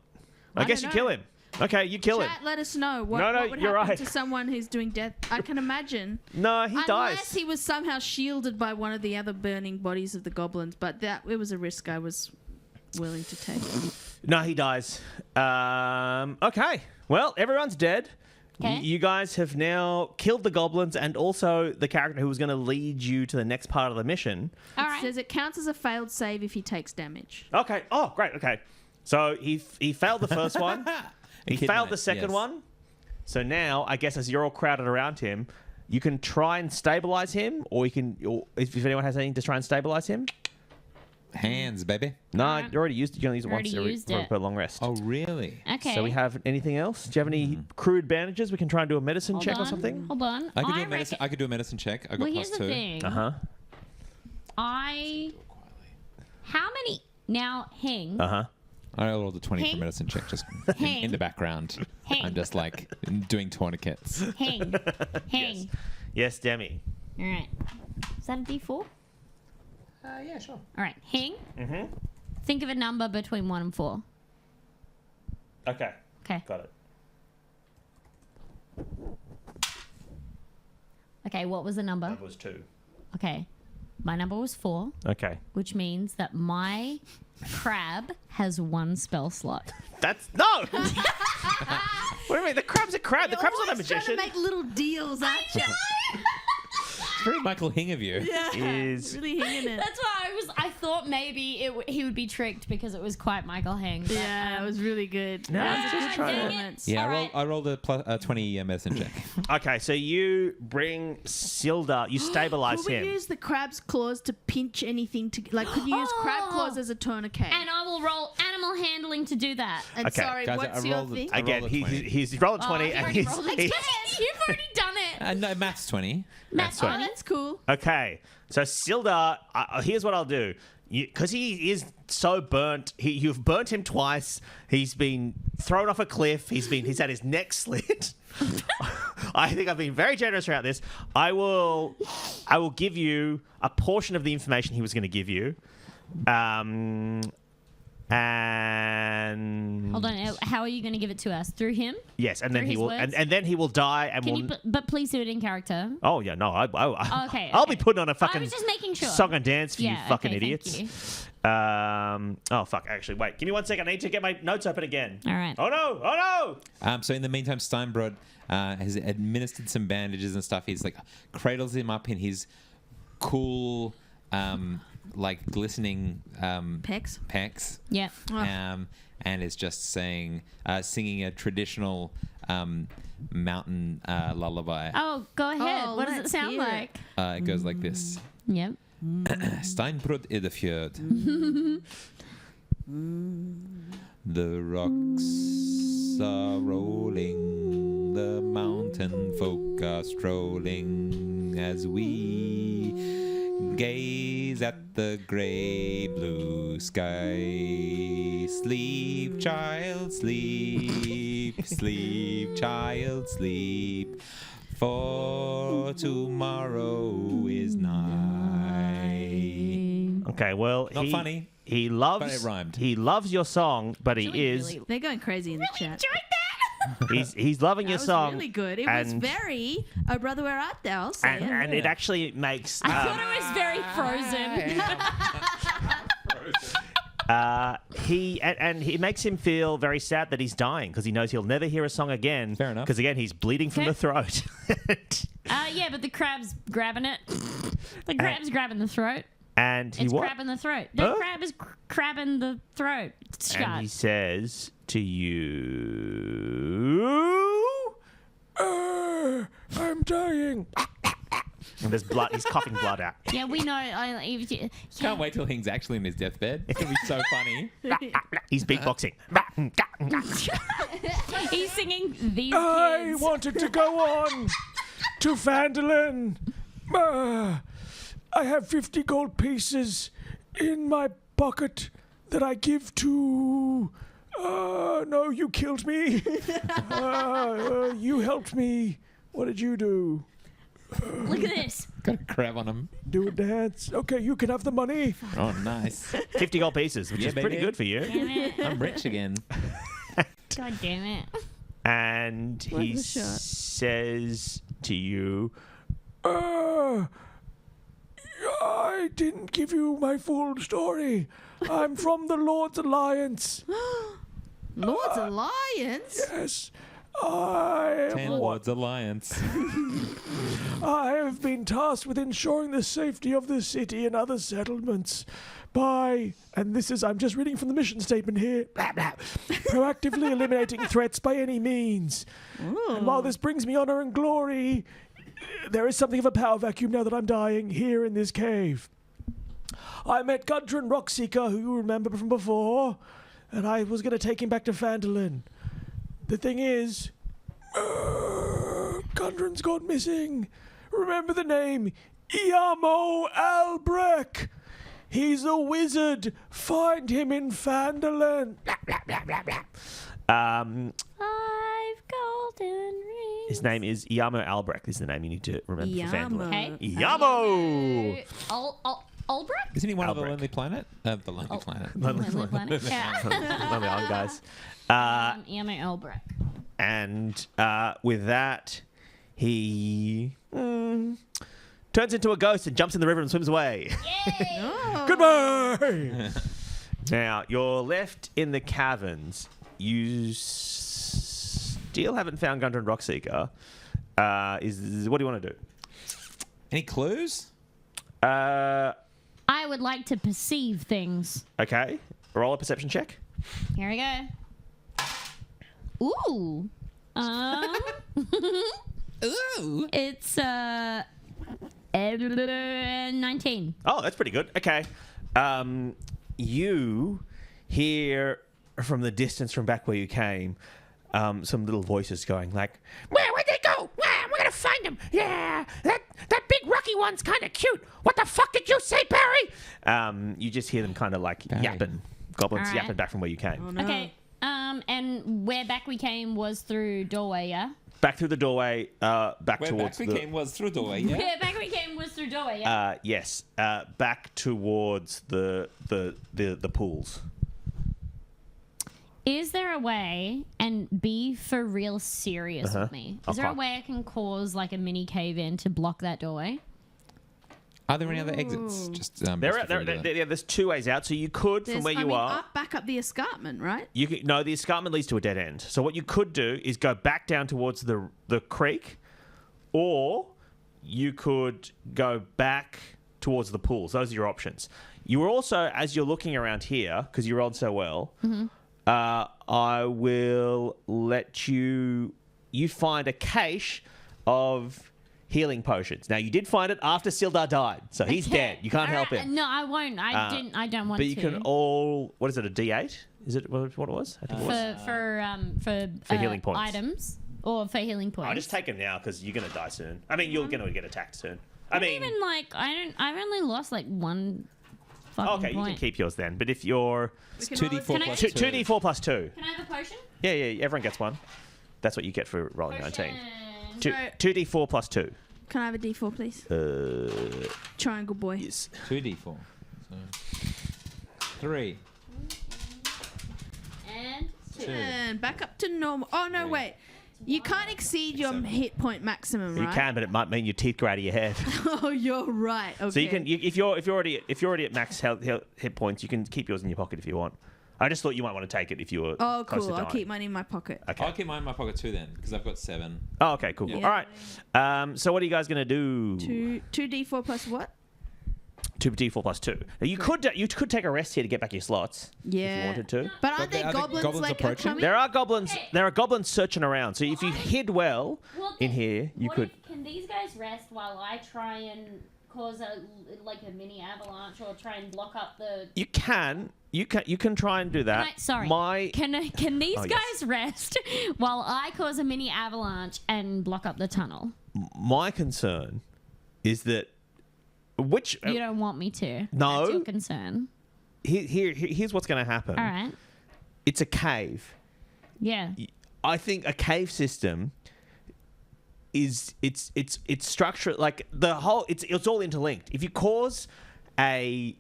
I guess you don't kill know. him. Okay, you kill him. Chat, let us know what, No, what would you're happen right. to someone who's doing death. I can imagine. No, he Unless dies. he was somehow shielded by one of the other burning bodies of the goblins, but it was a risk I was willing to take. No, he dies. Okay. Well, everyone's dead. Okay. You guys have now killed the goblins and also the character who was going to lead you to the next part of the mission. All It right. says it counts as a failed save if he takes damage. Okay. Oh, great. Okay. So he failed the first one. He Kid failed knight, the second yes. one. So now, I guess as you're all crowded around him, you can try and stabilize him, or if anyone has anything to try and stabilize him. Hands, baby. No, Alright. you already used it. You only use it once Already used for it. a long rest. Oh, really? Okay. So we have anything else? Do you have any crude bandages? We can try and do a medicine Hold check on. or something. Hold on. I could do a reckon- medicine. I could do a medicine check. I got Well, here's plus the 2. thing. Uh-huh. How many? Now, hang. Uh-huh. I rolled a 20 for Hang. medicine check just Hang. in the background. Hang. I'm just like doing tourniquets. Hang. Hang. Yes, Demi. All right. Is that a D4? Yeah, sure. All right. Hang. Mm-hmm. Think of a number between 1 and 4. Okay. Okay. Got it. Okay. What was the number? That was 2. Okay. My number was 4, Okay. which means that my crab has 1 spell slot. That's... No! What do you mean? The crab's a crab. The crab's not a Always trying to magician. make little deals, aren't you? It's very Michael Hing of you. Yeah. Is... Really hanging it. That's why I thought maybe he would be tricked because it was quite Michael Hang. But, Yeah, it was really good. No, That was a just good try to- performance. Yeah, All right. I rolled a 20 medicine check. Okay, so you bring Sildar... You stabilize Could we him. use the crab's claws to pinch anything to like? Could you use crab Oh. claws as a tourniquet? And I will roll animal handling to do that. And Okay. sorry, Guys, what's I your rolled thing? I Again, rolled a 20. he's rolling 20 you've and already he's... rolled it. he's- You've already done it. No, maths 20. Matt's Oh, on it. that's cool. Okay, so Sildar, here's what I'll do. Because he is so burnt, you've burnt him twice. He's been thrown off a cliff. He's had his neck slit. I think I've been very generous throughout this. I will give you a portion of the information he was going to give you. And Hold on. How are you going to give it to us? Through him? yes, and then Through he his will, words? and then he will die. And Can will. you? But please do it in character. Oh yeah, no, Okay, I'll okay. be putting on a I fucking was just making sure. song and dance for you Yeah, fucking okay, thank idiots. you. Oh fuck! Actually, wait. Give me 1 second. I need to get my notes open again. All right. Oh no! Oh no! So in the meantime, Steinbrod has administered some bandages and stuff. He's like cradles him up in his cool like glistening Pecs. pecs. Yeah. And is just singing a traditional mountain lullaby. Oh, go ahead. Oh, what does it let's sound hear it. like? It goes like this. Yep. Steinbrot i the fjord. The rocks are rolling, the mountain folk are strolling as we gaze at the grey blue sky. Sleep, child, sleep, sleep, child, sleep, for tomorrow is nigh. Okay, well, Not funny. He loves. But it rhymed. He loves your song, but he Really, is. they're going crazy in the chat. He's loving That your was song. really good. It was and- very. Oh, brother, where art thou? I'll say it. And it actually makes. I thought it was very frozen. He makes him feel very sad that he's dying because he knows he'll never hear a song again. Fair enough. Because again, he's bleeding from Okay. the throat. Yeah, but the crab's grabbing it. The crab's grabbing the throat. And he It's what? crabbing the throat. The Huh? crab is crabbing the throat. And he Shut. says to you, "I'm dying." And there's blood. He's coughing blood out. Yeah, we know. Can't wait till Hing's actually in his deathbed. It'll be so funny. He's beatboxing. He's singing these I kids. wanted to go on to Vandalin. I have 50 gold pieces in my pocket that I give to. No, you killed me. You helped me. What did you do? Look at this. Got a crab on him. Do a dance. Okay, you can have the money. Oh, nice. 50 gold pieces, which Yeah, is pretty baby. good for you. Damn it. I'm rich again. God damn it. And he Worth a shot. says to you, I didn't give you my full story. I'm from the Lord's Alliance. Lord's Alliance? Yes. I Ten Lords Alliance. I have been tasked with ensuring the safety of the city and other settlements by, and this is, I'm just reading from the mission statement here, proactively eliminating threats by any means. And while this brings me honor and glory, there is something of a power vacuum now that I'm dying here in this cave. I met Gudrun Rockseeker, who you remember from before, and I was going to take him back to Phandalin. The thing is, Gudrun's gone missing. Remember the name? Iamo Albrecht. He's a wizard. Find him in Phandalin. 5 golden rings. his name is Iamo Albrecht. Is the name you need to remember for Phandalin. Okay. Iamo! Albrecht? Isn't he one of the Albrecht. Lonely Planet? The Lonely Planet. Lonely Planet? Yeah. Lovely island guys. Iamo Albrecht. And with that, he turns into a ghost and jumps in the river and swims away. Yay! Goodbye. Now, you're left in the caverns. You still haven't found Gundren Rockseeker. What do you want to do? Any clues? Uh, I would like to perceive things. okay. Roll a perception check. Here we go. Ooh. Ooh. It's 19. Oh, that's pretty good. Okay. You hear from the distance from back where you came some little voices going like, Where'd they go? We're gonna find them. Yeah, that big rocky one's kind of cute. What the fuck did you say, Barry? you just hear them kind of like Barry. yapping. Goblins All right. yapping back from where you came. Oh, no. Okay. And where back we came was through doorway, yeah? Back through the doorway, back Where towards back we the... came was through doorway, yeah? Yeah, back we came was through doorway, yeah? Yes, back towards the pools. Is there a way, and be for real serious with me, is there a Okay. way I can cause like a mini cave in to block that doorway? Are there any other exits? Just just before we do that. There's two ways out, so you could, from where you are... back up the escarpment, right? You can, no, the escarpment leads to a dead end. So what you could do is go back down towards the creek, or you could go back towards the pools. Those are your options. You were also, as you're looking around here, because you rolled so well, I will let you find a cache of healing potions. Now, you did find it after Sildar died, so he's dead. You can't help him. No, I won't. I don't want to. But you can all... What is it, a D8? Is it what it was? I think it was. For healing points. items or for healing points. I'll just take him now because you're going to die soon. I mean, you're going to get attacked soon. I mean... Even like, I've only lost like one fucking Okay, point. you can keep yours then. But if you're... It's We can roll 2d4 it. plus 2d4 plus 2. Can I have a potion? Yeah, everyone gets one. That's what you get for rolling 19. Potion. 2d4 plus 2. Can I have a D4, please? Triangle boy. Yes. 2d4. So 3. And 2. And back up to normal. Oh, no, wait. You can't exceed your hit point maximum, right? You can, but it might mean your teeth go out of your head. Oh, you're right. Okay. So you can, if you're already at max hit points, you can keep yours in your pocket if you want. I just thought you might want to take it if you were. Oh, close cool. to I'll dying. keep mine in my pocket. Okay. I'll keep mine in my pocket too then, because I've got 7. Oh, okay, cool. Yeah. All right. So what are you guys gonna do? 2d4 plus what? 2d4 plus 2. Now you could take a rest here to get back your slots if you Yeah. wanted to. But aren't there are the goblins, goblins like approaching? coming? There are goblins. Okay. There are goblins searching around. So if you hid well Well, in here, you what could. Can these guys rest while I try and cause a mini avalanche or try and block up the? You can. You can try and do that. Sorry. Can these Oh, guys yes. rest while I cause a mini avalanche and block up the tunnel? My concern is that which You don't want me to. No. That's your concern. here's what's going to happen. All right. It's a cave. Yeah. I think a cave system is it's structured like the whole. It's all interlinked. If you cause a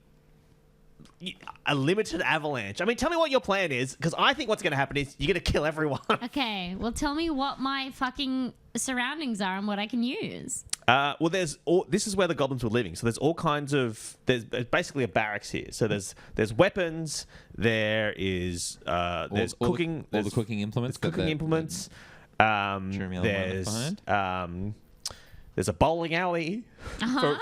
limited avalanche, I mean, tell me what your plan is, because I think what's going to happen is you're going to kill everyone. Okay. Well, tell me what my fucking surroundings are and what I can use. Well, this is where the goblins were living. So there's all kinds of there's basically a barracks here. So there's weapons. There's All cooking. the cooking implements. There's cooking implements. There's a bowling alley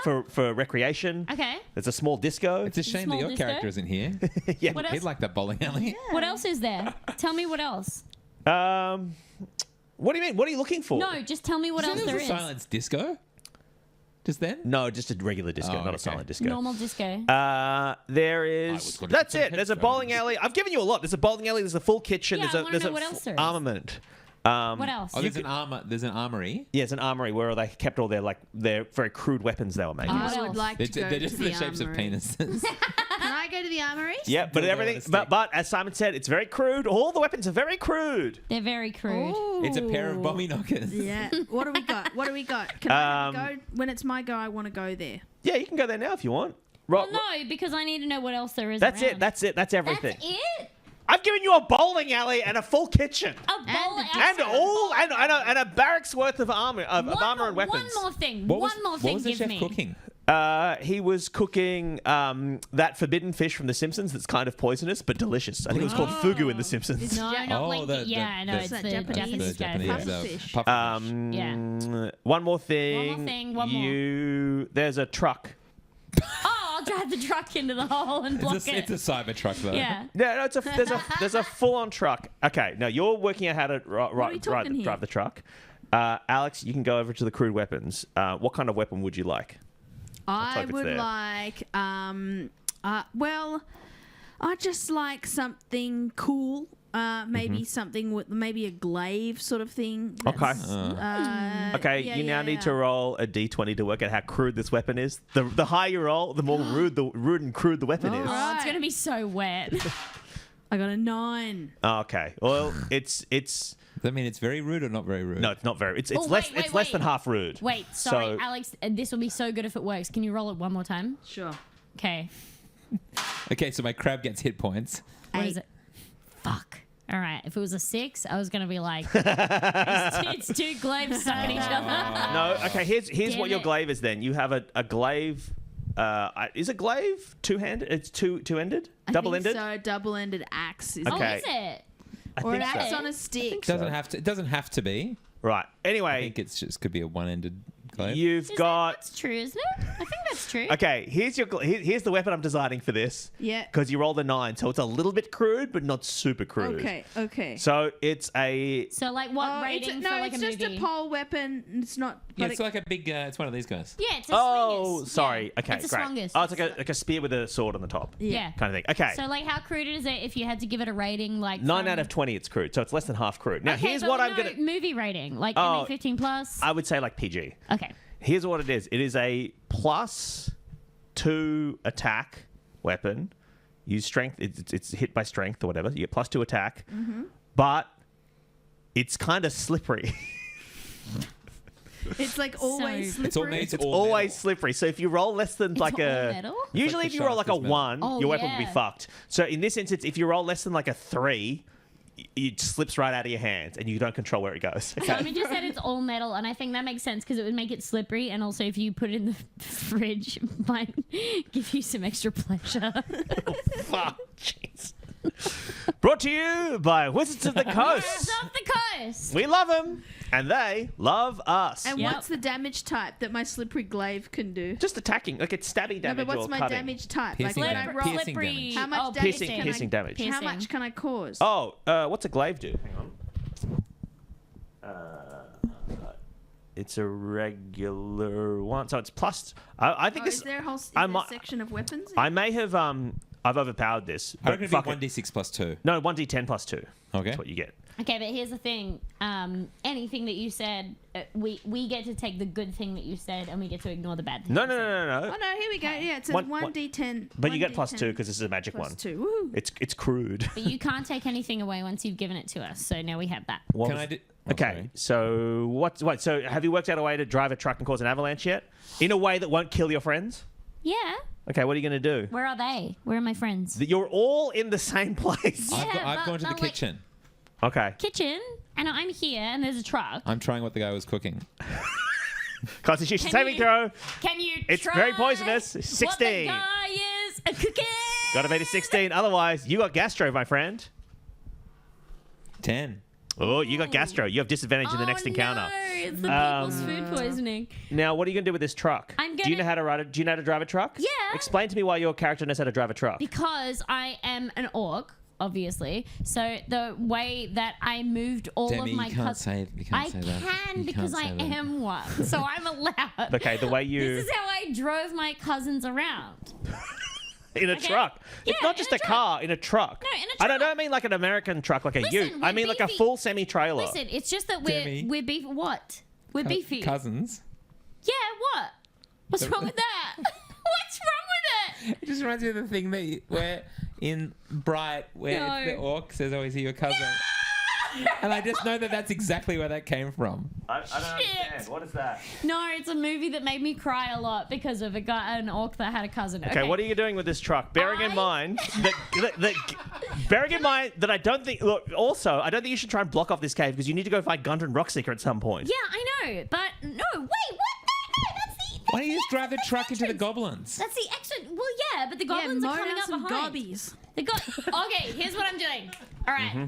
for recreation. Okay. There's a small disco. It's a shame that Small your disco? character isn't here. Yeah. What He'd else? like that bowling alley. What else is there? Tell me what else. What do you mean? What are you looking for? No, just tell me what else Isn't there a is. silence disco? Just then? No, just a regular disco, Oh, not a okay. silent disco. Normal disco. There was is. gonna That's get it. some There's a headphones. bowling alley. I've given you a lot. There's a bowling alley. There's a full kitchen. Yeah, I wanna there's know a what else there is. armament. What else? Oh, there's an armory. Yeah, it's an armory where they kept all their very crude weapons they were making. What I would else? like They're, to go they're to just the the shapes of armory. penises. Can I go to the armory? Yeah, but Don't go everything. on a stick. But as Simon said, it's very crude. All the weapons are very crude. They're very crude. It's a pair of bomby knockers. Yeah. What do we got? What do we got? Can I go? When it's my go, I want to go there. Yeah, you can go there now if you want. Well, no, because I need to know what else there is. That's around. it. That's it. That's everything. That's it. I've given you a bowling alley and a full kitchen. A bowl And a barracks worth of armor of armor and weapons. One more thing. What One more what thing. was the Give chef me. cooking? He was cooking that forbidden fish from The Simpsons that's kind of poisonous but delicious. I think it was called fugu in The Simpsons. No, Ja- not Oh, like the- yeah, no, the- it's the the Japanese- Japanese guy. Pufferfish. Pufferfish. Yeah. One more thing. One more thing, one more. There's a truck. Oh, I'll drive the truck into the hole and block It's it. a cyber truck though. Yeah. No, there's a full-on truck. Okay, now you're working out how to are we talking here? drive the truck. Alex, you can go over to the crude weapons. What kind of weapon would you like? I hope it's would there. like, well, I just like something cool. Maybe something with maybe a glaive sort of thing. Okay. that's, Okay, yeah, you now yeah, need yeah. to roll a d20 to work out how crude this weapon is. The higher you roll, the more rude and crude the weapon is. Alright. Oh, it's gonna be so wet. I got a 9. Okay. Well, it's Does that mean it's very rude or not very rude? no, it's not very. It's Oh, less. wait, It's less than wait. half rude. Wait, sorry, So- Alex. This will be so good if it works. Can you roll it one more time? Sure. Okay. Okay, so my crab gets hit points. What is 8. it? Fuck. All right. If it was a 6, I was gonna be like, it's two glaives stuck at each other. No. Okay. Here's Damn what your it. glaive is. Then you have a glaive. Is a glaive two-handed? It's two-ended, I double-ended. think so. Double-ended axe is Oh, Okay. is it? I or an think axe so. on a stick. It doesn't have to be. Right. I Anyway, think it's just could be a one-ended glaive. you've got. That's true, isn't it? I think That's true. Okay, here's the weapon I'm designing for this. Yeah. Because you rolled a 9, so it's a little bit crude, but not super crude. Okay. So it's a. So like what rating for like it's a just movie? a pole weapon. It's not. Yeah, but it's like a big. It's one of these guys. Yeah, it's a Oh, swingers. sorry. Yeah, Okay, it's a great. swingers. Oh, it's like a spear with a sword on the top. Yeah. Kind of thing. Okay. So like how crude is it if you had to give it a rating? Like 9 from- out of 20, it's crude, so it's less than half crude. Now, Okay, here's but what no, I'm gonna. movie rating like Oh, MA15 plus. I would say like PG. Okay. Here's what it is. It is a +2 attack weapon. Use strength. It's hit by strength or whatever. You get +2 attack, but it's kind of slippery. It's like always So- slippery. It's It's all always metal. slippery. So if you roll less than like all a, metal? usually Like if the you roll like shaft a is metal. 1, Oh, your weapon will be yeah. fucked. So in this instance, if you roll less than like a 3, it slips right out of your hands and you don't control where it goes. Okay. Simon just said it's all metal, and I think that makes sense because it would make it slippery, and also if you put it in the fridge, it might give you some extra pleasure. Fuck. Jeez. Brought to you by Wizards of the Coast. Wizards of the Coast. We love them, and they love us. And Yep. what's the damage type that my slippery glaive can do? Just attacking, like it's stabby No, damage but what's or my cutting. damage type? Piercing like when I damage. roll, Piercing Slippery. damage. How much oh, damage Piercing, can piercing damage. how much can I cause? Oh, what's a glaive do? Hang on. It's a regular one, so it's plus. I think is this. there a whole I there mi- a section of weapons? I may have I've overpowered this. I But reckon fuck it'd be it. 1d6 plus 2. No, 1d10 plus 2. Okay. That's what you get. Okay, but here's the thing. Anything that you said, we get to take the good thing that you said, and we get to ignore the bad thing. No, you no, said. no, no, no. Oh no, here we go. Yeah, it says One- 1d10. But you get plus 1d10 2 because this is a magic plus one. 2. Woohoo. It's crude. But you can't take anything away once you've given it to us. So now we have that. What Can was- I do? Okay, so what? So have you worked out a way to drive a truck and cause an avalanche yet? In a way that won't kill your friends? Yeah. Okay, what are you going to do? Where are they? Where are my friends? That you're all in the same place. Yeah. I've but- gone to the but, like- kitchen. Okay. Kitchen, and I'm here, and there's a truck. I'm trying what the guy was cooking. Constitution Can saving you- throw. Can you? It's try very poisonous. What 16. the guy is a cooking. Got to beat a 16. Otherwise, you got gastro, my friend. 10. Oh, you got gastro. You have disadvantage in the next encounter. No, it's the people's food poisoning. Now, what are you going to do with this truck? I'm Do you know gonna- how to ride it? Do you know how to drive a truck? Yeah. Explain to me why your character knows how to drive a truck. Because I am an orc, obviously. So the way that I moved all Demi, of my you can't cous- say you can't I say that. can You because can't I say that. am one. So I'm allowed. Okay, the way you This is how I drove my cousins around. in a Okay. truck. It's Yeah, not just in a a truck. car, in a truck. No, in a I don't truck. mean like an American truck, like a Listen, ute. I we're mean like a beefy. full semi-trailer. Listen, it's just that Demi. we're beefy. What? We're beefy. Cousins. Yeah, what? What's wrong with that? What's wrong with it? It just reminds me of the thing that where in Bright, where No. the orc says, "Oh, is he your cousin?" And I just know that that's exactly where that came from. I don't understand. What is that? No, it's a movie that made me cry a lot because of an orc that had a cousin. Okay, what are you doing with this truck? Bearing in mind bearing in mind that I don't think. Look, also, I don't think you should try and block off this cave because you need to go find Gunter and Rockseeker at some point. Yeah, I know, but no, wait, what? No, that's the. Why don't you just drive the truck into the entrance. goblins? That's the exit. Well, yeah, but the goblins yeah, are coming moan out up some behind. gobbies. Okay, here's what I'm doing. All right. Mm-hmm.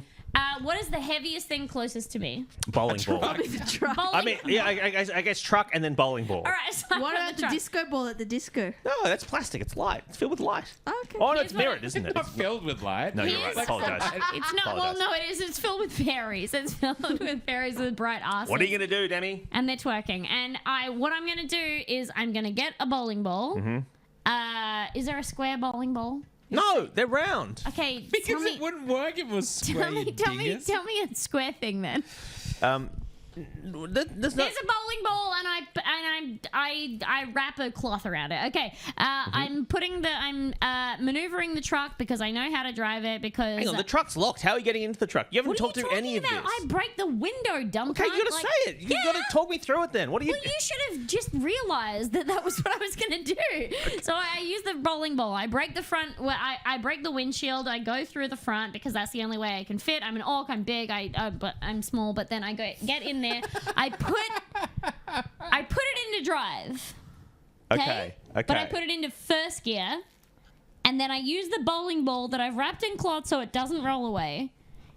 What is the heaviest thing closest to me? Bowling ball. Probably the truck. Bowling. I mean, yeah, I guess truck and then bowling ball. All right. So I What got about the truck. disco ball at the disco? No, that's plastic. It's light. It's filled with light. Okay. Oh, no, Here's it's what mirrored, isn't it? Not filled with light. No, you're right. Here's- Apologize. It's not. Well, Apologize. no, it is. It's filled with fairies. It's filled with fairies with bright asses. What are you going to do, Demi? And they're twerking. And what I'm gonna do is I'm gonna get a bowling ball. Mm-hmm. Is there a square bowling ball? No, they're round. Okay, tell Because me. it wouldn't work if it was square, you Tell me dingus. a square thing then. There's no. There's a bowling ball, and I wrap a cloth around it. Okay, I'm maneuvering the truck because I know how to drive it. Because Hang on, the truck's locked. How are you getting into the truck? You haven't what are you talked through talking any of about? this. I break the window, dumb Okay, cunt. you got to Like, say it. You got to talk me through it then. What are you? Well, you should have just realized that was what I was going to do. So I use the bowling ball. I break the front. Well, I break the windshield. I go through the front because that's the only way I can fit. I'm an orc. I'm big. But I'm small. But then I get in there. I put it into drive. Okay. But I put it into first gear, and then I use the bowling ball that I've wrapped in cloth so it doesn't roll away,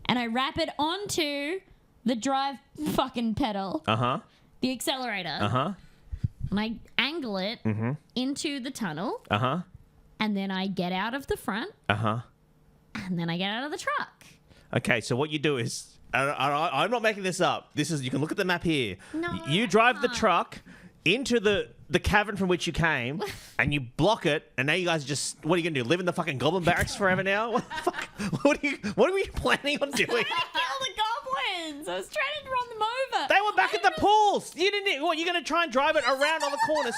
and I wrap it onto the drive fucking pedal, Uh huh. the accelerator. Uh huh. And I angle dangle it into the tunnel, and then I get out of the front, and then I get out of the truck. Okay, so what you do is, I'm not making this up. This is, you can look at the map here. No, you I drive the can't. truck into the cavern from which you came, and you block it, and now you guys just, what are you going to do, live in the fucking goblin barracks forever now? What the fuck? What are we planning on doing? Kill the goblins! I was trying to run them over. They were back at the pools. You didn't, what, you're going to try and drive it around all the corners?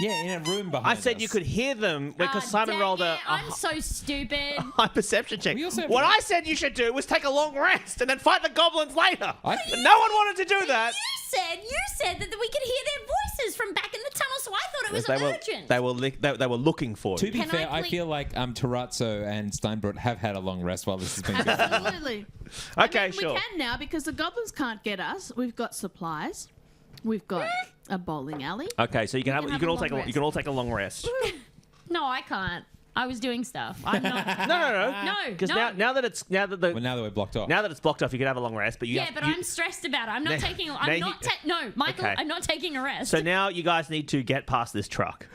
Yeah, in a room behind I said us. you could hear them because Ah, Simon dang rolled it, a I'm so stupid. high perception check. We also have- What I said you should do was take a long rest and then fight the goblins later. I- But no one wanted to do that. You said that we could hear their voices from back in the tunnel, so I thought it was urgent. They were looking for To you. be Can fair, I I please- feel like Terrazzo and Steinbrot have had a long rest while this has been going on. Absolutely. Okay, We sure. can now because the goblins can't get us. We've got supplies. We've got a bowling alley. Okay, so you can can have a long rest. you can all take a long rest. No, I can't. I was doing stuff. I'm not. No. No, Because no. now that it's Well, now that we're blocked off. now that it's blocked off, you can have a long rest. But you Yeah, have, but you, I'm stressed about it. I'm not Now- taking. now I'm you- not. No, Michael, Okay. I'm not taking a rest. so now you guys need to get past this truck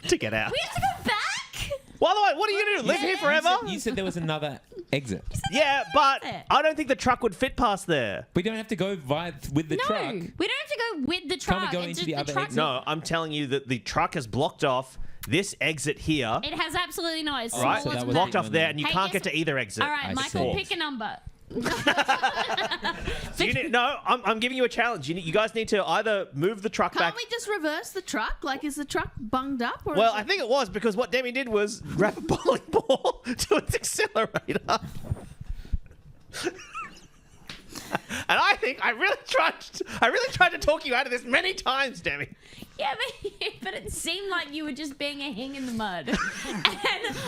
to get out. we have to go back. Well, otherwise, what are you gonna do? Live here forever? You said there was another exit. Yeah, but it. I don't think the truck would fit past there. We don't have to go with the No, truck. we don't have to go with the Can't truck. we go It's into just the other truck. exit? No, I'm telling you that the truck is blocked off this exit here. It has absolutely no. It's Right, so small that as was blocked that. off there, and you Hey, can't guess get to either exit. All right, I Michael, see. pick a number. So you need, no, I'm giving you a challenge. You guys need to either move the truck Can't back. we just reverse the truck? Like, is the truck bunged up? Or Well, is I think it was because what Demi did was grab a bowling ball to its accelerator. And I think I really tried to talk you out of this many times, Demi. Yeah, but it seemed like you were just being a hing in the mud. And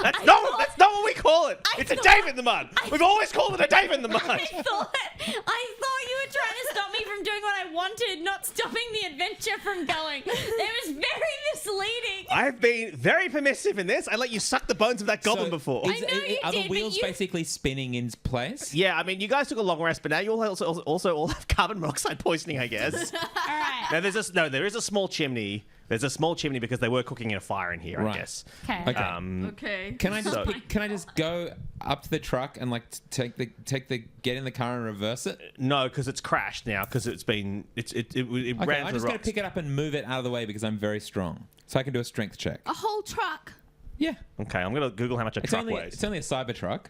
That's not what we call it. It's a thought- Dave in the mud. We've always called it a Dave in the mud. I thought you were trying to stop me from doing what I wanted, not stopping the adventure from going. It was very misleading. I've been very permissive in this. I let you suck the bones of that goblin before. I know you are did, the but wheels you- basically spinning in place? Yeah, I mean, you guys took a long rest, but now you also all have carbon monoxide poisoning, I guess. All right. Now, there is a small chimney. There's a small chimney because they were cooking in a fire in here, I Right. guess. Okay. Okay. okay. Can I just So- can I just go up to the truck and like take the get in the car and reverse it? No, because it's crashed now because it Okay, ran I'm to just the gonna rocks. pick it up and move it out of the way because I'm very strong, so I can do a strength check. A whole truck. Yeah, Okay, I'm gonna Google how much a it's truck only weighs. it's only a cyber truck.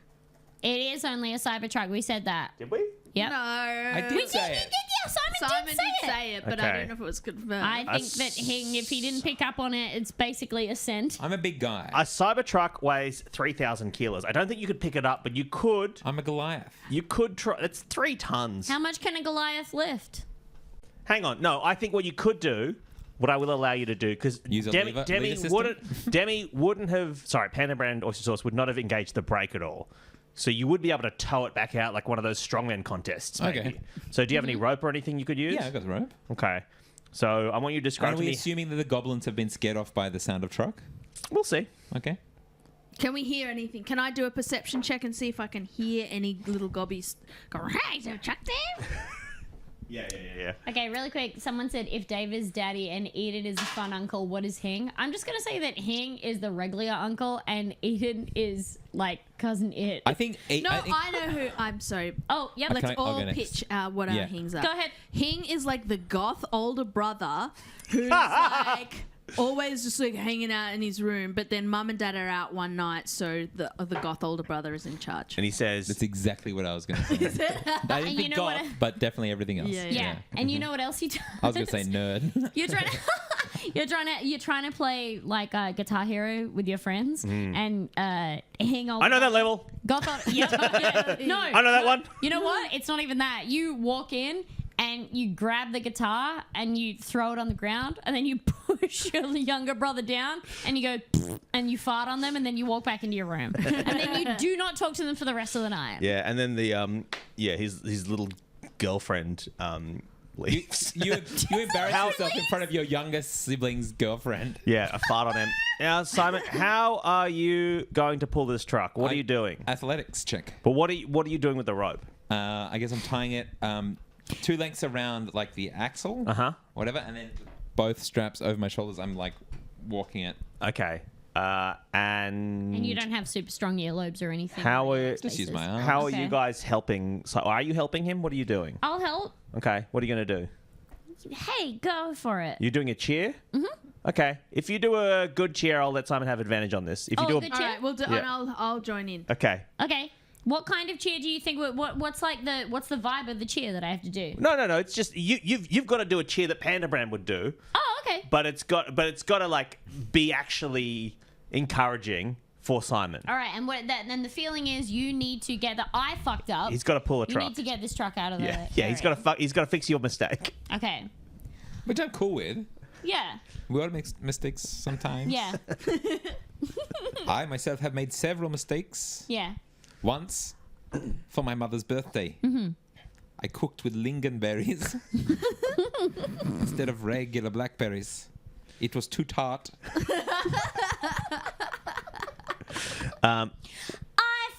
It is only a Cybertruck. We said that. Did we? Yep. No. I We did did, say you it. did, yeah. Simon Simon did say it. but Okay. I don't know if it was confirmed. I think that Hing, if he didn't pick up on it, it's basically a scent. I'm a big guy. A Cybertruck weighs 3,000 kilos. I don't think you could pick it up, but you could. I'm a Goliath. You could try. It's 3 tons. How much can a Goliath lift? Hang on. No, I think what you could do, what I will allow you to do, because Use a lever system? Demi wouldn't have. Sorry, Panda Brand Oyster Sauce would not have engaged the brake at all. So you would be able to tow it back out like one of those strongman contests, maybe. Okay. So do you have any rope or anything you could use? Yeah, I got the rope. Okay. So I want you to describe Are to we me. assuming that the goblins have been scared off by the sound of truck? We'll see. Okay. Can we hear anything? Can I do a perception check and see if I can hear any little gobbies go, hey, is there a truck there? Yeah. Okay, really quick. Someone said if Dave is daddy and Eden is the fun uncle, what is Hing? I'm just gonna say that Hing is the regular uncle and Eden is like cousin It. I think. No, I think I know who. I'm sorry. Oh, yep. Let's Okay, I'll all go next. pitch what Yeah. our Hings are. Go ahead. Hing is like the goth older brother who's like always just like hanging out in his room, but then mum and dad are out one night, so the goth older brother is in charge. And he says, that's exactly what I was going to say. I didn't And you think know goth, what- but definitely everything else. Yeah, Yeah. And you know what else he does? I was going to say nerd. You're trying to you're trying to play like Guitar Hero with your friends and Hing all I know that level. Yeah. No. I know that one. You know what? It's not even that. You walk in and you grab the guitar and you throw it on the ground and then you push your younger brother down and you go "Pfft," and you fart on them and then you walk back into your room. And then you do not talk to them for the rest of the night. Yeah, and then the his little girlfriend leaves. You embarrass yourself in front of your younger sibling's girlfriend. Yeah, a fart on him. Now, Simon, how are you going to pull this truck? What are you doing? Athletics check. But what are you doing with the rope? I guess I'm tying it 2 lengths around like the axle, Uh-huh. whatever, and then both straps over my shoulders. I'm like walking it. Okay. And you don't have super strong earlobes or anything. How on are- your Just use spaces. my arms. how are Okay. you guys helping? So, are you helping him? What are you doing? I'll help. Okay. What are you going to do? Hey, go for it. You're doing a cheer? Mm-hmm. Okay. If you do a good cheer, I'll let Simon have advantage on this. If you Oh, do a... good All cheer? right, we'll do. Yeah. And I'll join in. Okay. Okay. What kind of cheer do you think? What's like what's the vibe of the cheer that I have to do? No. It's just you've got to do a cheer that Panda Brand would do, Oh, okay. but it's got to like be actually encouraging for Simon. All right, and then the feeling is you need to get I fucked up. He's got to pull a You truck. need to get this truck out of the Yeah. He's area. got to fix your mistake. Okay. Which I'm cool with. Yeah. We all make mistakes sometimes. Yeah. I myself have made several mistakes. Yeah. Once, for my mother's birthday, I cooked with lingonberries instead of regular blackberries. It was too tart. I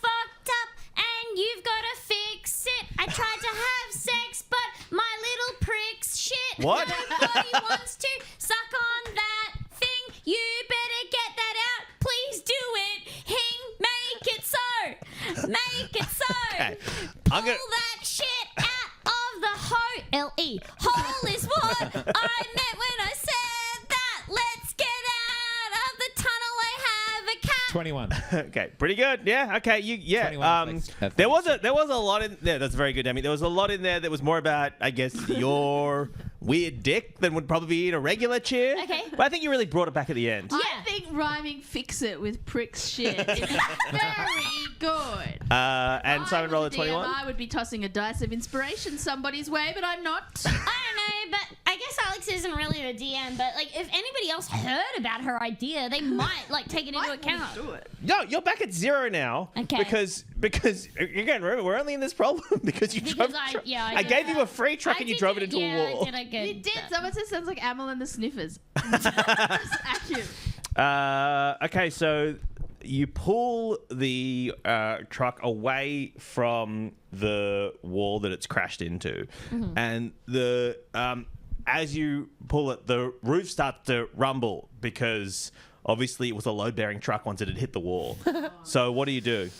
fucked up and you've got to fix it. I tried to have sex, but my little prick's shit. What? Nobody wants to suck on that thing. You better get that out. Please do it. Hing, make it so. Make it so. Okay. Pull I'm gonna- that shit out of the hole. L-E. Hole is what I meant when I said that. Let's get out of the tunnel. I have a cat. 21. Okay, pretty good. Yeah. Okay. 21 flex- There was a lot in there. That's very good, Demi. There was a lot in there that was more about, I guess, your weird dick than would probably be in a regular cheer. Okay. But I think you really brought it back at the end. Yeah. I think rhyming "fix it" with "pricks shit" is very good. And Simon rolled a 21. I would be tossing a dice of inspiration somebody's way, but I'm not. I don't know, but I guess Alex isn't really the DM. But like, if anybody else heard about her idea, they might like take it into account. Do it. No, you're back at 0 now. Okay. Because again, remember, we're only in this problem because you drove. I did gave you that. a free truck and you drove it into a wall. I did a good. You did. Someone said sounds like Amel and the Sniffers. That's accurate. Okay, so you pull the truck away from the wall that it's crashed into, and the as you pull it, the roof starts to rumble because obviously it was a load-bearing truck once it had hit the wall. So what do you do?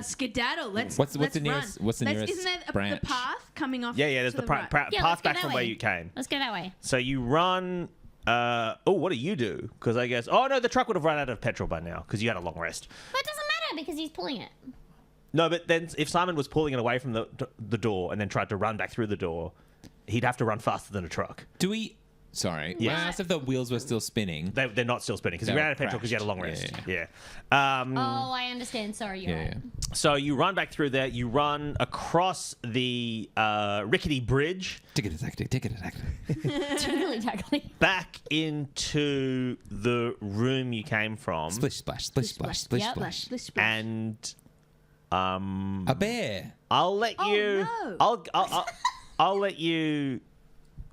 Skedaddle. Let's. What's the let's nearest- run. what's the Let's- nearest Isn't there branch? the path coming off? Yeah, there's to the right? path let's go back that from way. where you came. Let's go that way. So you run. What do you do? Because I guess. Oh no, the truck would have run out of petrol by now because you had a long rest. But it doesn't matter because he's pulling it. No, but then if Simon was pulling it away from the door and then tried to run back through the door, he'd have to run faster than a truck. Do we... Sorry. When I asked if the wheels were still spinning. They're not still spinning because you They ran were out of petrol because you had a long crashed. rest. Yeah, Yeah. Oh, I understand. Sorry, you're Yeah, right. yeah. So you run back through there. You run across the rickety bridge Ticket-a-tack-tick, ticket-a-tack-tick. Tickly tackly. back into the room you came from. Splish, splash, splish, splash, splish, Yep. splash. Splish, splash. And A bear. I'll let you. no. I'll let you.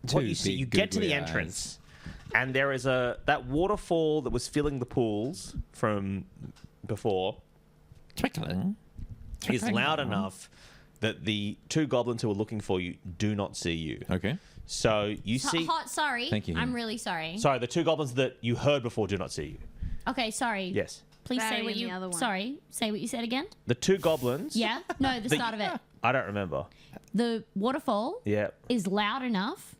What Two you see, big you get to the googly entrance, and there is that waterfall that was filling the pools from before Trickling. is loud enough that the two goblins who are looking for you do not see you. Okay. So you see. Sorry. Thank you. I'm really sorry. Sorry, the two goblins that you heard before do not see you. Okay, sorry. Yes. Please Barry say what and you. the other one. Sorry. Say what you said again. The two goblins. Yeah. No, the start of it. I don't remember. The waterfall Yeah. is loud enough.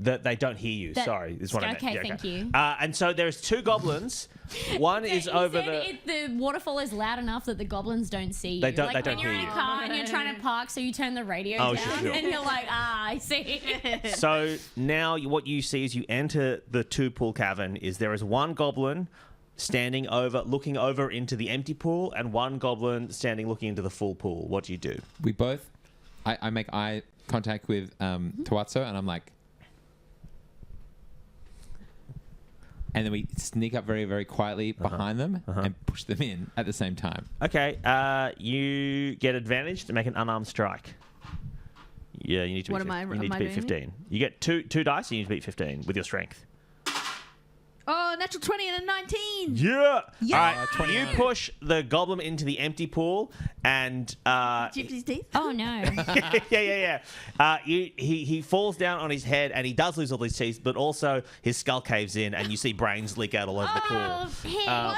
That they don't hear you. That- Sorry, is what I meant. okay, Yeah, thank you. And so there's two goblins. One is He over said the waterfall is loud enough that the goblins don't see you. They don't- Like they when don't you're hear in a you. car and you're trying to park, so you turn the radio Oh, down, sure. and you're like, I see. So now what you see as you enter the two pool cavern is there is one goblin standing over, looking over into the empty pool, and one goblin standing looking into the full pool. What do you do? We both... I make eye contact with Tawatso, and I'm like... And then we sneak up very, very quietly behind them and push them in at the same time. Okay, you get advantage to make an unarmed strike. Yeah, you need to. What beat am I- You am need to I beat doing? 15. You get two dice. And you need to beat 15 with your strength. Oh, natural 20 and a 19. Yeah. Yeah. All right. 29. You push the goblin into the empty pool, and Chipped his teeth. Oh no. yeah. He falls down on his head, and he does lose all his teeth, but also his skull caves in, and you see brains leak out all over the pool. Oh, hey. Why are all your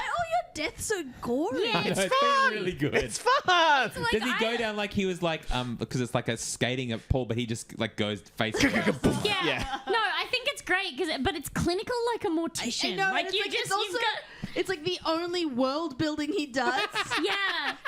deaths so gory? Yeah, No, It's it's fun. been really good. It's fun. Like, Does he go down like he was like because it's like a skating at pool, but he just like goes face first? Yeah. Yeah. No, I think it's great but it's clinical like a mortician. I know, like and you it's just also, you've got. it's like the only world building he does. Yeah.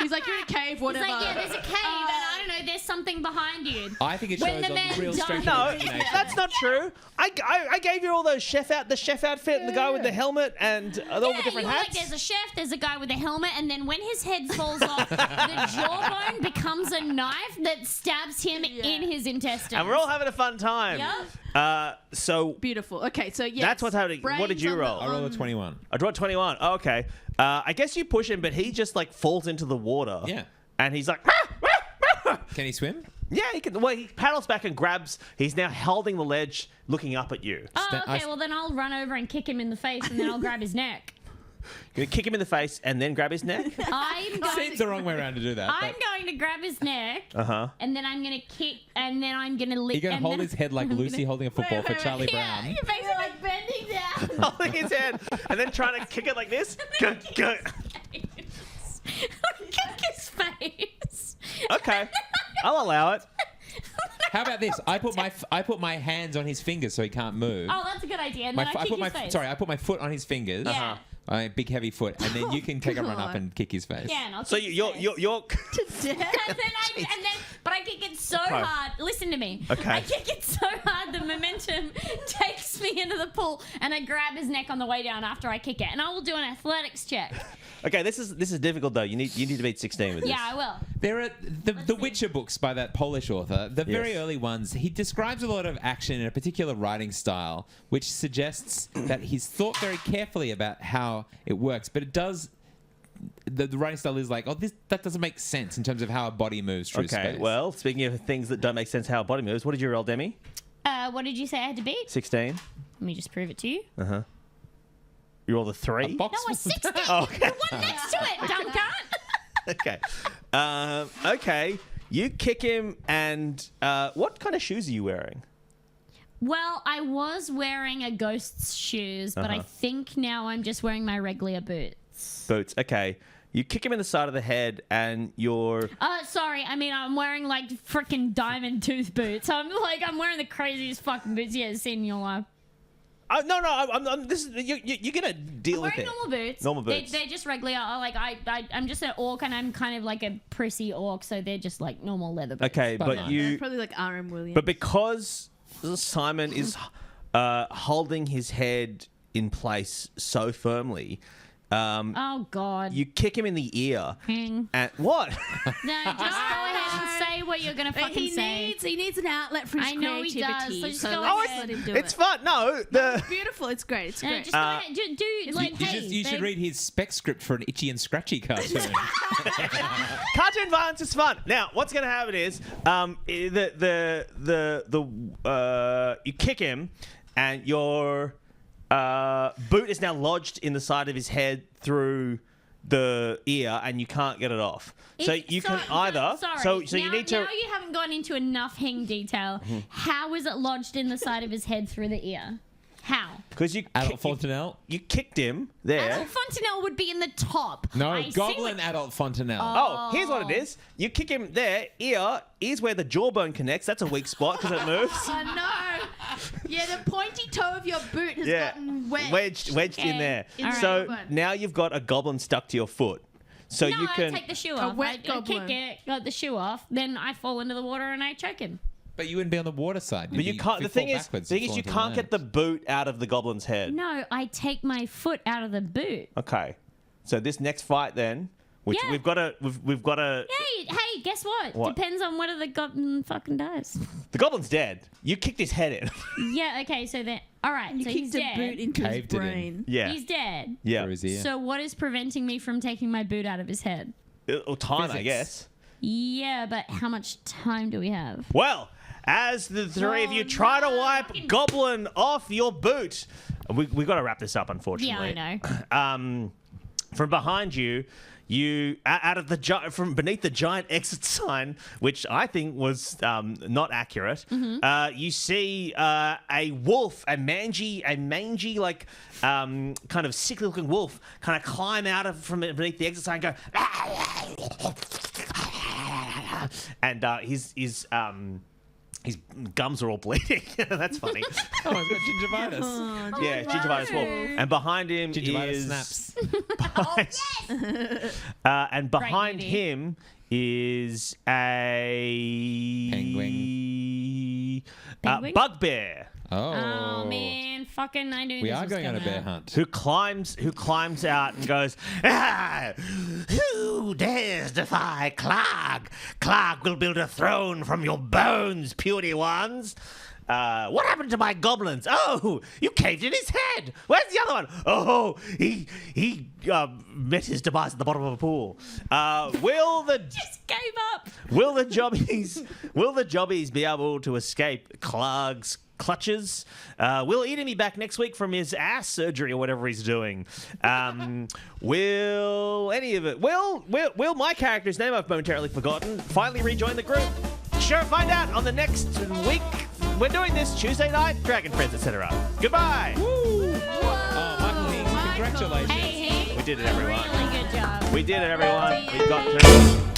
He's like, you're in a cave, It's whatever. like, yeah, there's a cave, and I don't know, there's something behind you. I think it When shows the a man real died- strength No, of imagination. that's not true. I gave you all those the chef outfit, and the guy with the helmet, and all the Yeah, different you were hats. like, there's a chef, there's a guy with a helmet, and then when his head falls off, the jawbone becomes a knife that stabs him in his intestines. And we're all having a fun time. Yep. So Beautiful. Okay, so yes. That's what's happening. What did brains you on the- roll? I rolled a 21. I draw 21. Oh, okay. I guess you push him, but he just like falls into the water. Yeah. And he's like, Can he swim? yeah, he can. Well, he paddles back and grabs. He's now holding the ledge, looking up at you. Oh, Sta- I- okay, well then I'll run over and kick him in the face, and then I'll grab his neck. You're gonna kick him in the face and then grab his neck. I'm going Seems the wrong way around to do that. I'm but going to grab his neck, Uh-huh. and then I'm going to kick, and then I'm going to lick. You're gonna hold his head like Lucy holding a football for Charlie Yeah, Brown. you're basically like bending down. Holding his head and then trying to kick it like this. Go, go. Kick his face. Okay, I'll allow it. How about this? I put my hands on his fingers so he can't move. Oh, that's a good idea. And then I kick his face. I put my foot on his fingers. Yeah. My big heavy foot, and then you can take a run up God. and kick his face. Yeah, and I'll So kick his you're face. you're To death. But I kick it so hard. Listen to me. Okay. I kick it so hard the momentum takes me into the pool, and I grab his neck on the way down after I kick it, and I will do an athletics check. okay. This is difficult though. You need to beat 16 with this. Yeah, I will. There are the Witcher books by that Polish author, the very Yes. early ones. He describes a lot of action in a particular writing style, which suggests that he's thought very carefully about how it works. But it does. The writing style is like, that doesn't make sense in terms of how a body moves through Okay. space. Well, speaking of things that don't make sense, how a body moves. What did you roll, Demi? What did you say I had to beat? 16. Let me just prove it to you. You rolled a a 3. box No, a full- 16. Oh, okay. The one next to it, dumb cunt. Okay. Okay. You kick him, and what kind of shoes are you wearing? Well, I was wearing a ghost's shoes, but I think now I'm just wearing my regular boots. Boots. Okay. You kick him in the side of the head, and you're. Sorry. I mean, I'm wearing like freaking diamond tooth boots. I'm wearing the craziest fucking boots you ever seen in your life. No. I'm. This is you're gonna deal with Wearing it. normal boots. Normal boots. They're just regular. I'm just an orc, and I'm kind of like a prissy orc, so they're just like normal leather boots. Okay, But but no. you. Probably like R.M. Williams. But because Simon is holding his head in place so firmly, Oh God. you kick him in the ear. Hang. And what? No, just go ahead and say what you're gonna fucking say. he needs an outlet for his I know he creativity. does, so just so go let's ahead. let him do It's it. fun. No, the It's beautiful. It's great. It's great. Just go ahead. Do like hey. You should read his spec script for an Itchy and Scratchy cartoon. cartoon violence is fun. Now, what's going to happen is, you kick him, and your boot is now lodged in the side of his head through the ear, and you can't get it off. So you can either. Sorry. So you Now- need to. Now you haven't gone into enough hang detail. How is it lodged in the side of his head through the ear? How? Because you Adult Fontanelle? you kicked him there. Adult Fontanelle would be in the top. No, I see Goblin what- Adult Fontanelle. Oh, here's what it is. You kick him there. Ear's where the jawbone connects. That's a weak spot because it moves. Oh no! Yeah, the pointy toe of your boot has gotten wedged. wedged in Okay. there. All So right. now you've got a goblin stuck to your foot. So No, you can. I take the shoe off. wet I goblin. kick it, got the shoe off, then I fall into the water and I choke him. But you wouldn't be on the water side. but you can't. The thing is, you can't get the boot out of the goblin's head. No, I take my foot out of the boot. Okay. So this next fight then, which Yeah. we've got to. Hey, guess what? What? Depends on whether the goblin fucking dies. The goblin's dead. You kicked his head in. Yeah, okay, so then. Alright, You so he's kicked a boot dead. into his Caved it in. brain. yeah. He's dead. Yeah. So what is preventing me from taking my boot out of his head? Or time, I Physics. guess. Yeah, but how much time do we have? Well, as the three of you Oh, try to no. wipe Goblin off your boot, we got to wrap this up, unfortunately. Yeah, I know. From behind you, from beneath the giant exit sign, which I think was not accurate, you see a wolf, a mangy, like kind of sickly-looking wolf, kind of climb out from beneath the exit sign and go, and his gums are all bleeding. That's funny. Oh, he's got gingivitis. Yeah, gingivitis wolf. And behind him Gingivitis is... snaps. and behind movie. him is a... Penguin? Bugbear. Oh. Oh man, fucking I knew We this are was going on a coming bear up. hunt. Who climbs out and goes, who dares defy Clark? Clark will build a throne from your bones, puny ones. What happened to my goblins? Oh, you caved in his head. Where's the other one? Oh, he met his demise at the bottom of a pool. Just gave up. Will the jobbies be able to escape Clark's clutches? Will Eden be back next week from his ass surgery or whatever he's doing? Will any of it? Will my character's name I've momentarily forgotten finally rejoin the group? Sure, find out on the next week. We're doing this Tuesday night, Dragon Friends, etc. Goodbye. Oh, Michael King, congratulations. Hey, We did it, everyone. really good job. We did it, everyone. We got through.